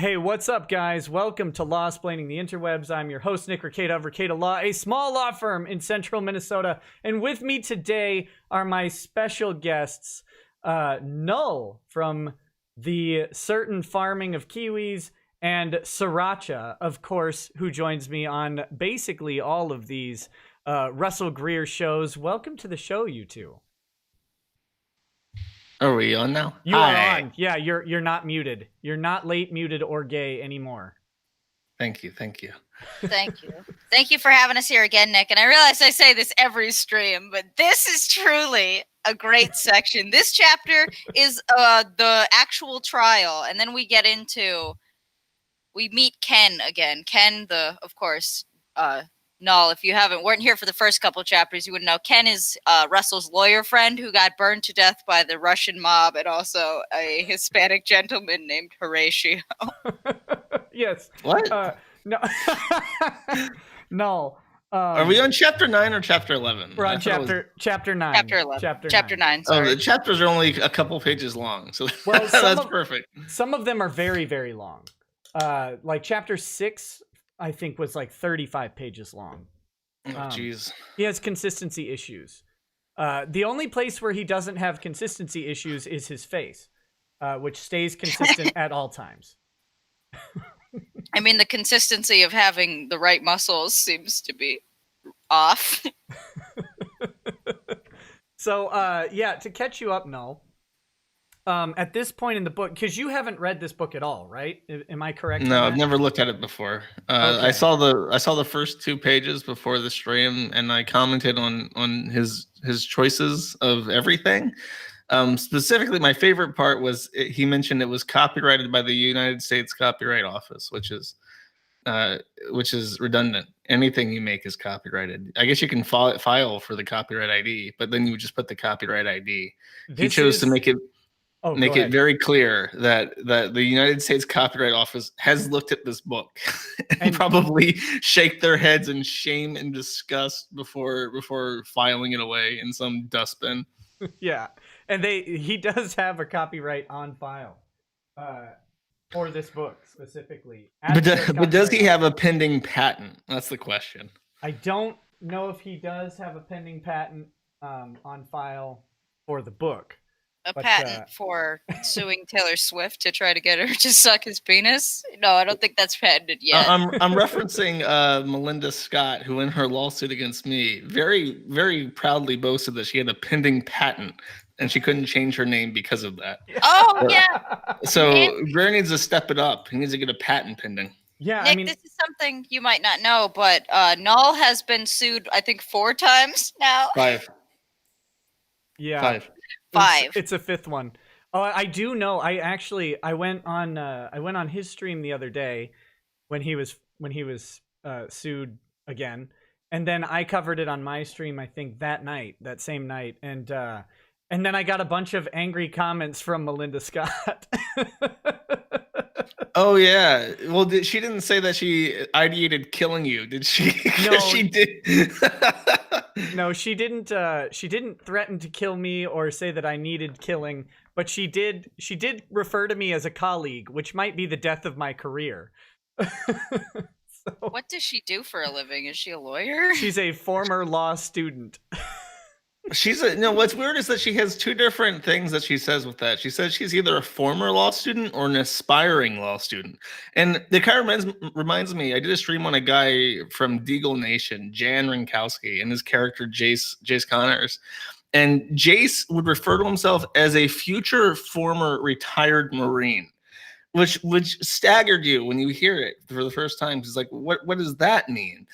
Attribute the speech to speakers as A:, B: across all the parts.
A: Hey, what's up, guys? Welcome to Law Splaining the Interwebs. I'm your host, Nick Rekieta of Rekieta Law, a small law firm in central Minnesota. And with me today are my special guests, Null from the Certain Farming of Kiwis, and Sriracha, of course, who joins me on basically all of these Russell Greer shows. Welcome to the show, you two.
B: Are we on now?
A: You are on. Yeah, you're not muted. You're not late, muted, or gay anymore.
B: Thank you.
C: Thank you. Thank you for having us here again, Nick. And I realize I say this every stream, but this is truly a great section. This chapter is the actual trial, and then we meet Ken again. Ken, of course, Null. If you weren't here for the first couple of chapters, you wouldn't know. Ken is Russell's lawyer friend who got burned to death by the Russian mob, and also a Hispanic gentleman named Horatio.
A: Yes.
B: What?
A: No. No.
B: Are we on chapter 9 or chapter 11?
A: We're on chapter 9.
C: Chapter 11. Chapter 9. Sorry.
B: Oh, the chapters are only a couple pages long, so
A: well,
B: that's perfect.
A: Some of them are very, very long. Like chapter 6, I think, was like 35 pages long.
B: Oh, jeez.
A: He has consistency issues. The only place where he doesn't have consistency issues is his face, which stays consistent at all times.
C: I mean, the consistency of having the right muscles seems to be off.
A: So, yeah, to catch you up, Null, at this point in the book, because you haven't read this book at all, right? Am I correct?
B: No, I've never looked at it before.
A: Okay.
B: I saw the first 2 pages before the stream, and I commented on his choices of everything. Specifically, my favorite part was he mentioned it was copyrighted by the United States Copyright Office, which is redundant. Anything you make is copyrighted. I guess you can file for the copyright ID, but then you just put the copyright ID. He chose to make it very clear that the United States Copyright Office has looked at this book and probably shake their heads in shame and disgust before filing it away in some dustbin.
A: Yeah. And he does have a copyright on file for this book specifically.
B: But does he have a pending patent? That's the question.
A: I don't know if he does have a pending patent on file for the book.
C: Patent for suing Taylor Swift to try to get her to suck his penis? No, I don't think that's patented yet.
B: I'm referencing Melinda Scott, who in her lawsuit against me very, very proudly boasted that she had a pending patent and she couldn't change her name because of that.
C: Oh, yeah.
B: So Greer needs to step it up. He needs to get a patent pending.
A: Yeah,
C: Nick, this is something you might not know, but Null has been sued, I think, 4 times now.
B: 5.
A: Yeah.
B: 5.
C: 5.
A: It's a 5th one. Oh, I do know. I went on his stream the other day when he was sued again, and then I covered it on my stream. I think that same night, and then I got a bunch of angry comments from Melinda Scott.
B: Oh yeah. Well, she didn't say that she ideated killing you, did she?
A: No,
B: she did.
A: No, she didn't. She didn't threaten to kill me or say that I needed killing, but she did refer to me as a colleague, which might be the death of my career. So,
C: what does she do for a living? Is she a lawyer?
A: She's a former law student.
B: What's weird is that she has 2 different things that she says with that. She says she's either a former law student or an aspiring law student. And it kind of reminds me, I did a stream on a guy from Deagle Nation, Jan Rinkowski, and his character Jace Connors. And Jace would refer to himself as a future former retired Marine, which staggered you when you hear it for the first time. It's like, what does that mean?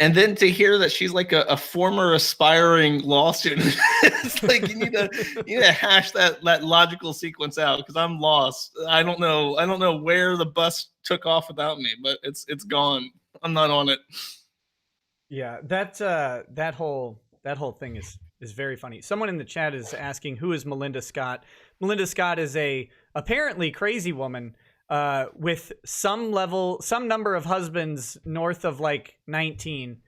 B: And then to hear that she's like a former aspiring law student, it's like you need to hash that logical sequence out, because I'm lost. I don't know where the bus took off without me, but it's gone. I'm not on it.
A: Yeah, that whole thing is very funny. Someone in the chat is asking, who is Melinda Scott? Melinda Scott is a apparently crazy woman with some number of husbands north of like 19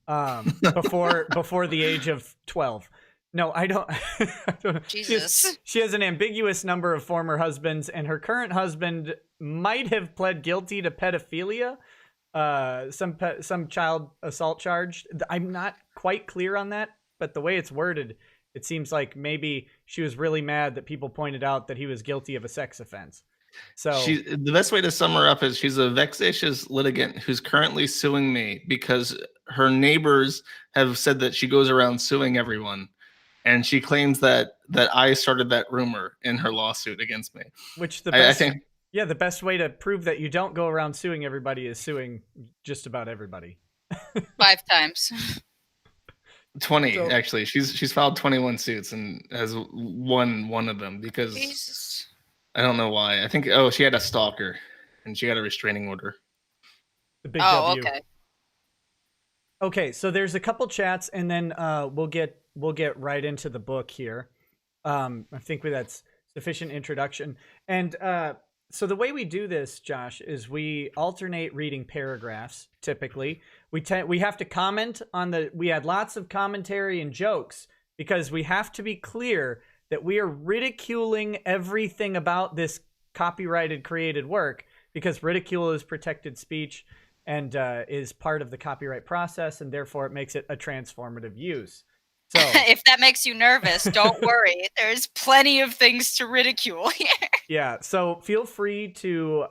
A: before the age of 12. No, I don't. I don't know.
C: Jesus.
A: She has an ambiguous number of former husbands, and her current husband might have pled guilty to pedophilia, some child assault charge. I'm not quite clear on that, but the way it's worded, it seems like maybe she was really mad that people pointed out that he was guilty of a sex offense. So
B: The best way to sum her up is she's a vexatious litigant who's currently suing me because her neighbors have said that she goes around suing everyone. And she claims that I started that rumor in her lawsuit against me.
A: which the
B: I
A: best,
B: think
A: yeah, the best way to prove that you don't go around suing everybody is suing just about everybody.
C: 5 times.
B: 20
A: So-
B: actually. She's filed 21 suits and has won one of them because
C: Jesus.
B: I don't know why. I think she had a stalker and she got a restraining order.
A: The big
C: Oh,
A: W.
C: okay.
A: Okay, so there's a couple chats, and then we'll get right into the book here. I think that's sufficient introduction. And so the way we do this, Josh, is we alternate reading paragraphs. Typically, we have to comment on we had lots of commentary and jokes because we have to be clear that we are ridiculing everything about this copyrighted created work because ridicule is protected speech and is part of the copyright process, and therefore it makes it a transformative use. So
C: If that makes you nervous, don't worry. There's plenty of things to ridicule here.
A: yeah, so feel free to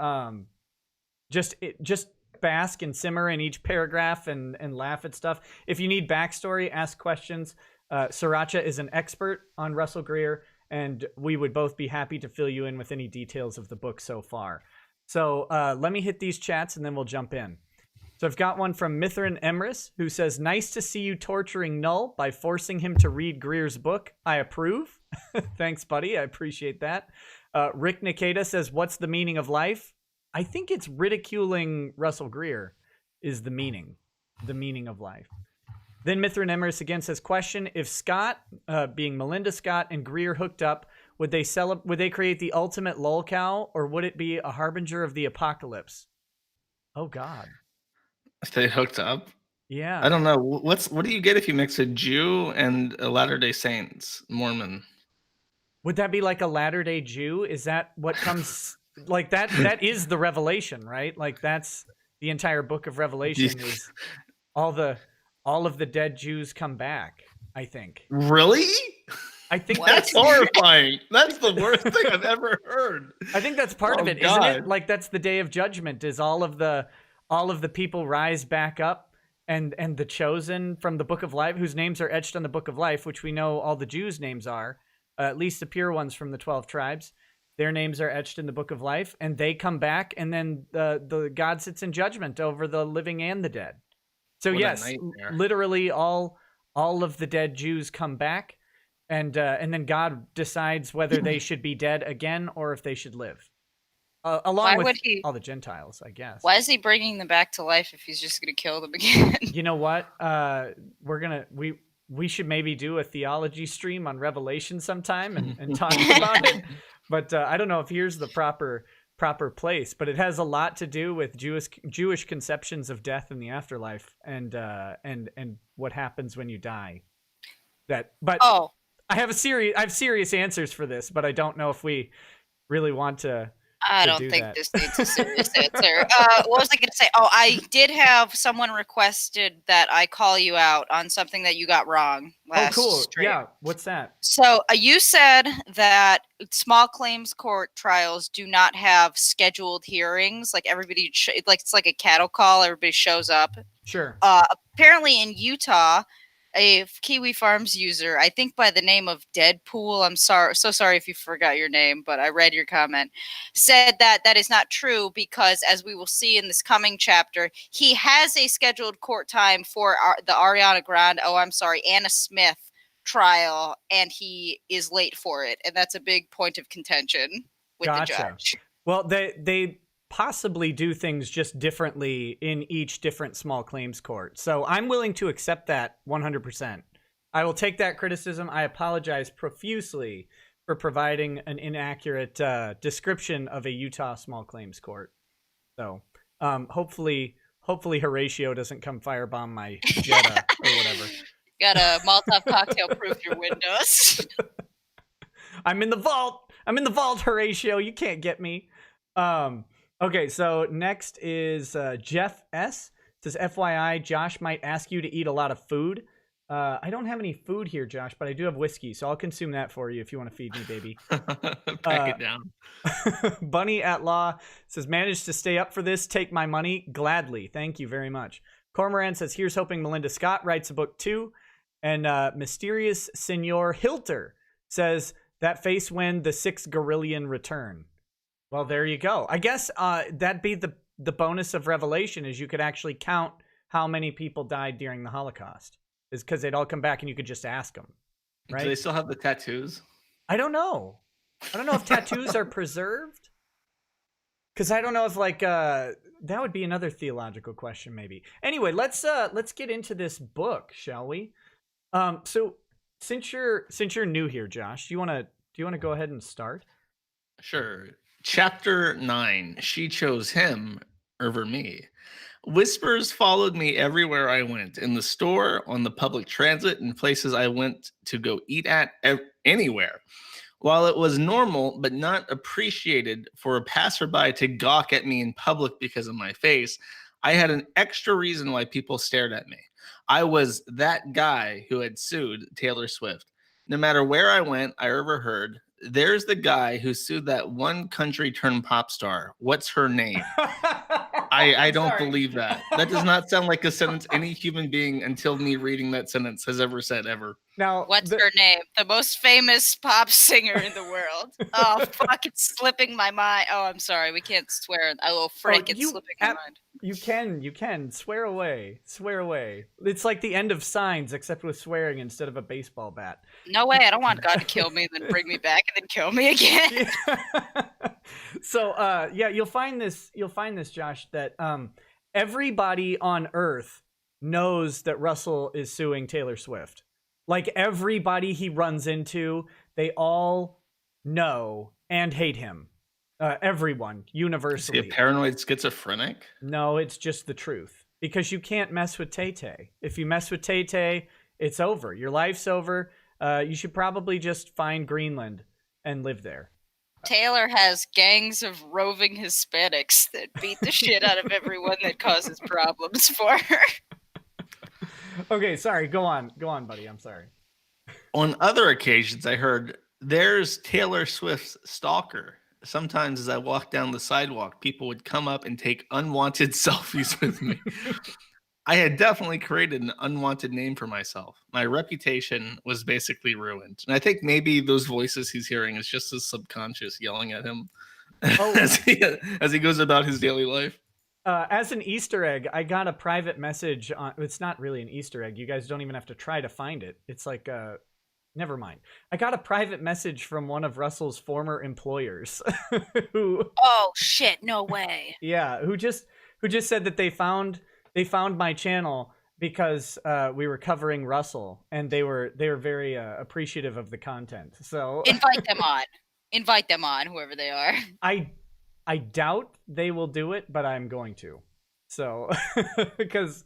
A: just bask and simmer in each paragraph and laugh at stuff. If you need backstory, ask questions. Sriracha is an expert on Russell Greer, and we would both be happy to fill you in with any details of the book so far. So let me hit these chats and then we'll jump in. So I've got one from Mithrin Emrys, who says, "Nice to see you torturing Null by forcing him to read Greer's book. I approve." Thanks, buddy. I appreciate that. Rick Nikeda says, "What's the meaning of life?" I think it's ridiculing Russell Greer is the meaning of life. Then Mithrin Emrys again says, "Question, if Scott, being Melinda Scott, and Greer hooked up, would they create the ultimate lolcow, or would it be a harbinger of the apocalypse?" Oh, God.
B: If they hooked up,
A: Yeah.
B: I don't know. What do you get if you mix a Jew and a Latter-day Saints Mormon?
A: Would that be like a Latter-day Jew? Is that what comes like that? That is the Revelation, right? Like that's the entire book of Revelation is all of the dead Jews come back, I think.
B: Really?
A: I think
C: What?
B: That's horrifying. That's the worst thing I've ever heard.
A: I think that's part of
B: Oh,
A: it, isn't it?
B: God.
A: Like that's the day of judgment is all of the people rise back up and the chosen from the book of life whose names are etched on the book of life, which we know all the Jews' names are, at least the pure ones from the 12 tribes. Their names are etched in the book of life, and they come back, and then the God sits in judgment over the living and the dead. So
B: What a
A: yes,
B: nightmare.
A: literally all of the dead Jews come back, and then God decides whether they should be dead again or if they should live, along
C: Why
A: with
C: would he?
A: all the Gentiles, I guess.
C: Why is he bringing them back to life if he's just going to kill them again?
A: You know what? We should maybe do a theology stream on Revelation sometime and talk about it. But I don't know if here's the proper place. But it has a lot to do with Jewish conceptions of death and the afterlife, and what happens when you die.
C: Oh,
A: I have serious answers for this, but I don't know if we really want to.
C: I
A: to
C: don't
A: do
C: think
A: that.
C: this needs a serious answer. What was I going to say? Oh, I did have someone requested that I call you out on something that you got wrong last
A: Oh, cool.
C: stream.
A: Yeah. What's that?
C: So you said that small claims court trials do not have scheduled hearings. Like everybody, it's like a cattle call. Everybody shows up.
A: Sure.
C: Apparently in Utah, a Kiwi Farms user, I think by the name of Deadpool, I'm so sorry if you forgot your name, but I read your comment, said that that is not true because, as we will see in this coming chapter, he has a scheduled court time for the Ariana Grande, Anna Smith trial, and he is late for it, and that's a big point of contention with the judge.
A: Well, they possibly do things just differently in each different small claims court. So I'm willing to accept that 100%. I will take that criticism. I apologize profusely for providing an inaccurate description of a Utah small claims court. So hopefully Horatio doesn't come firebomb my Jetta or whatever.
C: Got a Molotov cocktail proof your windows.
A: I'm in the vault. I'm in the vault, Horatio. You can't get me. Okay, so next is Jeff S. It says, FYI, Josh might ask you to eat a lot of food. I don't have any food here, Josh, but I do have whiskey, so I'll consume that for you if you want to feed me, baby.
B: Pack it down.
A: Bunny at Law says, managed to stay up for this. Take my money gladly. Thank you very much. Cormoran says, here's hoping Melinda Scott writes a book too. And Mysterious Senor Hilter says, that face when the 6 Gorillion return. Well, there you go. I guess that'd be the bonus of Revelation, is you could actually count how many people died during the Holocaust. Is because they'd all come back and you could just ask them. Right?
B: Do they still have the tattoos?
A: I don't know. I don't know if tattoos are preserved. Because I don't know if that would be another theological question, maybe. Anyway, let's get into this book, shall we? So since you're new here, Josh, do you want to go ahead and start?
B: Sure. Chapter 9. She chose him over me. Whispers followed me everywhere I went, in the store, on the public transit, and places I went to go eat at, anywhere. While it was normal but not appreciated for a passerby to gawk at me in public because of my face, I had an extra reason why people stared at me. I was that guy who had sued Taylor Swift. No matter where I went, I overheard, there's the guy who sued that one country turned pop star. What's her name? I don't believe that. That does not sound like a sentence any human being until me reading that sentence has ever said ever.
A: Now,
C: what's her name? The most famous pop singer in the world. Oh, fuck, it's slipping my mind. Oh, I'm sorry. We can't swear. Oh, frick, it's slipping my mind.
A: You can. Swear away. Swear away. It's like the end of Signs, except with swearing instead of a baseball bat.
C: No way. I don't want God to kill me and then bring me back and then kill me again.
A: So, you'll find this, Josh, that everybody on Earth knows that Russell is suing Taylor Swift. Like, everybody he runs into, they all know and hate him. Everyone, universally.
B: Is he a paranoid schizophrenic?
A: No, it's just the truth. Because you can't mess with Tay-Tay. If you mess with Tay-Tay, it's over. Your life's over. You should probably just find Greenland and live there.
C: Taylor has gangs of roving Hispanics that beat the shit out of everyone that causes problems for her.
A: Okay, sorry. Go on, buddy. I'm sorry.
B: On other occasions, I heard, there's Taylor Swift's stalker. Sometimes as I walked down the sidewalk, people would come up and take unwanted selfies with me. I had definitely created an unwanted name for myself. My reputation was basically ruined. And I think maybe those voices he's hearing is just his subconscious yelling at him as he goes about his daily life.
A: As an Easter egg, I got a private message on. It's not really an Easter egg. You guys don't even have to try to find it. It's like, never mind. I got a private message from one of Russell's former employers, who.
C: Oh shit! No way.
A: Yeah, who just said that they found my channel because we were covering Russell, and they were very appreciative of the content. So
C: invite them on, whoever they are.
A: I doubt they will do it, but I'm going to. So, because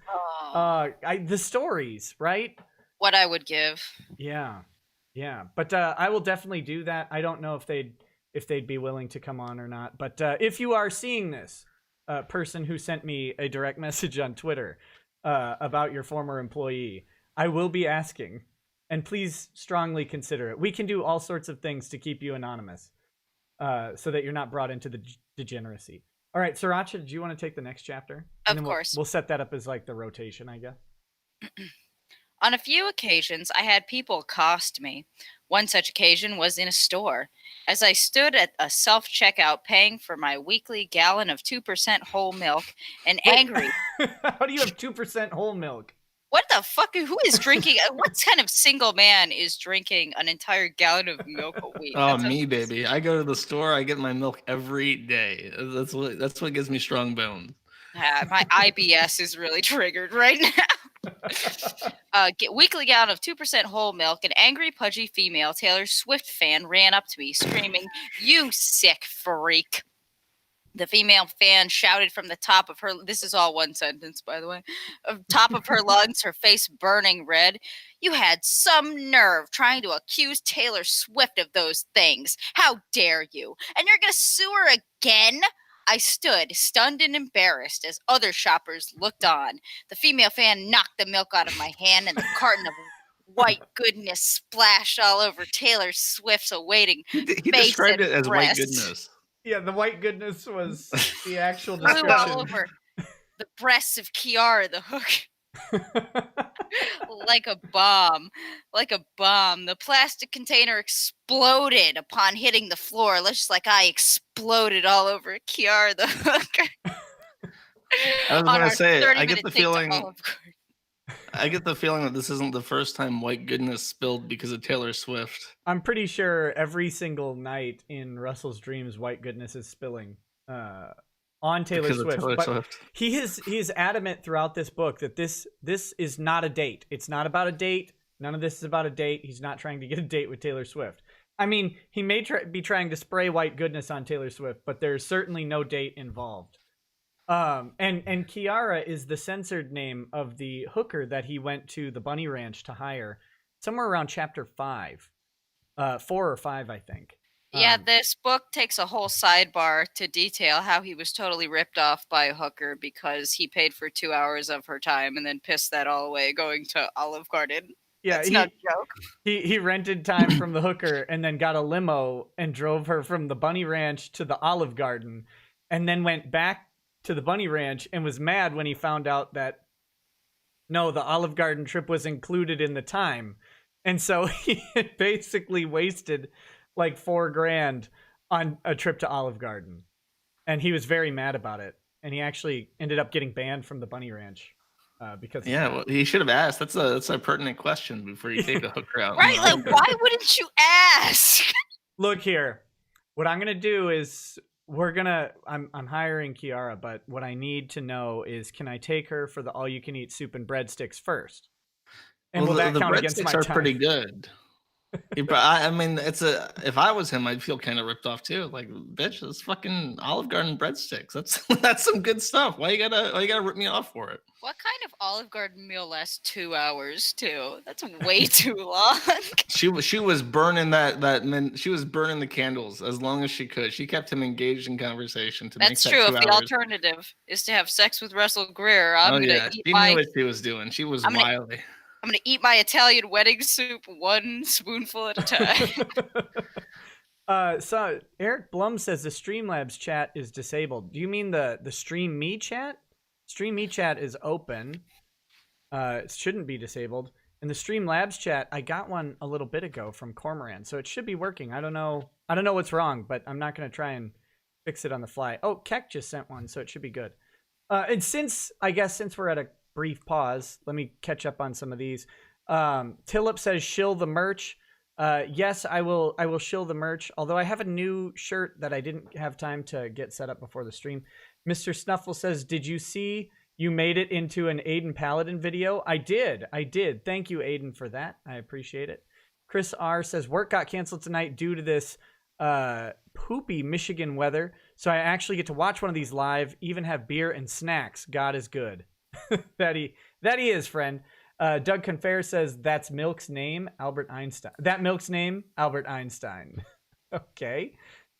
A: the stories, right?
C: What I would give.
A: Yeah. But I will definitely do that. I don't know if they'd be willing to come on or not. But if you are seeing this, person who sent me a direct message on Twitter about your former employee, I will be asking, and please strongly consider it. We can do all sorts of things to keep you anonymous, so that you're not brought into the degeneracy. All right, Sriracha, do you want to take the next chapter?
C: Of course.
A: We'll set that up as like the rotation, I guess.
C: On a few occasions, I had people accost me. One such occasion was in a store. As I stood at a self-checkout paying for my weekly gallon of 2% whole milk, and angry.
A: How do you have 2% whole milk?
C: What the fuck? Who is drinking? What kind of single man is drinking an entire gallon of milk a week?
B: Oh, me, baby. I go to the store. I get my milk every day. That's what gives me strong bones.
C: My IBS is really triggered right now. Get weekly gallon of 2% whole milk. An angry, pudgy female Taylor Swift fan ran up to me, screaming, "You sick freak!" The female fan shouted from the top of her, this is all one sentence, by the way, top of her lungs, her face burning red. You had some nerve trying to accuse Taylor Swift of those things. How dare you? And you're going to sue her again? I stood, stunned and embarrassed, as other shoppers looked on. The female fan knocked the milk out of my hand, and the carton of white goodness splashed all over Taylor Swift's awaiting
B: He
C: face
B: described
C: and
B: it as white
C: breast.
B: goodness.
A: Yeah, the white goodness was the actual
C: Flew all
A: description.
C: over the breasts of Kiara the hook. Like a bomb. The plastic container exploded upon hitting the floor, just like I exploded all over Kiara the hook.
B: I was going to say, I get the feeling that this isn't the first time white goodness spilled because of Taylor Swift.
A: I'm pretty sure every single night in Russell's dreams, white goodness is spilling on Taylor Swift. He is adamant throughout this book that this is not a date. It's not about a date. None of this is about a date. He's not trying to get a date with Taylor Swift. I mean, he may be trying to spray white goodness on Taylor Swift, but there's certainly no date involved. And Kiara is the censored name of the hooker that he went to the Bunny Ranch to hire, somewhere around chapter 5, 4 or 5, I think.
C: Yeah, this book takes a whole sidebar to detail how he was totally ripped off by a hooker because he paid for 2 hours of her time and then pissed that all away going to Olive Garden.
A: Yeah,
C: it's not a joke.
A: He rented time from the hooker and then got a limo and drove her from the Bunny Ranch to the Olive Garden, and then went back to the Bunny Ranch and was mad when he found out that no, the Olive Garden trip was included in the time. And so he basically wasted like $4,000 on a trip to Olive Garden. And he was very mad about it. And he actually ended up getting banned from the Bunny Ranch because
B: well, he should have asked. That's a pertinent question before you take a hooker out.
C: Right, like why wouldn't you ask?
A: Look here. What I'm going to do is I'm hiring Kiara, but what I need to know is, can I take her for the all-you-can-eat soup and breadsticks first? And will that count against my time?
B: The breadsticks are pretty good. I mean, if I was him, I'd feel kind of ripped off too. Like, bitch, that's fucking Olive Garden breadsticks. That's some good stuff. Why you gotta rip me off for it?
C: What kind of Olive Garden meal lasts 2 hours too? That's way too long.
B: She was burning she was burning the candles as long as she could. She kept him engaged in conversation to
C: That's
B: make that
C: true.
B: 2
C: If the
B: hours.
C: Alternative is to have sex with Russell Greer, I'm gonna eat
B: she knew what she was doing. She was wily.
C: I'm going to eat my Italian wedding soup one spoonful at a time.
A: So Eric Blum says the Streamlabs chat is disabled. Do you mean the Stream Me chat? Stream Me chat is open. It shouldn't be disabled. And the Streamlabs chat, I got one a little bit ago from Cormoran, so it should be working. I don't know what's wrong, but I'm not going to try and fix it on the fly. Oh, Keck just sent one, so it should be good. And since we're at a brief pause, let me catch up on some of these. Tillip says shill the merch. Yes, I will shill the merch, although I have a new shirt that I didn't have time to get set up before the stream. Mr. Snuffle says, did you see you made it into an Aiden Paladin video? I did. Thank you, Aiden, for that. I appreciate it. Chris R says, work got canceled tonight due to this poopy Michigan weather, so I actually get to watch one of these live, even have beer and snacks. God is good. that he is, friend. Doug Confair says that's Milk's name, Albert Einstein. That Milk's name, Albert Einstein. Okay.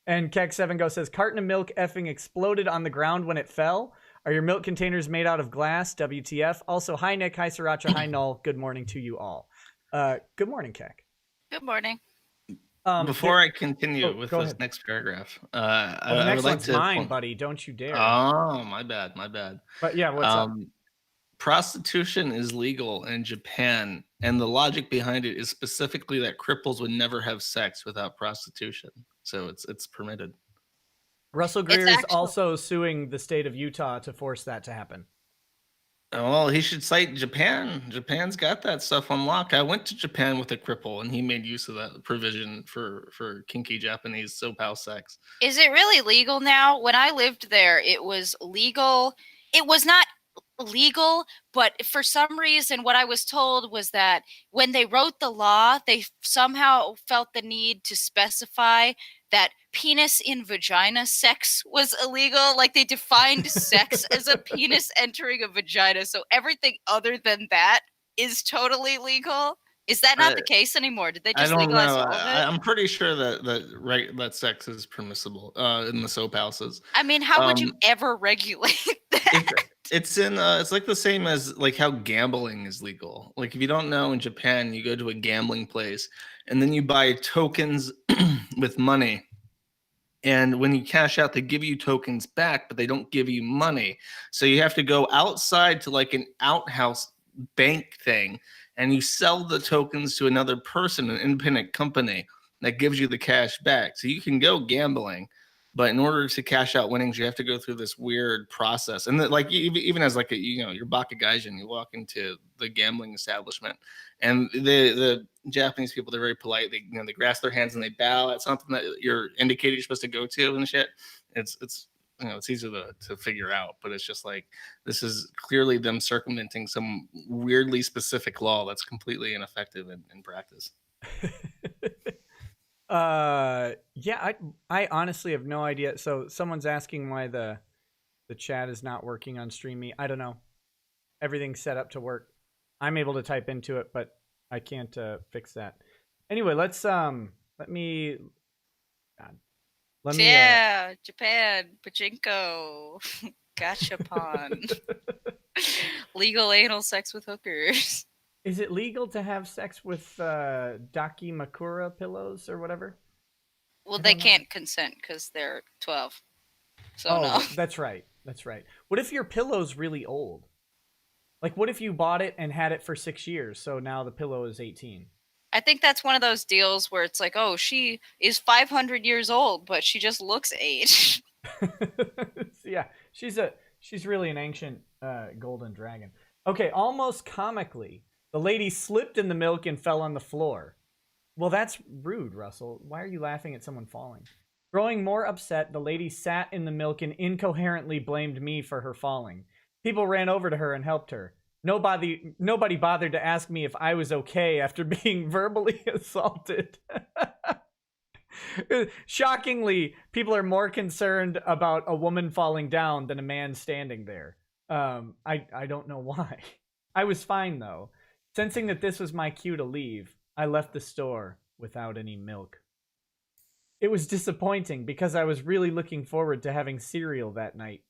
A: And Keck7Go says carton of milk effing exploded on the ground when it fell. Are your milk containers made out of glass? WTF. Also, hi Nick, hi Sriracha, hi Null. Good morning to you all. Good morning, Keck.
C: Good morning.
B: Before I continue with this next paragraph,
A: the next one's mine, buddy. Don't you dare.
B: Oh, my bad.
A: But yeah, what's up?
B: Prostitution is legal in Japan, and the logic behind it is specifically that cripples would never have sex without prostitution. So it's permitted.
A: Russell Greer is also suing the state of Utah to force that to happen.
B: Well, he should cite Japan. Japan's got that stuff on lock. I went to Japan with a cripple, and he made use of that provision for kinky Japanese SoPal sex.
C: Is it really legal now? When I lived there, it was legal. It was not legal, but for some reason, what I was told was that when they wrote the law, they somehow felt the need to specify that penis in vagina sex was illegal. Like they defined sex as a penis entering a vagina. So everything other than that is totally legal. Is that not the case anymore? Did they
B: I
C: just
B: don't
C: legalize
B: know.
C: all of it?
B: I'm pretty sure that sex is permissible in the soap houses.
C: I mean, how would you ever regulate that?
B: It's like the same as like how gambling is legal. Like if you don't know, in Japan, you go to a gambling place and then you buy tokens with money. And when you cash out, they give you tokens back, but they don't give you money. So you have to go outside to like an outhouse bank thing and you sell the tokens to another person, an independent company that gives you the cash back. So you can go gambling, but in order to cash out winnings, you have to go through this weird process. And like even as like you're Bakugaijin, you walk into the gambling establishment, and the Japanese people, they're very polite. They grasp their hands and they bow at something that you're indicated you're supposed to go to and shit. It's it's easy to figure out, but it's just like this is clearly them circumventing some weirdly specific law that's completely ineffective in practice.
A: Yeah, I honestly have no idea. So someone's asking why the chat is not working on StreamMe. I don't know. Everything's set up to work. I'm able to type into it, but I can't fix that. Anyway, let me
C: Japan, pachinko, gachapon, legal anal sex with hookers.
A: Is it legal to have sex with dakimakura pillows or whatever?
C: Well, they can't consent because they're 12. So no.
A: That's right. That's right. What if your pillow's really old? Like, what if you bought it and had it for 6 years, so now the pillow is 18?
C: I think that's one of those deals where it's like, oh, she is 500 years old, but she just looks 8.
A: Yeah, she's really an ancient golden dragon. Okay, almost comically, the lady slipped in the milk and fell on the floor. Well, that's rude, Russell. Why are you laughing at someone falling? Growing more upset, the lady sat in the milk and incoherently blamed me for her falling. People ran over to her and helped her. Nobody bothered to ask me if I was okay after being verbally assaulted. Shockingly, people are more concerned about a woman falling down than a man standing there. I don't know why. I was fine, though. Sensing that this was my cue to leave, I left the store without any milk. It was disappointing because I was really looking forward to having cereal that night.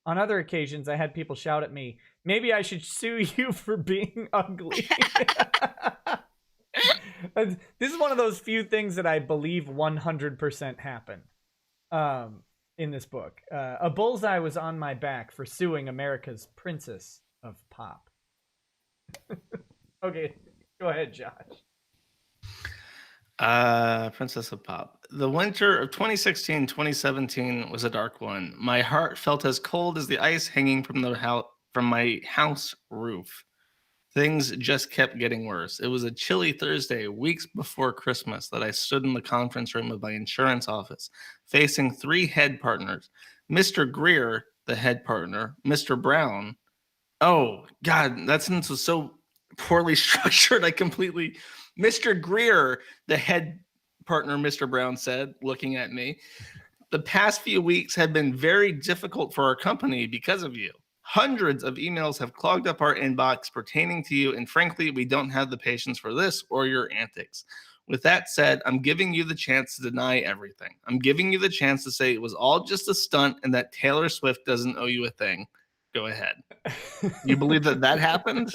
A: On other occasions, I had people shout at me, maybe I should sue you for being ugly. This is one of those few things that I believe 100% happened in this book. A bullseye was on my back for suing America's Princess of Pop. Okay, go ahead, Josh.
B: Princess of Pop. The winter of 2016-2017 was a dark one. My heart felt as cold as the ice hanging from my house roof. Things just kept getting worse. It was a chilly Thursday, weeks before Christmas, that I stood in the conference room of my insurance office, facing 3 head partners. Mr. Greer, the head partner, Mr. Brown. Oh, God, that sentence was so poorly structured. Mr. Greer, the head partner, Mr. Brown said, looking at me, the past few weeks have been very difficult for our company because of you. Hundreds of emails have clogged up our inbox pertaining to you, and frankly, we don't have the patience for this or your antics. With that said, I'm giving you the chance to deny everything. I'm giving you the chance to say it was all just a stunt and that Taylor Swift doesn't owe you a thing. Go ahead. You believe that happened?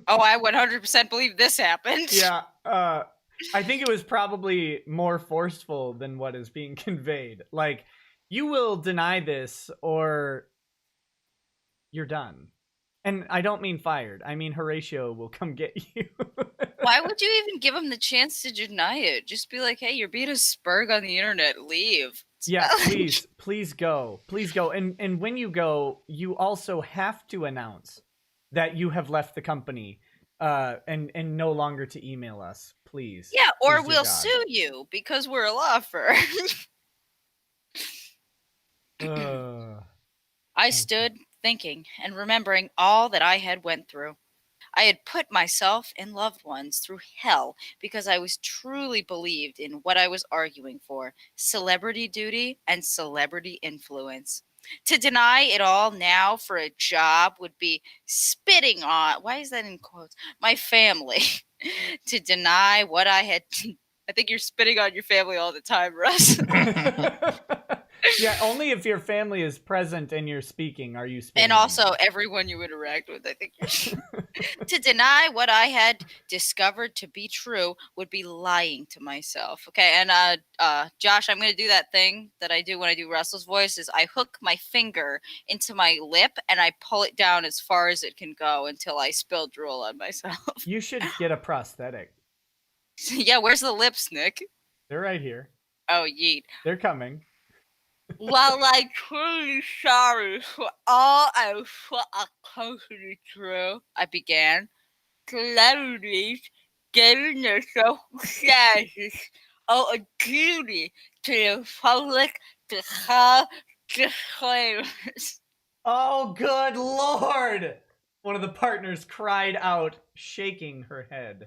C: Oh, I 100% believe this happened.
A: Yeah, I think it was probably more forceful than what is being conveyed. Like, you will deny this or you're done. And I don't mean fired. I mean Horatio will come get you.
C: Why would you even give him the chance to deny it? Just be like, hey, you're being a spurg on the internet. Leave.
A: Yeah, please go. Please go. And when you go, you also have to announce that you have left the company and no longer to email us, please.
C: Yeah, or
A: Please,
C: we'll sue you because we're a law firm. I stood thinking and remembering all that I had went through. I had put myself and loved ones through hell because I was truly believed in what I was arguing for, celebrity duty and celebrity influence. To deny it all now for a job would be spitting on, why is that in quotes? My family. To deny what I had, I think you're spitting on your family all the time, Russ.
A: Yeah, only if your family is present and you're speaking are you spitting.
C: And also everyone you interact with, I think you're to deny what I had discovered to be true would be lying to myself. Okay, and Josh, I'm gonna do that thing that I do when I do Russell's voice is I hook my finger into my lip and I pull it down as far as it can go until I spill drool on myself.
A: You should get a prosthetic.
C: Yeah, where's the lips, Nick?
A: They're right here.
C: Oh, yeet.
A: They're coming.
C: While I'm truly sorry for all I thought accomplished through, I began. Celebrities giving their social statuses owe a duty to the public to have disclaimers.
A: Oh, good Lord! One of the partners cried out, shaking her head.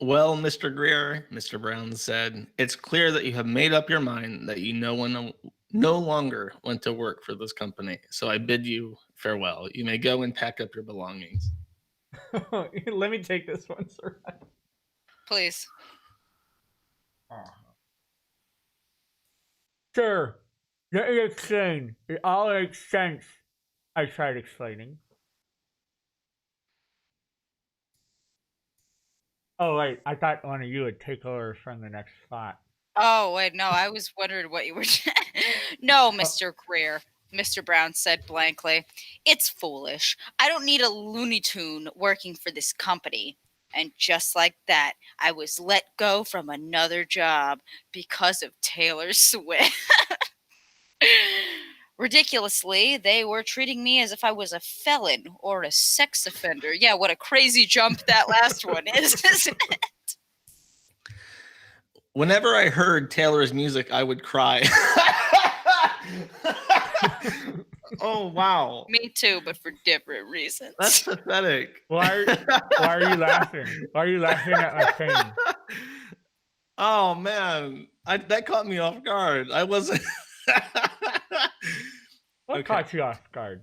B: Well, Mr. Greer, Mr. Brown said, it's clear that you have made up your mind that you no longer want to work for this company. So I bid you farewell. You may go and pack up your belongings.
A: Let me take this one, sir.
C: Please.
A: Sir, let me explain. It all makes sense. I tried explaining. Oh, wait. I thought one of you would take over from the next spot.
C: Oh, wait, no, I was wondering what you were. No, Mr. Greer, Mr. Brown said blankly. It's foolish. I don't need a Looney Tune working for this company. And just like that, I was let go from another job because of Taylor Swift. Ridiculously, they were treating me as if I was a felon or a sex offender. Yeah, what a crazy jump that last one is, isn't it?
B: Whenever I heard Taylor's music, I would cry. Oh, wow.
C: Me too, but for different reasons.
B: That's pathetic.
A: Why are you laughing? Why are you laughing at my pain?
B: Oh, man. That caught me off guard. I wasn't...
A: What caught you off guard?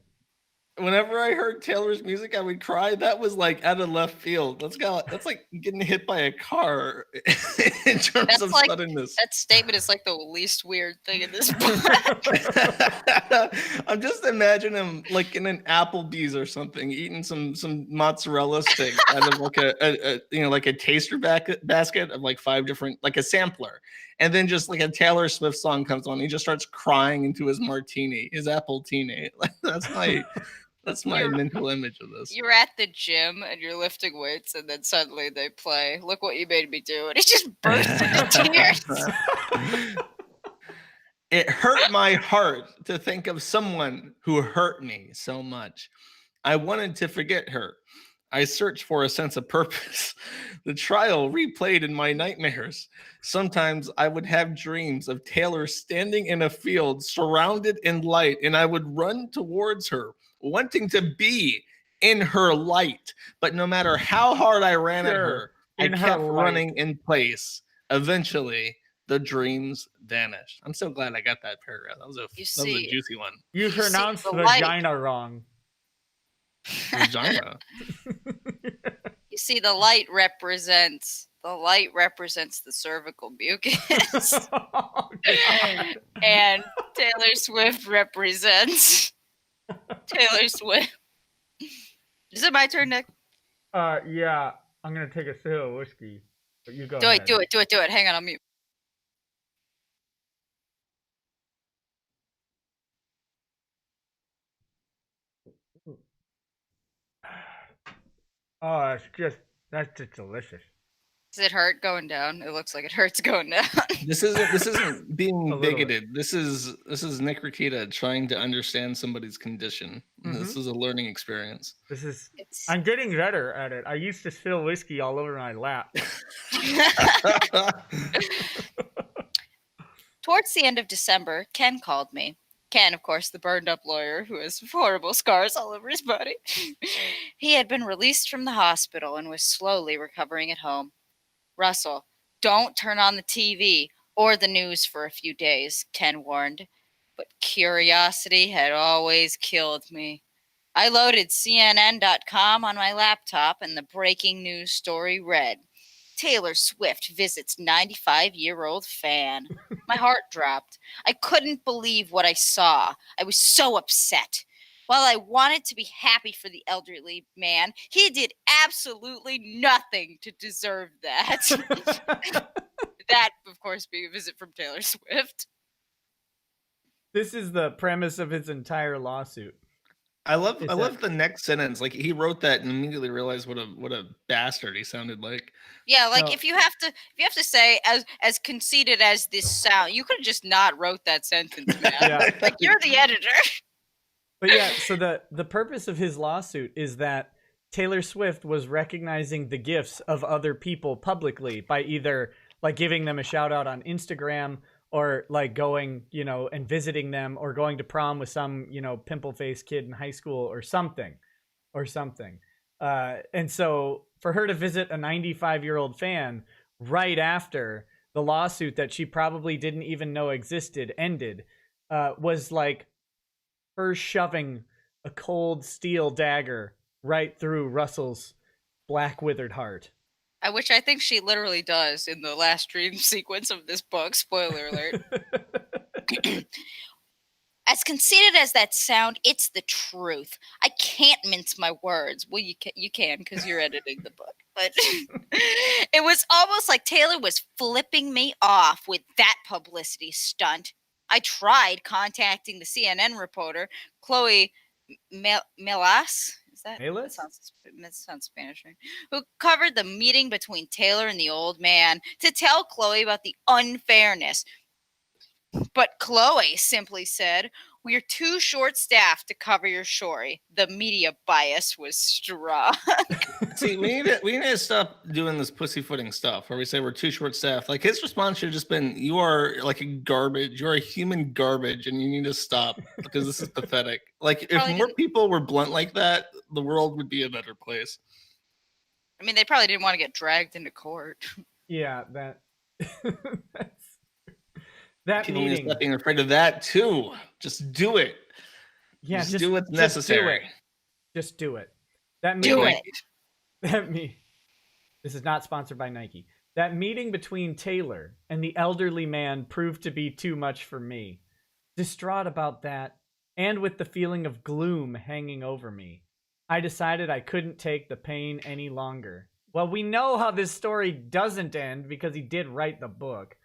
B: Whenever I heard Taylor's music, I would cry. That was like out of left field. That's like getting hit by a car in terms of suddenness.
C: That statement is like the least weird thing in this book.
B: I'm just imagining him like in an Applebee's or something, eating some mozzarella stick out of like a taster basket of like 5 different, like a sampler. And then just like a Taylor Swift song comes on, he just starts crying into his martini, his apple teeny. That's my mental image of this.
C: You're at the gym and you're lifting weights, and then suddenly they play "Look What You Made Me Do," and he just bursts into tears.
B: It hurt my heart to think of someone who hurt me so much. I wanted to forget her. I searched for a sense of purpose. The trial replayed in my nightmares. Sometimes I would have dreams of Taylor standing in a field surrounded in light, and I would run towards her, wanting to be in her light. But no matter how hard I ran at her, I kept running in place. Eventually, the dreams vanished. I'm so glad I got that paragraph. That was a juicy one.
A: You pronounced vagina wrong.
B: Vagina.
C: You see, the light represents the cervical mucus.
A: Oh,
C: and Taylor Swift represents Taylor Swift. Is it my turn, Nick?
A: Yeah. I'm gonna take a sip of whiskey. But you go.
C: Do it. Hang on, I'll mute.
A: Oh, that's just delicious.
C: Does it hurt going down? It looks like it hurts going down.
B: This isn't being bigoted. This is Nick Rekieta trying to understand somebody's condition. Mm-hmm. This is a learning experience.
A: I'm getting better at it. I used to spill whiskey all over my lap.
C: Towards the end of December, Ken called me. Ken, of course, the burned up lawyer who has horrible scars all over his body. He had been released from the hospital and was slowly recovering at home. Russell, don't turn on the TV or the news for a few days, Ken warned. But curiosity had always killed me. I loaded CNN.com on my laptop, and the breaking news story read, Taylor Swift visits 95-year-old fan. My heart dropped. I couldn't believe what I saw. I was so upset. While I wanted to be happy for the elderly man, he did absolutely nothing to deserve that. That, of course, being a visit from Taylor Swift.
A: This is the premise of his entire lawsuit.
B: I love the next sentence. Like, he wrote that and immediately realized what a bastard he sounded like.
C: Yeah, like
A: No.
C: if you have to say as conceited as this sound, you could have just not wrote that sentence, man.
A: Yeah.
C: Like, you're the editor.
A: But yeah, so the purpose of his lawsuit is that Taylor Swift was recognizing the gifts of other people publicly by either like giving them a shout out on Instagram or like going, and visiting them or going to prom with some, pimple-faced kid in high school or something. And so for her to visit a 95-year-old fan right after the lawsuit that she probably didn't even know existed ended, was like her shoving a cold steel dagger right through Russell's black withered heart.
C: Which I think she literally does in the last dream sequence of this book. Spoiler alert. As conceited as that sound, it's the truth. I can't mince my words. Well, you can because you're editing the book. But it was almost like Taylor was flipping me off with that publicity stunt. I tried contacting the CNN reporter, Chloe Melas. Is that sounds Spanish, right? Who covered the meeting between Taylor and the old man to tell Chloe about the unfairness. But Chloe simply said, we're too short-staffed to cover your story. The media bias was strong.
B: See, we need to stop doing this pussyfooting stuff where we say we're too short-staffed. Like, his response should have just been, you are like a garbage. You're a human garbage, and you need to stop because this is pathetic. Like, if more people were blunt like that, the world would be a better place.
C: I mean, they probably didn't want to get dragged into court.
A: Yeah, that
B: people
A: meeting.
B: Need to stop being afraid of that too. Just do it.
A: Yeah,
B: just do what's necessary.
A: Just do it. That meeting. This is not sponsored by Nike. That meeting between Taylor and the elderly man proved to be too much for me. Distraught about that, and with the feeling of gloom hanging over me, I decided I couldn't take the pain any longer. Well, we know how this story doesn't end because he did write the book.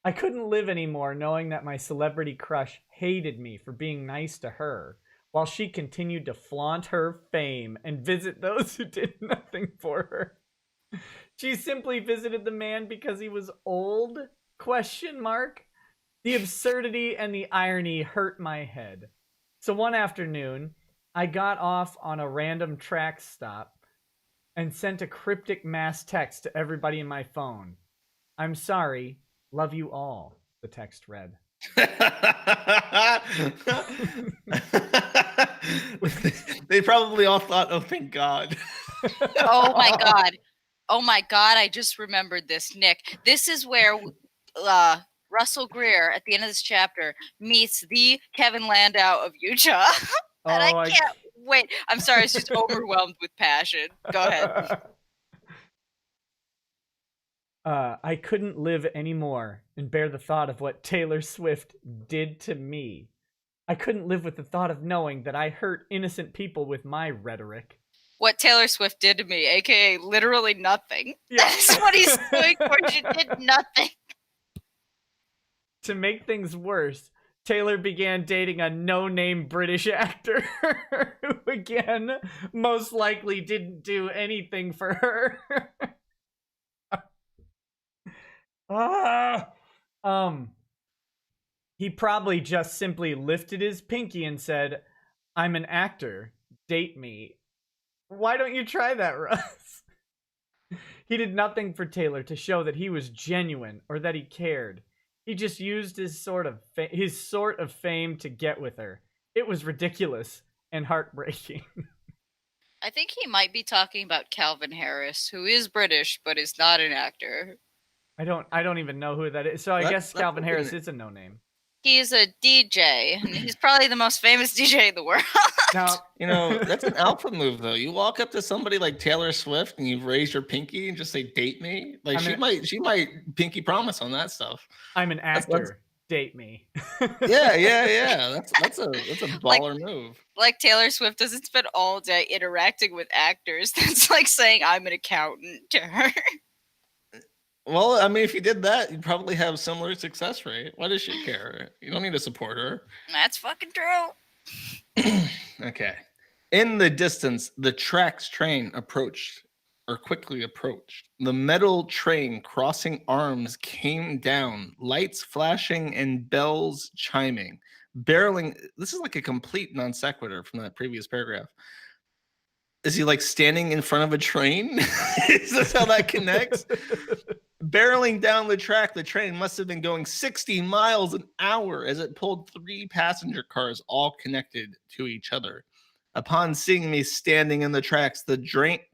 A: I couldn't live anymore knowing that my celebrity crush hated me for being nice to her, while she continued to flaunt her fame and visit those who did nothing for her. She simply visited the man because he was old? ? The absurdity and the irony hurt my head. So one afternoon, I got off on a random track stop and sent a cryptic mass text to everybody in my phone. I'm sorry. Love you all, the text read.
B: They probably all thought, oh, thank God.
C: Oh, my God. Oh, my God. I just remembered this, Nick. This is where Russell Greer, at the end of this chapter, meets the Kevin Landau of Utah. And I can't wait. I'm sorry. I was just overwhelmed with passion. Go ahead.
A: I couldn't live anymore and bear the thought of what Taylor Swift did to me. I couldn't live with the thought of knowing that I hurt innocent people with my rhetoric.
C: What Taylor Swift did to me, aka literally nothing.
A: Yeah.
C: That's what he's doing for. She did nothing.
A: To make things worse, Taylor began dating a no-name British actor who, again, most likely didn't do anything for her. He probably just simply lifted his pinky and said, I'm an actor. Date me. Why don't you try that, Russ? He did nothing for Taylor to show that he was genuine or that he cared. He just used his sort of fame to get with her. It was ridiculous and heartbreaking.
C: I think he might be talking about Calvin Harris, who is British but is not an actor.
A: I don't even know who that is. So I guess Calvin Harris is a no name.
C: He's a DJ, and he's probably the most famous DJ in the world.
A: Now,
B: You know, that's an alpha move, though. You walk up to somebody like Taylor Swift and you raise your pinky and just say, "Date me." Like she might pinky promise on that stuff.
A: I'm an actor. Date me.
B: Yeah. That's a baller move.
C: Like Taylor Swift doesn't spend all day interacting with actors. That's like saying I'm an accountant to her.
B: Well, I mean, if you did that, you'd probably have similar success rate. Why does she care? You don't need to support her.
C: That's fucking true.
B: Okay. In the distance, the tracks train quickly approached. The metal train crossing arms came down, lights flashing and bells chiming. Barreling. This is like a complete non sequitur from that previous paragraph. Is he like standing in front of a train? Is this how that connects? Barreling down the track, the train must have been going 60 miles an hour as it pulled 3 passenger cars, all connected to each other. Upon seeing me standing in the tracks, the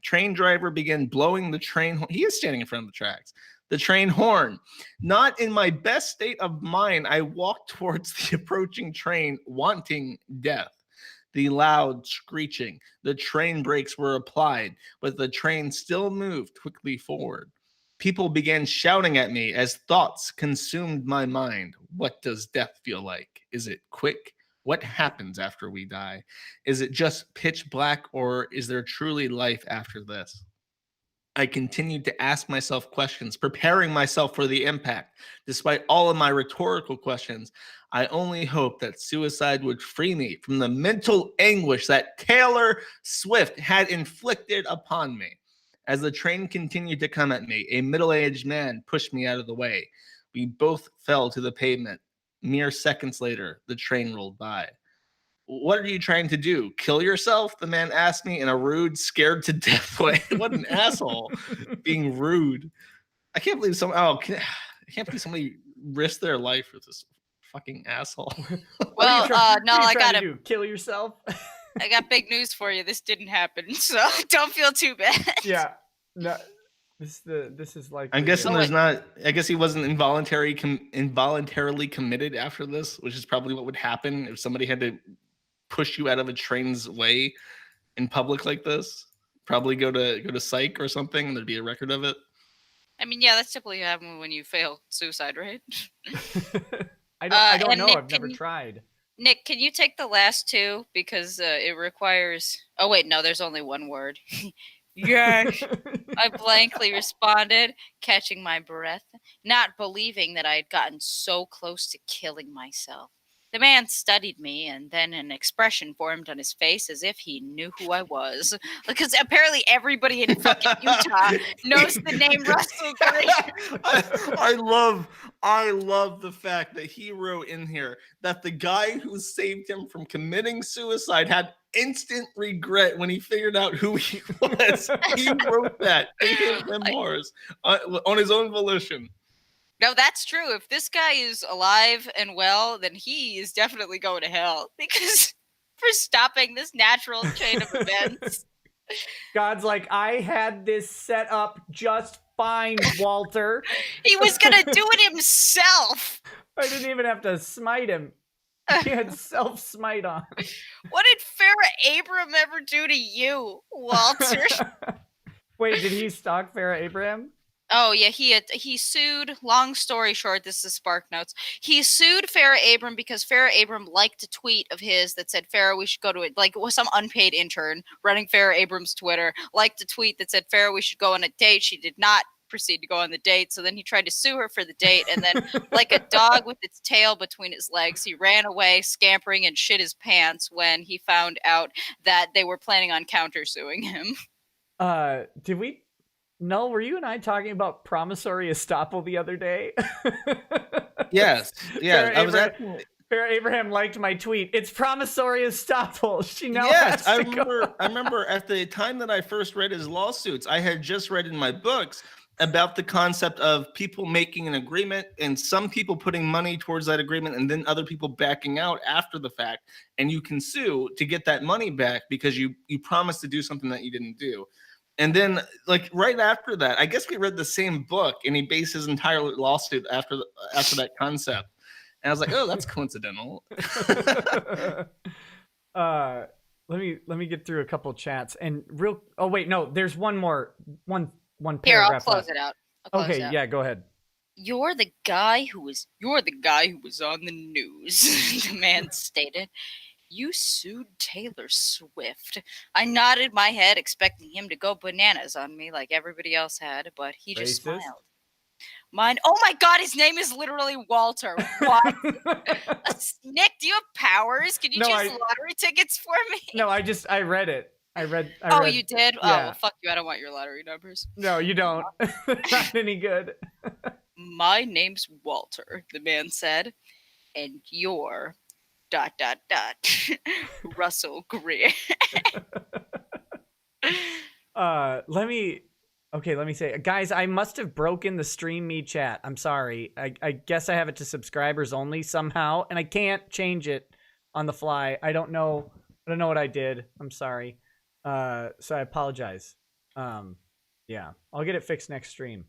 B: train driver began blowing the train horn. He is standing in front of the tracks. The train horn. Not in my best state of mind, I walked towards the approaching train, wanting death. The loud screeching. The train brakes were applied, but the train still moved quickly forward. People began shouting at me as thoughts consumed my mind. What does death feel like? Is it quick? What happens after we die? Is it just pitch black, or is there truly life after this? I continued to ask myself questions, preparing myself for the impact. Despite all of my rhetorical questions, I only hoped that suicide would free me from the mental anguish that Taylor Swift had inflicted upon me. As the train continued to come at me, a middle-aged man pushed me out of the way. We both fell to the pavement. Mere seconds later, the train rolled by. What are you trying to do? Kill yourself? The man asked me in a rude, scared to death way. What an asshole. Being rude. I can't believe somebody risked their life for this fucking asshole.
C: Well, no, I gotta
A: do. Kill yourself.
C: I got big news for you. This didn't happen, so don't feel too bad.
A: Yeah. No. This is like.
B: I'm guessing there's not. I guess he wasn't involuntarily committed after this, which is probably what would happen if somebody had to push you out of a train's way in public like this. Probably go to psych or something, and there'd be a record of it.
C: I mean, yeah, that's typically happens when you fail suicide, right?
A: I don't know.
C: Nick,
A: I've never tried.
C: Nick, can you take the last two because it requires? Oh wait, no, there's only one word. Yes, I blankly responded, catching my breath, not believing that I had gotten so close to killing myself. The man studied me, and then an expression formed on his face as if he knew who I was. Because apparently everybody in fucking Utah knows the name Russell Greer.
B: I love the fact that he wrote in here that the guy who saved him from committing suicide had instant regret when he figured out who he was. He wrote that in his memoirs on his own volition.
C: No, that's true. If this guy is alive and well, then he is definitely going to hell because for stopping this natural chain of events.
A: God's like, I had this set up just fine, Walter.
C: He was going to do it himself.
A: I didn't even have to smite him. He had self-smite on.
C: What did Farrah Abram ever do to you, Walter?
A: Wait, did he stalk Farrah Abraham?
C: Oh, yeah, he sued, long story short, this is Spark Notes. He sued Farrah Abram because Farrah Abram liked a tweet of his that said, Farrah, we should go to it. Like, it was some unpaid intern running Farrah Abram's Twitter, liked a tweet that said, Farrah, we should go on a date. She did not proceed to go on the date. So then he tried to sue her for the date. And then, like a dog with its tail between his legs, he ran away, scampering, and shit his pants when he found out that they were planning on countersuing him.
A: Did we... Null, were you and I talking about promissory estoppel the other day?
B: Yes. Yeah.
A: Farrah Abraham liked my tweet. It's promissory estoppel. She now
B: yes,
A: has to
B: I remember at the time that I first read his lawsuits, I had just read in my books about the concept of people making an agreement and some people putting money towards that agreement and then other people backing out after the fact, and you can sue to get that money back because you promised to do something that you didn't do. And then like right after that, I guess we read the same book and he based his entire lawsuit after that concept. And I was like, oh, that's coincidental.
A: Let me get through a couple chats and oh wait, no, there's one paragraph.
C: Here, I'll close
A: left.
C: it out.
A: Okay, yeah, go ahead.
C: You're the guy who was on the news, the man stated. You sued Taylor Swift. I nodded my head, expecting him to go bananas on me like everybody else had, but he just smiled. Oh my God, his name is literally Walter. What? Nick, do you have powers? Can you choose lottery tickets for me?
A: No, I read it. I read.
C: You did? Yeah. Oh, well, fuck you. I don't want your lottery numbers.
A: No, you don't. Not any good.
C: My name's Walter, the man said, and you're ... Russell Greer.
A: Let me say, guys, I must have broken the Stream Me chat. I'm sorry. I guess I have it to subscribers only somehow, and I can't change it on the fly. I don't know what I did. I'm sorry. So I apologize. Yeah, I'll get it fixed next stream.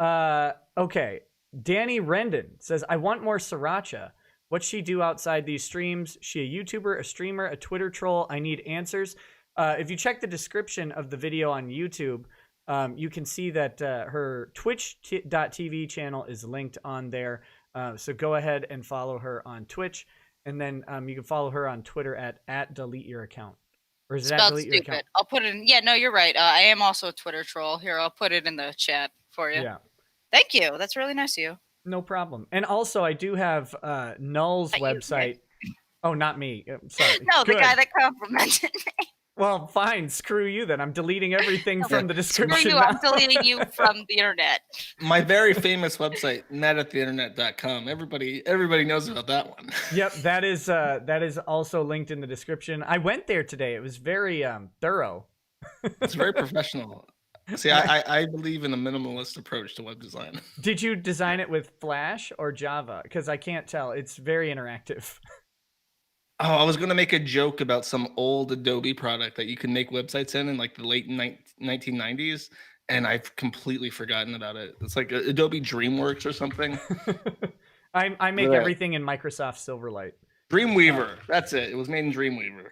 A: Okay. Danny Rendon says, I want more Sriracha. What's she do outside these streams? She a YouTuber, a streamer, a Twitter troll? I need answers. If you check the description of the video on YouTube, you can see that her twitch.tv channel is linked on there. So go ahead and follow her on Twitch. And then you can follow her on Twitter at delete your account. Or is it at delete your account?
C: I'll put it in. Yeah, no, you're right. I am also a Twitter troll. Here, I'll put it in the chat for you.
A: Yeah.
C: Thank you. That's really nice of you.
A: No problem. And also, I do have Null's website. Oh, not me. Sorry.
C: No, the guy that complimented me.
A: Well, fine. Screw you then. I'm deleting everything from the description.
C: Screw you. I'm deleting you from the internet.
B: My very famous website, netattheinternet.com. Everybody knows about that one.
A: Yep, that is also linked in the description. I went there today. It was very thorough.
B: It's very professional. See, I believe in a minimalist approach to web design.
A: Did you design it with Flash or Java? Because I can't tell. It's very interactive.
B: Oh, I was going to make a joke about some old Adobe product that you can make websites in like the late 1990s, and I've completely forgotten about it. It's like Adobe DreamWorks or something.
A: I make everything in Microsoft Silverlight.
B: Dreamweaver. That's it. It was made in Dreamweaver.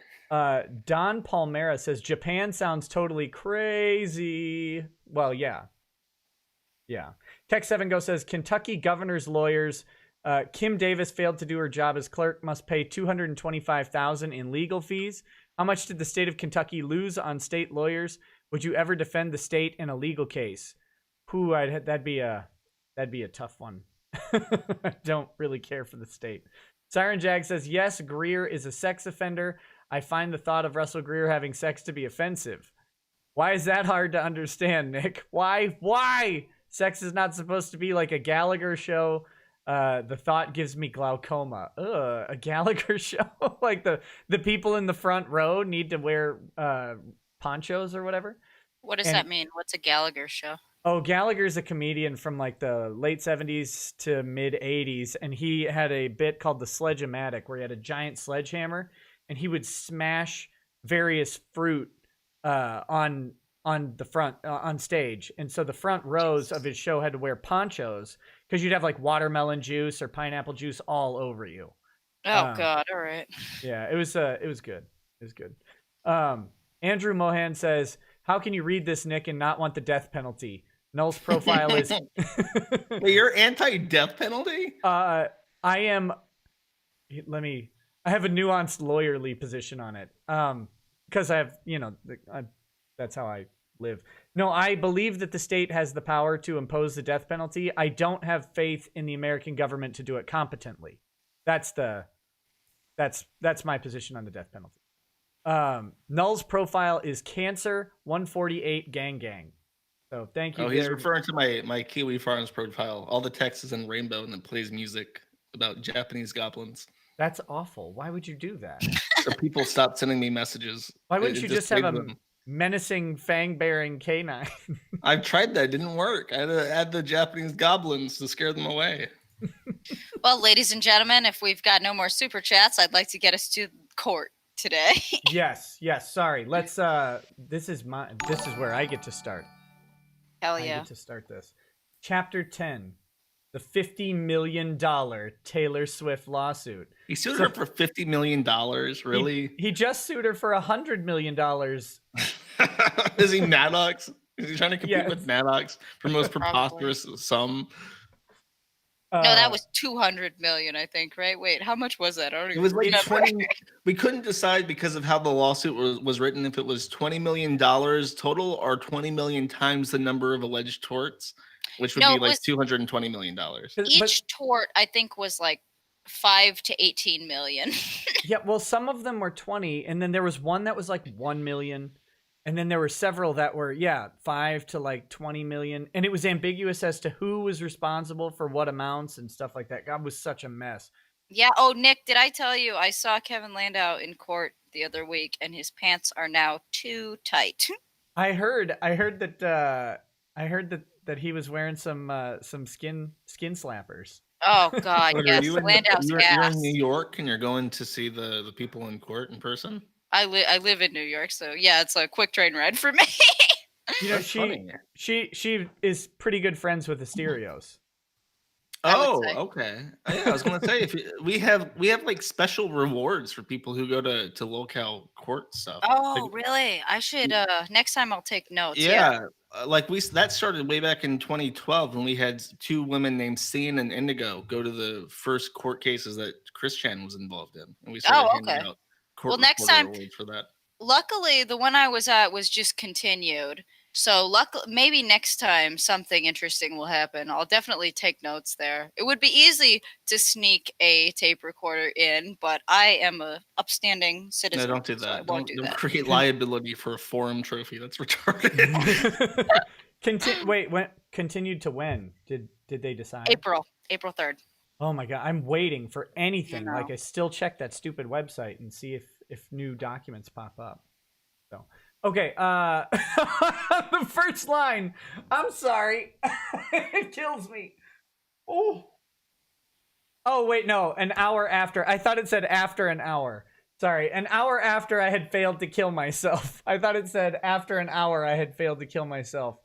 A: Don Palmera says, Japan sounds totally crazy. Well, yeah. Yeah. Tech7Go says, Kentucky governor's lawyers... Kim Davis failed to do her job as clerk, must pay $225,000 in legal fees. How much did the state of Kentucky lose on state lawyers? Would you ever defend the state in a legal case? That'd be a tough one. I don't really care for the state. Siren Jag says, yes, Greer is a sex offender. I find the thought of Russell Greer having sex to be offensive. Why is that hard to understand, Nick? Why? Sex is not supposed to be like a Gallagher show. The thought gives me glaucoma. A Gallagher show? Like the people in the front row need to wear ponchos or whatever?
C: What does that mean? What's a Gallagher show?
A: Oh, Gallagher's a comedian from like the late 70s to mid 80s, and he had a bit called the Sledge-O-Matic where he had a giant sledgehammer and he would smash various fruit on the front on stage. And so the front rows of his show had to wear ponchos because you'd have like watermelon juice or pineapple juice all over you.
C: Oh God. All right.
A: Yeah, it was good. It was good. Andrew Mohan says, how can you read this, Nick, and not want the death penalty? Null's profile is
B: Wait, you're anti-death penalty?
A: I am. I have a nuanced lawyerly position on it. Because I have, that's how I live. No, I believe that the state has the power to impose the death penalty. I don't have faith in the American government to do it competently. That's my position on the death penalty. Null's profile is Cancer 148 Gang. So thank you.
B: Oh, he's referring to my Kiwi Farms profile. All the text is in rainbow and then plays music about Japanese goblins.
A: That's awful. Why would you do that?
B: So people stopped sending me messages.
A: Why wouldn't you just have menacing fang-bearing canine.
B: I've tried that. It didn't work. I had to add the Japanese goblins to scare them away.
C: Well, ladies and gentlemen, if we've got no more super chats, I'd like to get us to court today.
A: Yes. Sorry. Let's this is where I get to start.
C: Hell
A: I
C: yeah.
A: get to start this. Chapter 10. The $50 million Taylor Swift lawsuit.
B: He sued her for $50 million, really?
A: He just sued her for $100 million.
B: Is he Maddox? Is he trying to compete
A: Yes.
B: with Maddox for most preposterous sum?
C: No, that was 200 million, I think, right? Wait, how much was that? I don't
B: It
C: even
B: was like
C: remember.
B: 20. We couldn't decide because of how the lawsuit was written if it was $20 million total or 20 million times the number of alleged torts, which would
C: No,
B: be
C: it
B: like
C: was-
B: $220 million.
C: Each tort, I think, was like 5 to 18 million.
A: Yeah, well, some of them were 20, and then there was one that was like 1 million, and then there were several that were 5 to like 20 million, and it was ambiguous as to who was responsible for what amounts and stuff like that. God, was such a mess.
C: Yeah. Oh, Nick, did I tell you I saw Kevin Landau in court the other week, and his pants are now too tight.
A: I heard that he was wearing some skin slappers.
C: Oh God,
B: What,
C: yes,
B: are you
C: Landau's
B: you're
C: ass.
B: in New York and you're going to see the people in court in person?
C: I live in New York, so yeah, it's a quick train ride for me.
A: You know,
B: That's funny.
A: she is pretty good friends with the Stereos.
C: I would
B: Oh,
C: say.
B: okay. Yeah, I was gonna say we have like special rewards for people who go to locale court stuff.
C: Oh,
B: Like,
C: really? I should next time I'll take notes.
B: yeah, like that started way back in 2012 when we had two women named Cian and Indigo go to the first court cases that Chris Chan was involved in, and we started handing
C: okay.
B: out court
C: Well, next
B: reporter
C: time-
B: awards for that.
C: Luckily, the one I was at was just continued. So maybe next time something interesting will happen. I'll definitely take notes there. It would be easy to sneak a tape recorder in, but I am a upstanding
B: No,
C: citizen.
B: don't do
C: so
B: that.
C: I won't do
B: don't
C: that.
B: create liability for a forum trophy. That's retarded.
A: Continued to when? Did they decide?
C: April 3rd.
A: Oh my god, I'm waiting for anything.
C: I know.
A: Like I still check that stupid website and see if new documents pop up. So okay, the first line. I'm sorry. It kills me. Oh wait, no, an hour after. I thought it said after an hour. Sorry, an hour after I had failed to kill myself. I thought it said after an hour I had failed to kill myself.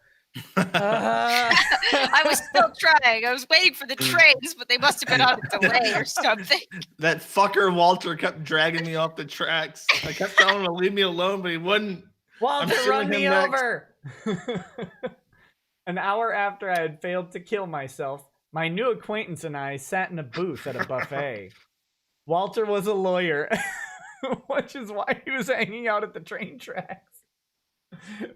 C: I was still trying. I was waiting for the trains, but they must have been on a delay or something.
B: That fucker Walter kept dragging me off the tracks. I kept telling him to leave me alone, but he wouldn't.
A: Walter,
B: suing
A: run me
B: him next.
A: over! An hour after I had failed to kill myself, my new acquaintance and I sat in a booth at a buffet. Walter was a lawyer, which is why he was hanging out at the train tracks,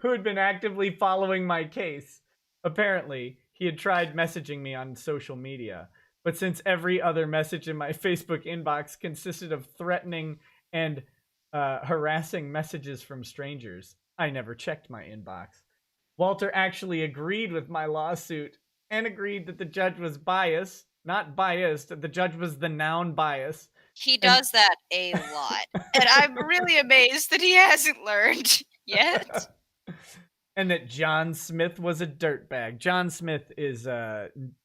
A: who had been actively following my case. Apparently, he had tried messaging me on social media, but since every other message in my Facebook inbox consisted of threatening and harassing messages from strangers, I never checked my inbox. Walter actually agreed with my lawsuit and agreed that the judge was biased, not biased, the judge was the noun bias.
C: He does that a lot. And I'm really amazed that he hasn't learned yet.
A: And that John Smith was a dirtbag. John Smith is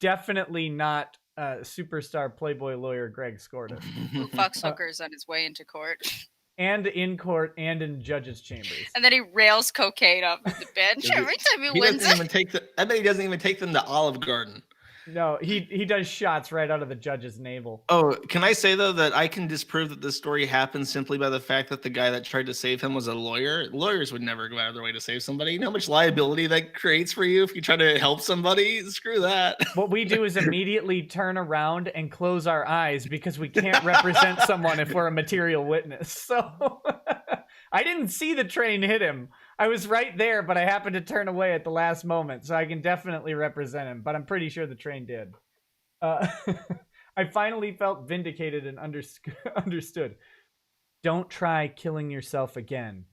A: definitely not superstar Playboy lawyer Greg Skorda.
C: Who fucks hookers on his way into court.
A: And in court and in judges' chambers.
C: And then he rails cocaine off of the bench every time he wins
B: doesn't
C: it.
B: even take I bet he doesn't even take them to Olive Garden.
A: No, he does shots right out of the judge's navel.
B: Oh, can I say though that I can disprove that this story happened simply by the fact that the guy that tried to save him was a lawyer? Lawyers would never go out of their way to save somebody. You know how much liability that creates for you if you try to help somebody? Screw that.
A: What we do is immediately turn around and close our eyes because we can't represent someone if we're a material witness. So I didn't see the train hit him. I was right there, but I happened to turn away at the last moment, so I can definitely represent him, but I'm pretty sure the train did. I finally felt vindicated and understood. Don't try killing yourself again,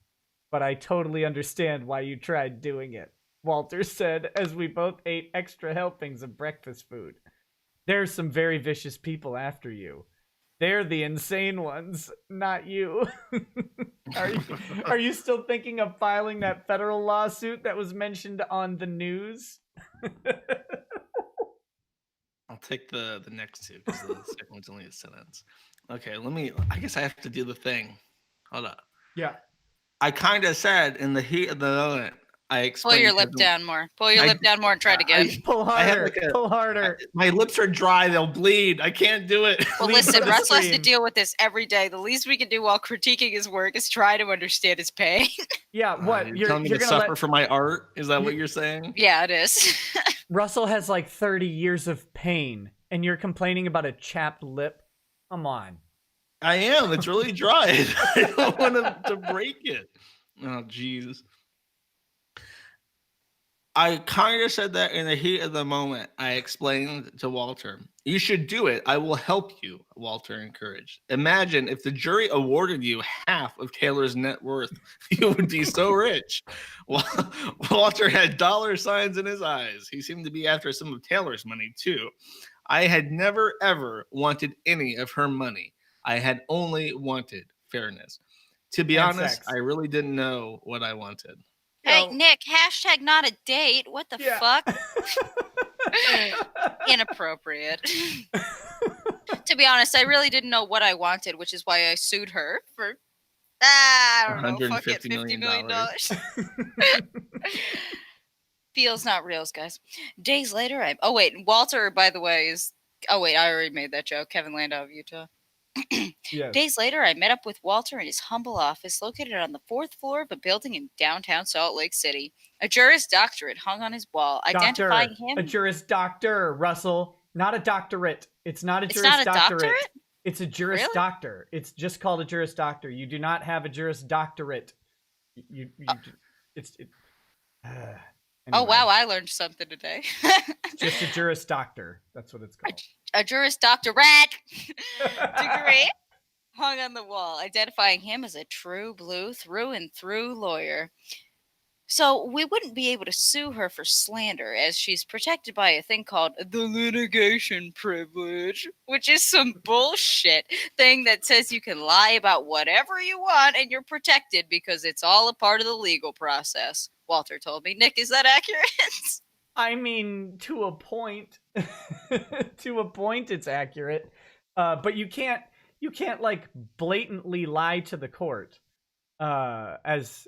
A: but I totally understand why you tried doing it, Walter said as we both ate extra helpings of breakfast food. There's some very vicious people after you. They're the insane ones, not you. Are you still thinking of filing that federal lawsuit that was mentioned on the news?
B: I'll take the next two because the second one's only a sentence. Okay, I guess I have to do the thing. Hold up.
A: Yeah.
B: I kind of said in the heat of the moment, I
C: Pull
B: explained.
C: your lip down more. Pull your lip down more and try it again.
A: Pull harder. Pull harder.
B: My lips are dry. They'll bleed. I can't do it.
C: Well, listen, Russell has to deal with this every day. The least we can do while critiquing his work is try to understand his pain.
A: Yeah, what?
B: You're telling me to suffer for my art? Is that what you're saying?
C: Yeah, it is.
A: Russell has like 30 years of pain, and you're complaining about a chapped lip? Come on.
B: I am. It's really dry. I don't want to break it. Oh, jeez. I kind of said that in the heat of the moment. I explained to Walter, you should do it. I will help you, Walter encouraged. Imagine if the jury awarded you half of Taylor's net worth. You would be so rich. Walter had dollar signs in his eyes. He seemed to be after some of Taylor's money, too. I had never, ever wanted any of her money. I had only wanted fairness. To be honest,
A: sex.
B: I really didn't know what I wanted.
C: Hey, Nick, hashtag not a date. What the fuck? Inappropriate. To be honest, I really didn't know what I wanted, which is why I sued her for, I don't know, fucking $50 million. Feels not reals, guys. Days later, Walter, by the way, I already made that joke. Kevin Landau of Utah.
A: Yes.
C: Days later, I met up with Walter in his humble office located on the 4th floor of a building in downtown Salt Lake City. A Juris Doctorate hung on his wall, identifying him.
A: A Juris Doctor, Russell. Not a doctorate. It's not a Juris Doctorate. It's a Juris Doctor. It's just called a Juris Doctor. You do not have a Juris Doctorate. Anyway.
C: Oh, wow, I learned something today.
A: Just a Juris Doctor. That's what it's called.
C: A Juris Doctorate degree hung on the wall, identifying him as a true blue through and through lawyer. So we wouldn't be able to sue her for slander, as she's protected by a thing called the litigation privilege, which is some bullshit thing that says you can lie about whatever you want and you're protected because it's all a part of the legal process. Walter told me. Nick, is that accurate?
A: I mean, to a point. To a point, it's accurate. But you can't like blatantly lie to the court. As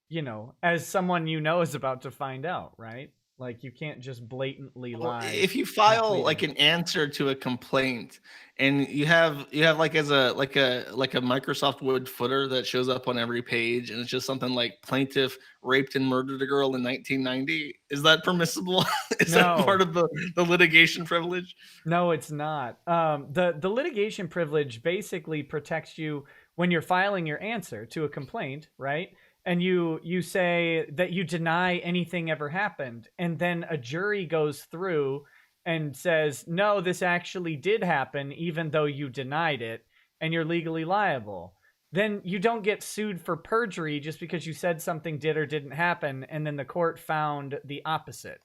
A: you know, as someone you know is about to find out, right? Like you can't just blatantly lie.
B: If you file like an answer to a complaint, and you have like as a Microsoft Word footer that shows up on every page, and it's just something like plaintiff raped and murdered a girl in 1990, is that permissible? Is that part of the litigation privilege?
A: No, it's not. The litigation privilege basically protects you when you're filing your answer to a complaint, right? And you say that you deny anything ever happened, and then a jury goes through and says, no, this actually did happen, even though you denied it, and you're legally liable. Then you don't get sued for perjury just because you said something did or didn't happen, and then the court found the opposite.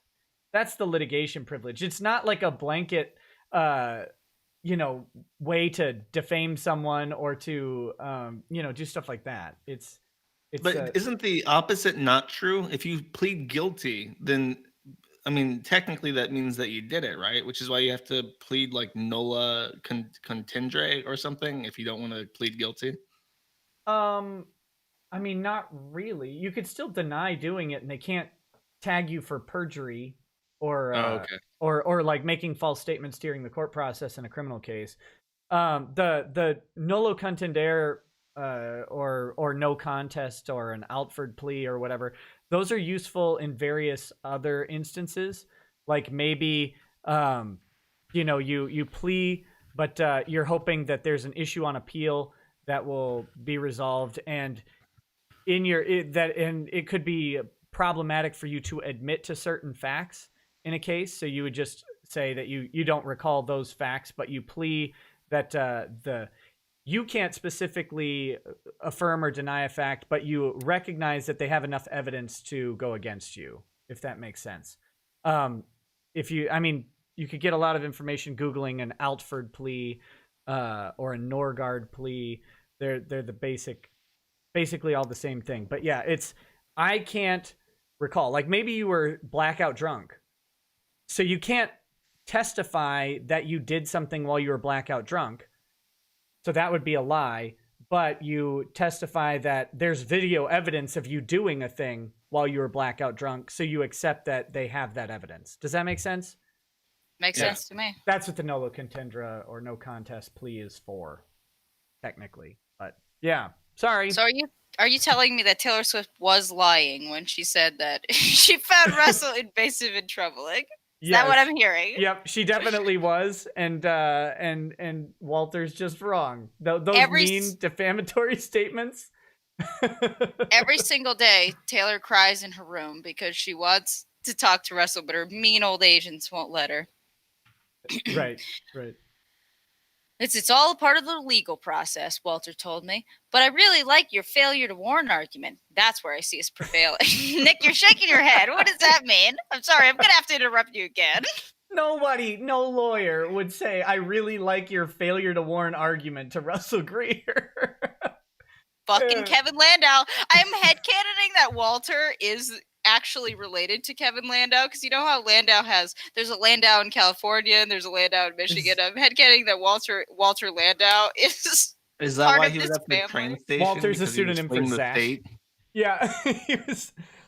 A: That's the litigation privilege. It's not like a blanket, way to defame someone or to, do stuff like that.
B: But isn't the opposite not true? If you plead guilty, then, I mean, technically that means that you did it, right? Which is why you have to plead like nulla contendere or something if you don't want to plead guilty.
A: I mean, not really. You could still deny doing it, and they can't tag you for perjury or or like making false statements during the court process in a criminal case. The nullo contendere or no contest or an Outford plea or whatever, those are useful in various other instances. Like maybe you plea, but you're hoping that there's an issue on appeal that will be resolved, and it could be problematic for you to admit to certain facts in a case. So you would just say that you don't recall those facts, but you plea that you can't specifically affirm or deny a fact, but you recognize that they have enough evidence to go against you, if that makes sense. You could get a lot of information Googling an Outford plea, or a Norgard plea. They're basically all the same thing. But yeah, I can't recall. Like maybe you were blackout drunk, so you can't testify that you did something while you were blackout drunk. So that would be a lie. But you testify that there's video evidence of you doing a thing while you were blackout drunk, so you accept that they have that evidence. Does that make sense?
C: Makes sense to me.
A: That's what the nolo contendere or no contest plea is for, technically. But yeah, sorry.
C: So are you telling me that Taylor Swift was lying when she said that she found Russell invasive and troubling? Is that what I'm hearing?
A: Yep, she definitely was, and Walter's just wrong. Those mean defamatory statements.
C: Every single day, Taylor cries in her room because she wants to talk to Russell, but her mean old agents won't let her.
A: Right.
C: It's all a part of the legal process, Walter told me. But I really like your failure to warn argument. That's where I see us prevailing. Nick, you're shaking your head. What does that mean? I'm sorry, I'm going to have to interrupt you again.
A: No lawyer would say, I really like your failure to warn argument to Russell Greer.
C: Fucking Kevin Landau. I'm headcanoning that Walter is actually related to Kevin Landau, because you know how there's a Landau in California and there's a Landau in Michigan. I'm headcanoning that Walter Landau is
B: that
C: part
B: why
C: of
B: he was
C: this
B: at the train
C: family.
B: station?
A: Walter's a pseudonym for Zach. Yeah,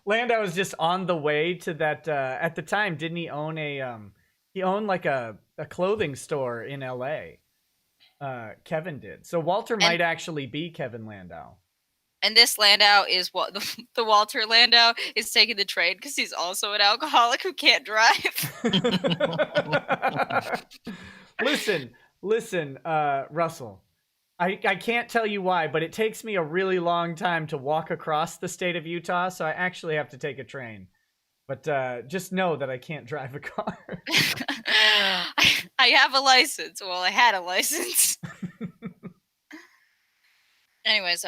A: Landau was just on the way to that. At the time, didn't he own he owned like a clothing store in L.A. Kevin did. So Walter might actually be Kevin Landau.
C: And this Landau is what the Walter Landau is taking the train because he's also an alcoholic who can't drive.
A: Listen, Russell. I can't tell you why, but it takes me a really long time to walk across the state of Utah, so I actually have to take a train. But just know that I can't drive a car.
C: I have a license. Well, I had a license. Anyways,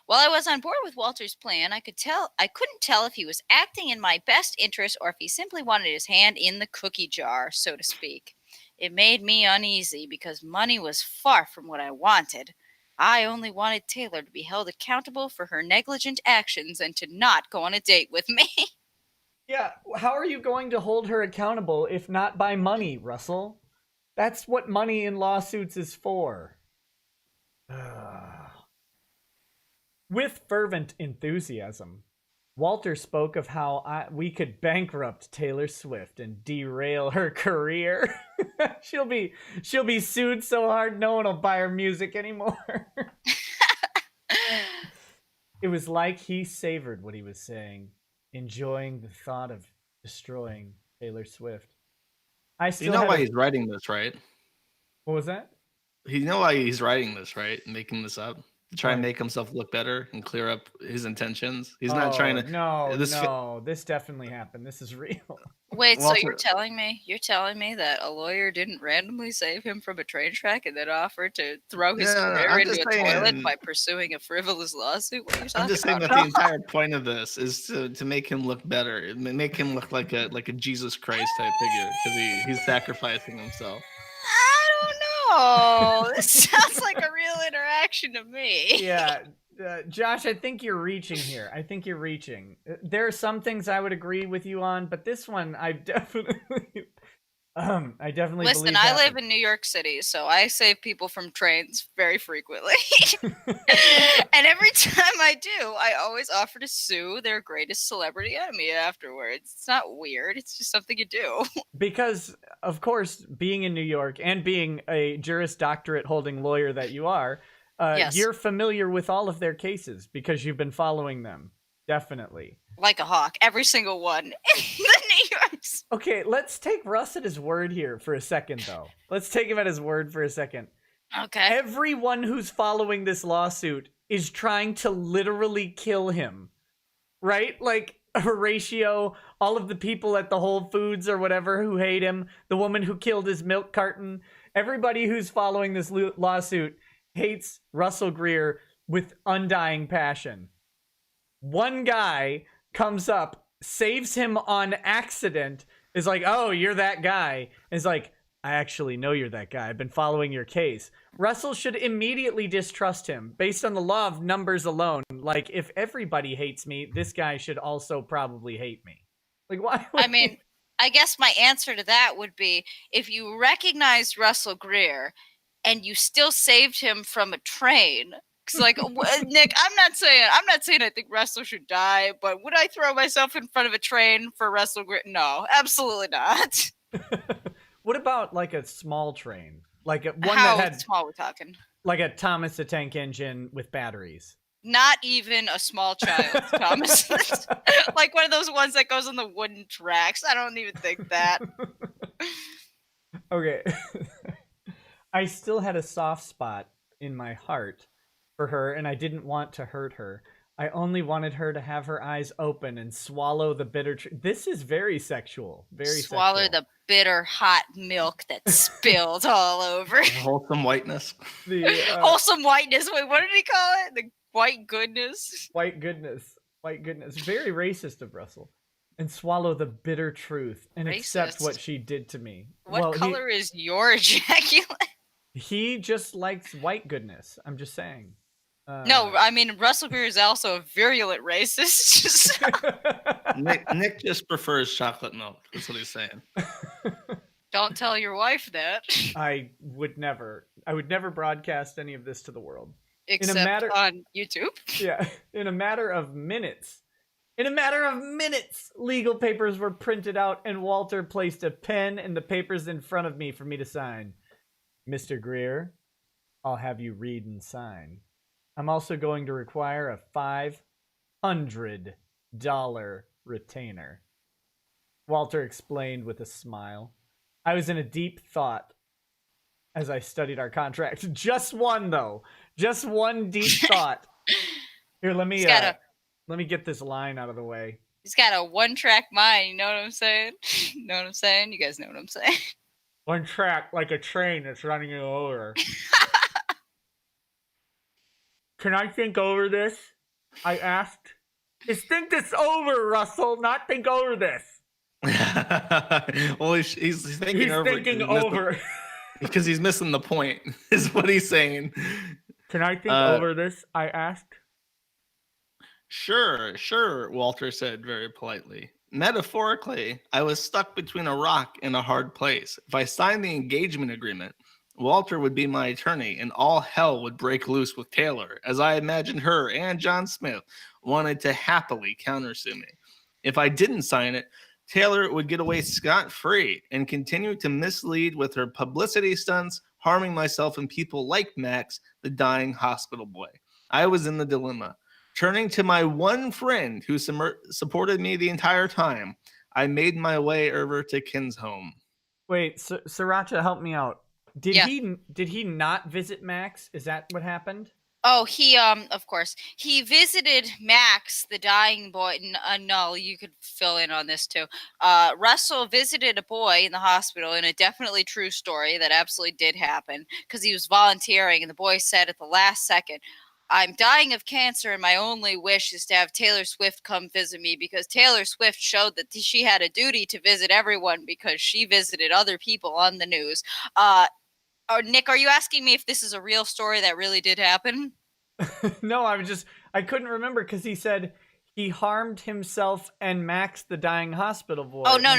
C: while I was on board with Walter's plan, I couldn't tell if he was acting in my best interest or if he simply wanted his hand in the cookie jar, so to speak. It made me uneasy because money was far from what I wanted. I only wanted Taylor to be held accountable for her negligent actions and to not go on a date with me.
A: Yeah, how are you going to hold her accountable if not by money, Russell? That's what money in lawsuits is for. With fervent enthusiasm, Walter spoke of how we could bankrupt Taylor Swift and derail her career. She'll be sued so hard no one will buy her music anymore. It was like he savored what he was saying, enjoying the thought of destroying Taylor Swift.
B: You know why he's writing this, right?
A: What was that?
B: You know why he's writing this, right? Making this up to try and make himself look better and clear up his intentions. He's not trying to.
A: No, this definitely happened. This is real.
C: Wait, so you're telling me that a lawyer didn't randomly save him from a train track and then offer to throw his career into a toilet by pursuing a frivolous lawsuit? What are you talking about?
B: I'm just saying that the entire point of this is to make him look better, make him look like a Jesus Christ type figure because he's sacrificing himself.
C: I don't know. This sounds like a real interaction to me.
A: Yeah. Josh, I think you're reaching here. There are some things I would agree with you on, but this one I definitely
C: Listen, I live in New York City, so I save people from trains very frequently. And every time I do, I always offer to sue their greatest celebrity enemy afterwards. It's not weird. It's just something you do. Because,
A: of course, being in New York and being a Juris Doctorate holding lawyer that you are,
C: yes.
A: You're familiar with all of their cases because you've been following them. Definitely.
C: Like a hawk. Every single one in the New Yorks.
A: Okay, let's take Russ at his word here for a second, though. Let's take him at his word for a second.
C: Okay.
A: Everyone who's following this lawsuit is trying to literally kill him. Right? Like Horatio, all of the people at the Whole Foods or whatever who hate him, the woman who killed his milk carton, everybody who's following this lawsuit hates Russell Greer with undying passion. One guy comes up, saves him on accident, is like, oh, you're that guy. Is like, I actually know you're that guy. I've been following your case. Russell should immediately distrust him based on the law of numbers alone. Like, if everybody hates me, this guy should also probably hate me. Like, why?
C: I mean, I guess my answer to that would be if you recognized Russell Greer and you still saved him from a train. Cause like Nick, I'm not saying I think Russell should die, but would I throw myself in front of a train for Russell Greer? No, absolutely not.
A: What about like a small train, like one
C: How
A: that had
C: small we're talking?
A: like a Thomas the Tank Engine with batteries?
C: Not even a small child, Thomas. Like one of those ones that goes on the wooden tracks. I don't even think that.
A: Okay. I still had a soft spot in my heart for her, and I didn't want to hurt her. I only wanted her to have her eyes open and swallow the bitter this is very sexual. Very
C: Swallow
A: sexual.
C: the bitter hot milk that spilled all over.
B: Wholesome whiteness.
C: Wholesome whiteness. Wait, what did he call it? The white goodness?
A: White goodness. White goodness. Very racist of Russell. And swallow the bitter truth and accept what she did to me.
C: What color is your ejaculate?
A: He just likes white goodness. I'm just saying.
C: No, I mean, Russell Greer is also a virulent racist.
B: Nick just prefers chocolate milk. That's what he's saying.
C: Don't tell your wife that.
A: I would never broadcast any of this to the world.
C: Except on YouTube.
A: Yeah. In a matter of minutes, legal papers were printed out and Walter placed a pen and the papers in front of me for me to sign. Mr. Greer, I'll have you read and sign. I'm also going to require a $500 retainer. Walter explained with a smile. I was in a deep thought as I studied our contract. Just one, though. Just one deep thought. Here, let me get this line out of the way.
C: He's got a one-track mind. You know what I'm saying? You know what I'm saying? You guys know what I'm saying?
A: One track, like a train that's running you over. Can I think over this? I asked. Just think this over, Russell, not think over this.
B: Well, he's thinking over.
A: He's thinking over.
B: Because he's missing the point, is what he's saying.
A: Can I think over this? I asked.
B: Sure, Walter said very politely. Metaphorically, I was stuck between a rock and a hard place. If I signed the engagement agreement, Walter would be my attorney and all hell would break loose with Taylor, as I imagined her and John Smith wanted to happily countersue me. If I didn't sign it, Taylor would get away scot-free and continue to mislead with her publicity stunts, harming myself and people like Max, the dying hospital boy. I was in the dilemma. Turning to my one friend who supported me the entire time, I made my way over to Ken's home.
A: Wait, Sriracha, help me out. Did he not visit Max? Is that what happened?
C: Oh, he of course he visited Max, the dying boy. Null, you could fill in on this too. Russell visited a boy in the hospital in a definitely true story that absolutely did happen because he was volunteering, and the boy said at the last second, "I'm dying of cancer, and my only wish is to have Taylor Swift come visit me because Taylor Swift showed that she had a duty to visit everyone because she visited other people on the news." Nick, are you asking me if this is a real story that really did happen?
A: No, I couldn't remember because he said he harmed himself and Max, the dying hospital boy.
C: Oh, no,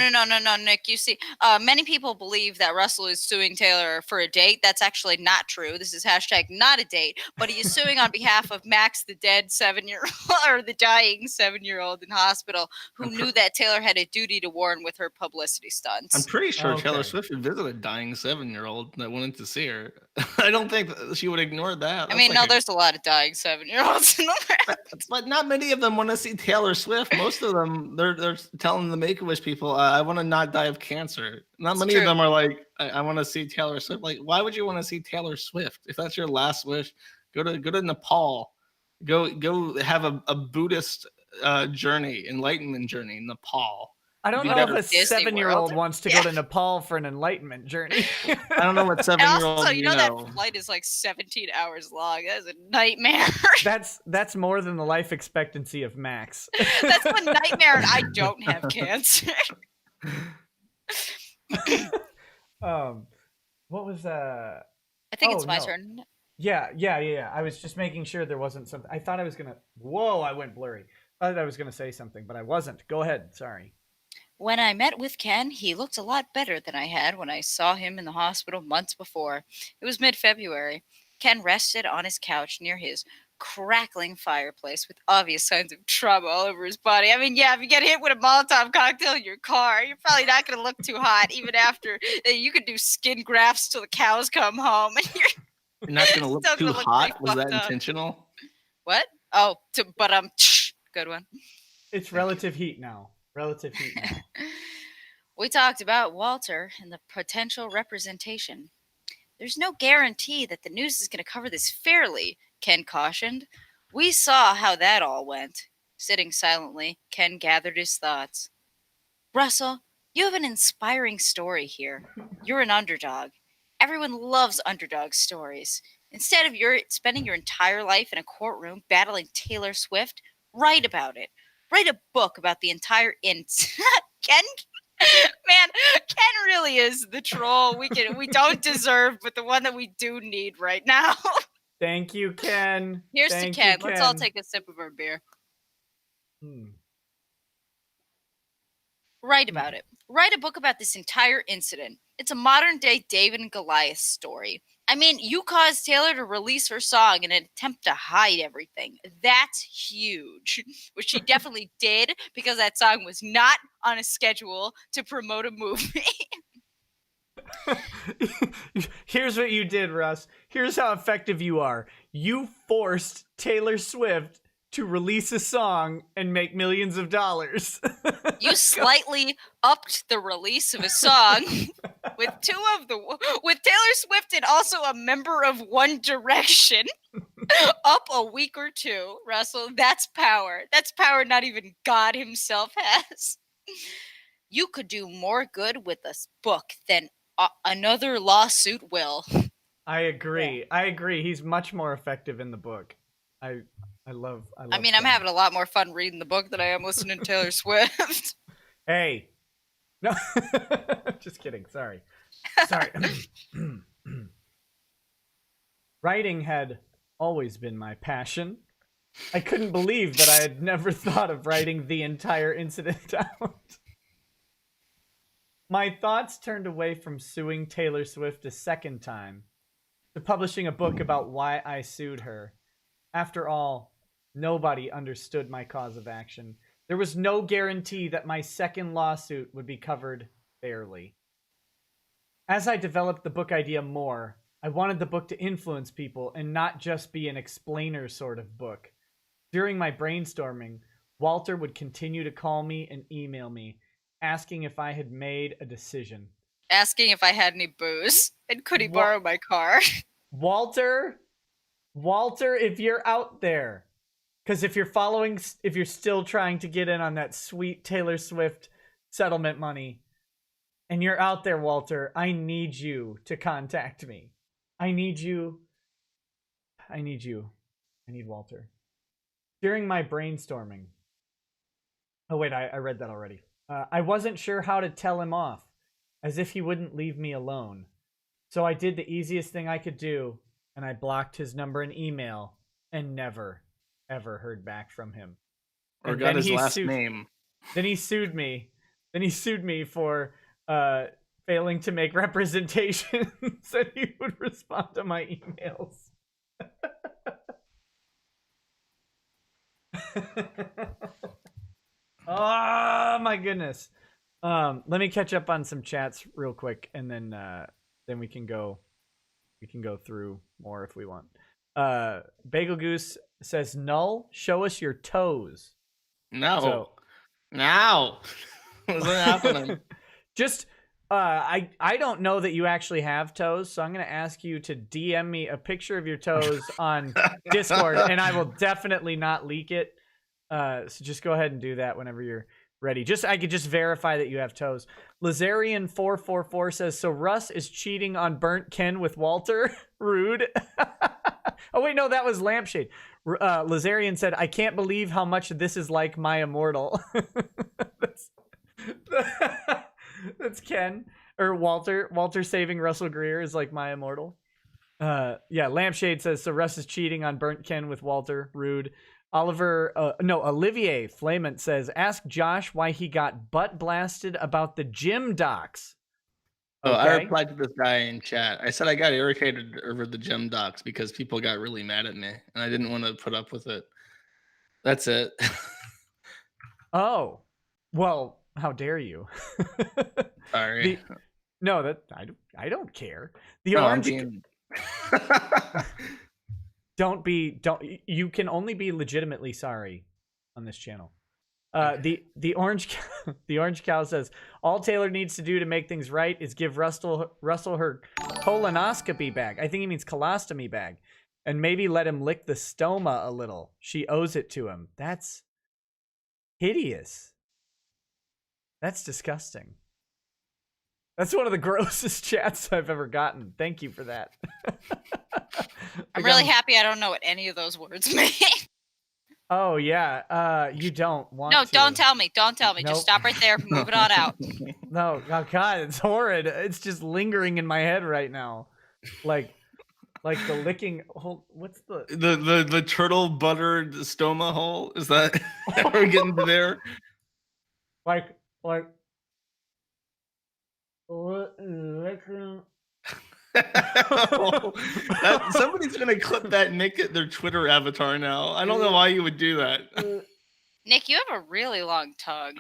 C: Nick. You see, many people believe that Russell is suing Taylor for a date. That's actually not true. This is hashtag not a date, but he is suing on behalf of Max, the dead 7-year-old, or the dying 7-year-old in hospital, who knew that Taylor had a duty to warn with her publicity stunts.
B: I'm pretty sure Taylor Swift would visit a dying 7-year-old that wanted to see her. I don't think she would ignore that.
C: I mean, there's a lot of dying 7-year-olds in the world.
B: But not many of them want to see Taylor Swift. Most of them, they're telling the Make-A-Wish people, I want to not die of cancer. Not many of them are like, I want to see Taylor Swift. Like, why would you want to see Taylor Swift? If that's your last wish, go to Nepal. Go have a Buddhist journey, enlightenment journey in Nepal.
A: I don't know if a 7-year-old wants to go to Nepal for an enlightenment journey.
B: I don't know what 7-year-old.
C: Also, you know that flight is like 17 hours long. That is a nightmare.
A: That's more than the life expectancy of Max.
C: That's a nightmare, and I don't have cancer.
A: what was
C: I think
A: Oh,
C: it's my
A: no.
C: turn.
A: Yeah. I was just making sure there wasn't something. I thought I was gonna. Whoa! I went blurry. I thought I was gonna say something, but I wasn't. Go ahead. Sorry.
C: When I met with Ken, he looked a lot better than I had when I saw him in the hospital months before. It was mid-February. Ken rested on his couch near his crackling fireplace with obvious signs of trauma all over his body. I mean, yeah, if you get hit with a Molotov cocktail in your car, you're probably not going to look too hot, even after you could do skin grafts till the cows come home, and you're
B: You're not gonna look
C: still
B: too
C: going to look pretty
B: hot. Was that
C: fucked up.
B: intentional?
C: What? Oh, but good one.
A: It's relative heat now. Relative heat now.
C: We talked about Walter and the potential representation. There's no guarantee that the news is going to cover this fairly, Ken cautioned. We saw how that all went. Sitting silently, Ken gathered his thoughts. Russell, you have an inspiring story here. You're an underdog. Everyone loves underdog stories. Instead of spending your entire life in a courtroom battling Taylor Swift, write about it. Write a book about the entire Ken, man, Ken really is the troll we don't deserve, but the one that we do need right now.
A: Thank you, Ken.
C: Here's
A: Thank
C: to Ken.
A: you,
C: Let's all take a sip of our beer. Write about it. Write a book about this entire incident. It's a modern day David and Goliath story. I mean, you caused Taylor to release her song in an attempt to hide everything. That's huge. Which she definitely did, because that song was not on a schedule to promote a movie.
A: Here's what you did, Russ. Here's how effective you are. You forced Taylor Swift to release a song and make millions of dollars.
C: You slightly upped the release of a song with with Taylor Swift and also a member of One Direction up a week or two. Russell, that's power. That's power not even God himself has. You could do more good with this book than another lawsuit will.
A: I agree. Yeah. I agree. He's much more effective in the book. I love
C: I mean, I'm having a lot more fun reading the book than I am listening to Taylor Swift.
A: Hey. No. Just kidding. Sorry. Writing had always been my passion. I couldn't believe that I had never thought of writing the entire incident out. My thoughts turned away from suing Taylor Swift a second time to publishing a book about why I sued her. After all, nobody understood my cause of action. There was no guarantee that my second lawsuit would be covered fairly. As I developed the book idea more, I wanted the book to influence people and not just be an explainer sort of book. During my brainstorming, Walter would continue to call me and email me, asking if I had made a decision.
C: Asking if I had any booze, and could he borrow my car?
A: Walter, if you're out there, because if you're still trying to get in on that sweet Taylor Swift settlement money, and you're out there, Walter, I need you to contact me. I need Walter. During my brainstorming. Oh, wait, I read that already. I wasn't sure how to tell him off, as if he wouldn't leave me alone. So I did the easiest thing I could do, and I blocked his number and email, and never, ever heard back from him.
B: Or got his last name.
A: Then he sued me. For failing to make representations that he would respond to my emails. Oh my goodness. Let me catch up on some chats real quick, and then we can go through more if we want. Bagel Goose says, Null, show us your toes.
B: No. Now. What's happening?
A: Just I don't know that you actually have toes, so I'm gonna ask you to DM me a picture of your toes on Discord, and I will definitely not leak it. So just go ahead and do that whenever you're ready. I could just verify that you have toes. Lazarian444 says, so Russ is cheating on Burnt Ken with Walter? Rude. Oh wait, no, that was Lampshade. Lazarian said, I can't believe how much this is like My Immortal. That's Ken or Walter. Walter saving Russell Greer is like my immortal. Yeah, Lampshade says so. Russ is cheating on Burnt Ken with Walter. Rude. Olivier Flamant says ask Josh why he got butt blasted about the gym docs.
B: Oh, I
A: Okay.
B: replied to this guy in chat. I said I got irritated over the gym docs because people got really mad at me, and I didn't want to put up with it. That's it.
A: Oh, well, how dare you?
B: Sorry.
A: No, that I don't care. The
B: No, I'm
A: orange
B: being-
A: don't you can only be legitimately sorry on this channel. The orange cow says all Taylor needs to do to make things right is give Russell her colonoscopy bag. I think he means colostomy bag, and maybe let him lick the stoma a little. She owes it to him. That's hideous. That's disgusting. That's one of the grossest chats I've ever gotten. Thank you for that.
C: I'm really happy I don't know what any of those words mean.
A: Oh yeah. You don't want
C: No,
A: to.
C: don't tell me. Don't tell me.
A: Nope.
C: Just stop right there. Move it on out.
A: No, oh god, it's horrid. It's just lingering in my head right now. Like the licking hole. What's
B: the turtle buttered stoma hole? Is that we're getting to there?
A: like
B: Somebody's gonna clip that and make it their Twitter avatar now. I don't know why you would do that.
C: Nick, you have a really long tongue.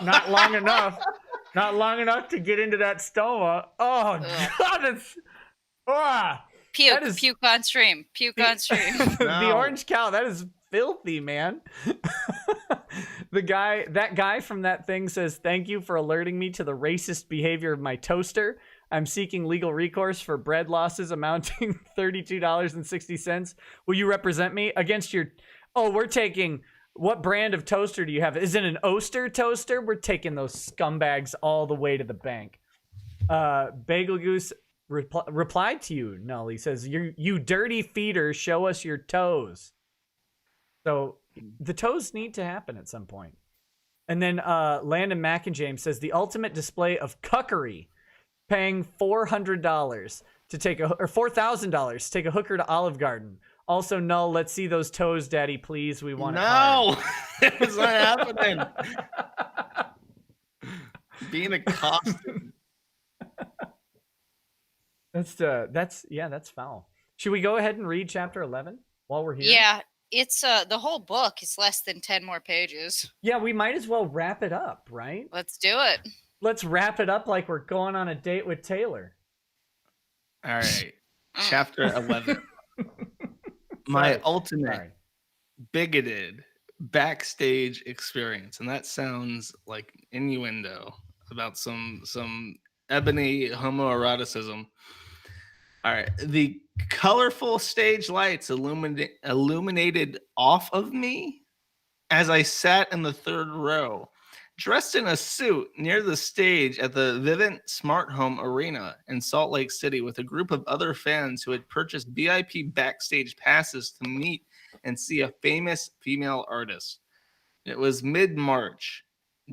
A: not long enough. Not long enough to get into that stoma. Oh
C: Ugh.
A: god, it's
C: Puke.
A: That is-
C: Puke on stream. Puke on stream.
A: The
B: No.
A: orange cow, that is filthy, man. That guy from that thing says, thank you for alerting me to the racist behavior of my toaster. I'm seeking legal recourse for bread losses amounting $32.60. Will you represent me against your... Oh, we're taking... What brand of toaster do you have? Is it an Oster toaster? We're taking those scumbags all the way to the bank. Bagel Goose replied to you, Null. He says, you dirty feeder, show us your toes. So the toes need to happen at some point. And then Landon Mackinjames says, the ultimate display of cuckery, paying $400 to take or $4,000 to take a hooker to Olive Garden. Also, Null, let's see those toes, Daddy, please. We want it hard.
B: No, it's not happening. Being accosted.
A: That's foul. Should we go ahead and read chapter 11 while we're here?
C: Yeah, it's the whole book is less than 10 more pages.
A: Yeah, we might as well wrap it up, right?
C: Let's do it.
A: Let's wrap it up like we're going on a date with Taylor.
B: All right, chapter 11. My ultimate bigoted backstage experience, and that sounds like innuendo about some ebony homoeroticism. All right, the colorful stage lights illuminated off of me as I sat in the third row, dressed in a suit near the stage at the Vivint Smart Home Arena in Salt Lake City with a group of other fans who had purchased VIP backstage passes to meet and see a famous female artist. It was mid-March.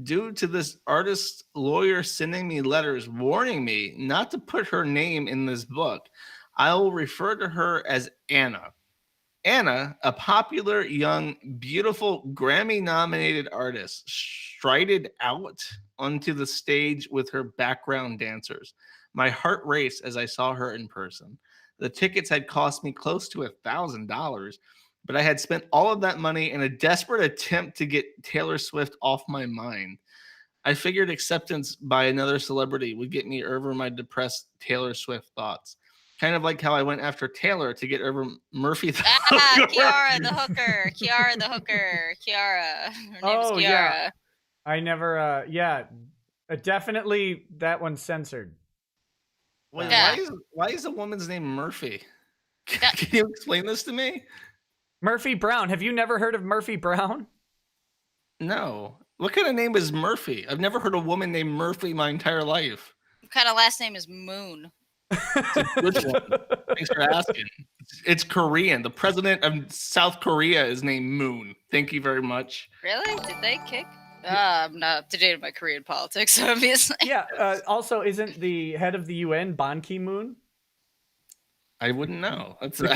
B: Due to this artist's lawyer sending me letters warning me not to put her name in this book, I will refer to her as Anna. Anna, a popular, young, beautiful, Grammy-nominated artist, strided out onto the stage with her background dancers. My heart raced as I saw her in person. The tickets had cost me close to $1,000, but I had spent all of that money in a desperate attempt to get Taylor Swift off my mind. I figured acceptance by another celebrity would get me over my depressed Taylor Swift thoughts. Kind of like how I went after Taylor to get over Murphy.
C: Kiara the hooker. Kiara the hooker. Kiara. Her name's
A: Oh,
C: Kiara.
A: yeah. I never, definitely that one's censored.
B: Wait,
C: Yeah.
B: why is a woman's name Murphy? Can you explain this to me?
A: Murphy Brown. Have you never heard of Murphy Brown?
B: No. What kind of name is Murphy? I've never heard a woman named Murphy my entire life.
C: What kind of last name is Moon?
B: It's a good one. Thanks for asking. It's Korean. The president of South Korea is named Moon. Thank you very much.
C: Really? Did they kick I'm not up to date on my Korean politics, obviously.
A: Yeah. Also, isn't the head of the UN Ban Ki-moon?
B: I wouldn't know. That's
C: We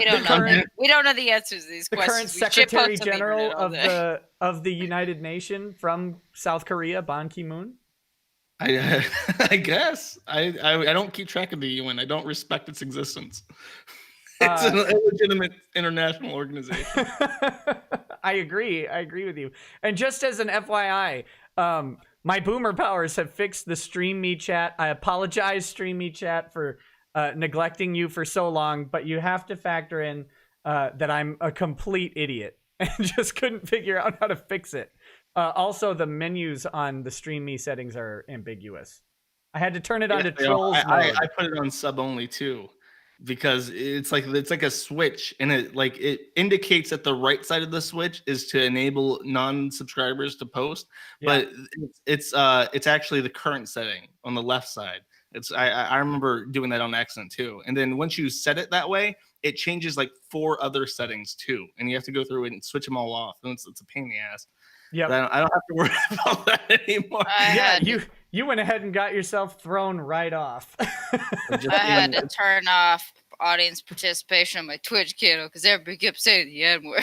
C: don't know.
A: current-
C: We don't know the answers to these
A: The current
C: questions. We shitpost
A: Secretary
C: on the internet
A: General
C: all day.
A: of the United Nation from South Korea, Ban Ki-moon.
B: I guess I don't keep track of the UN. I don't respect its existence. It's an illegitimate international organization.
A: I agree. I agree with you. And just as an FYI, my boomer powers have fixed the Stream Me chat. I apologize, Stream Me chat, for neglecting you for so long, but you have to factor in that I'm a complete idiot and just couldn't figure out how to fix it. Also, the menus on the Stream Me settings are ambiguous. I had to turn it on to trolls mode.
B: I put it on sub only too, because it's like a switch, and it indicates that the right side of the switch is to enable non-subscribers to post, but it's actually the current setting on the left side. I remember doing that on accident too, and then once you set it that way, it changes like 4 other settings too, and you have to go through and switch them all off, and it's a pain in the ass.
A: Yeah,
B: I don't have to worry about that anymore.
A: You went ahead and got yourself thrown right off.
C: I had to turn off audience participation on my Twitch channel because everybody kept saying the N-word.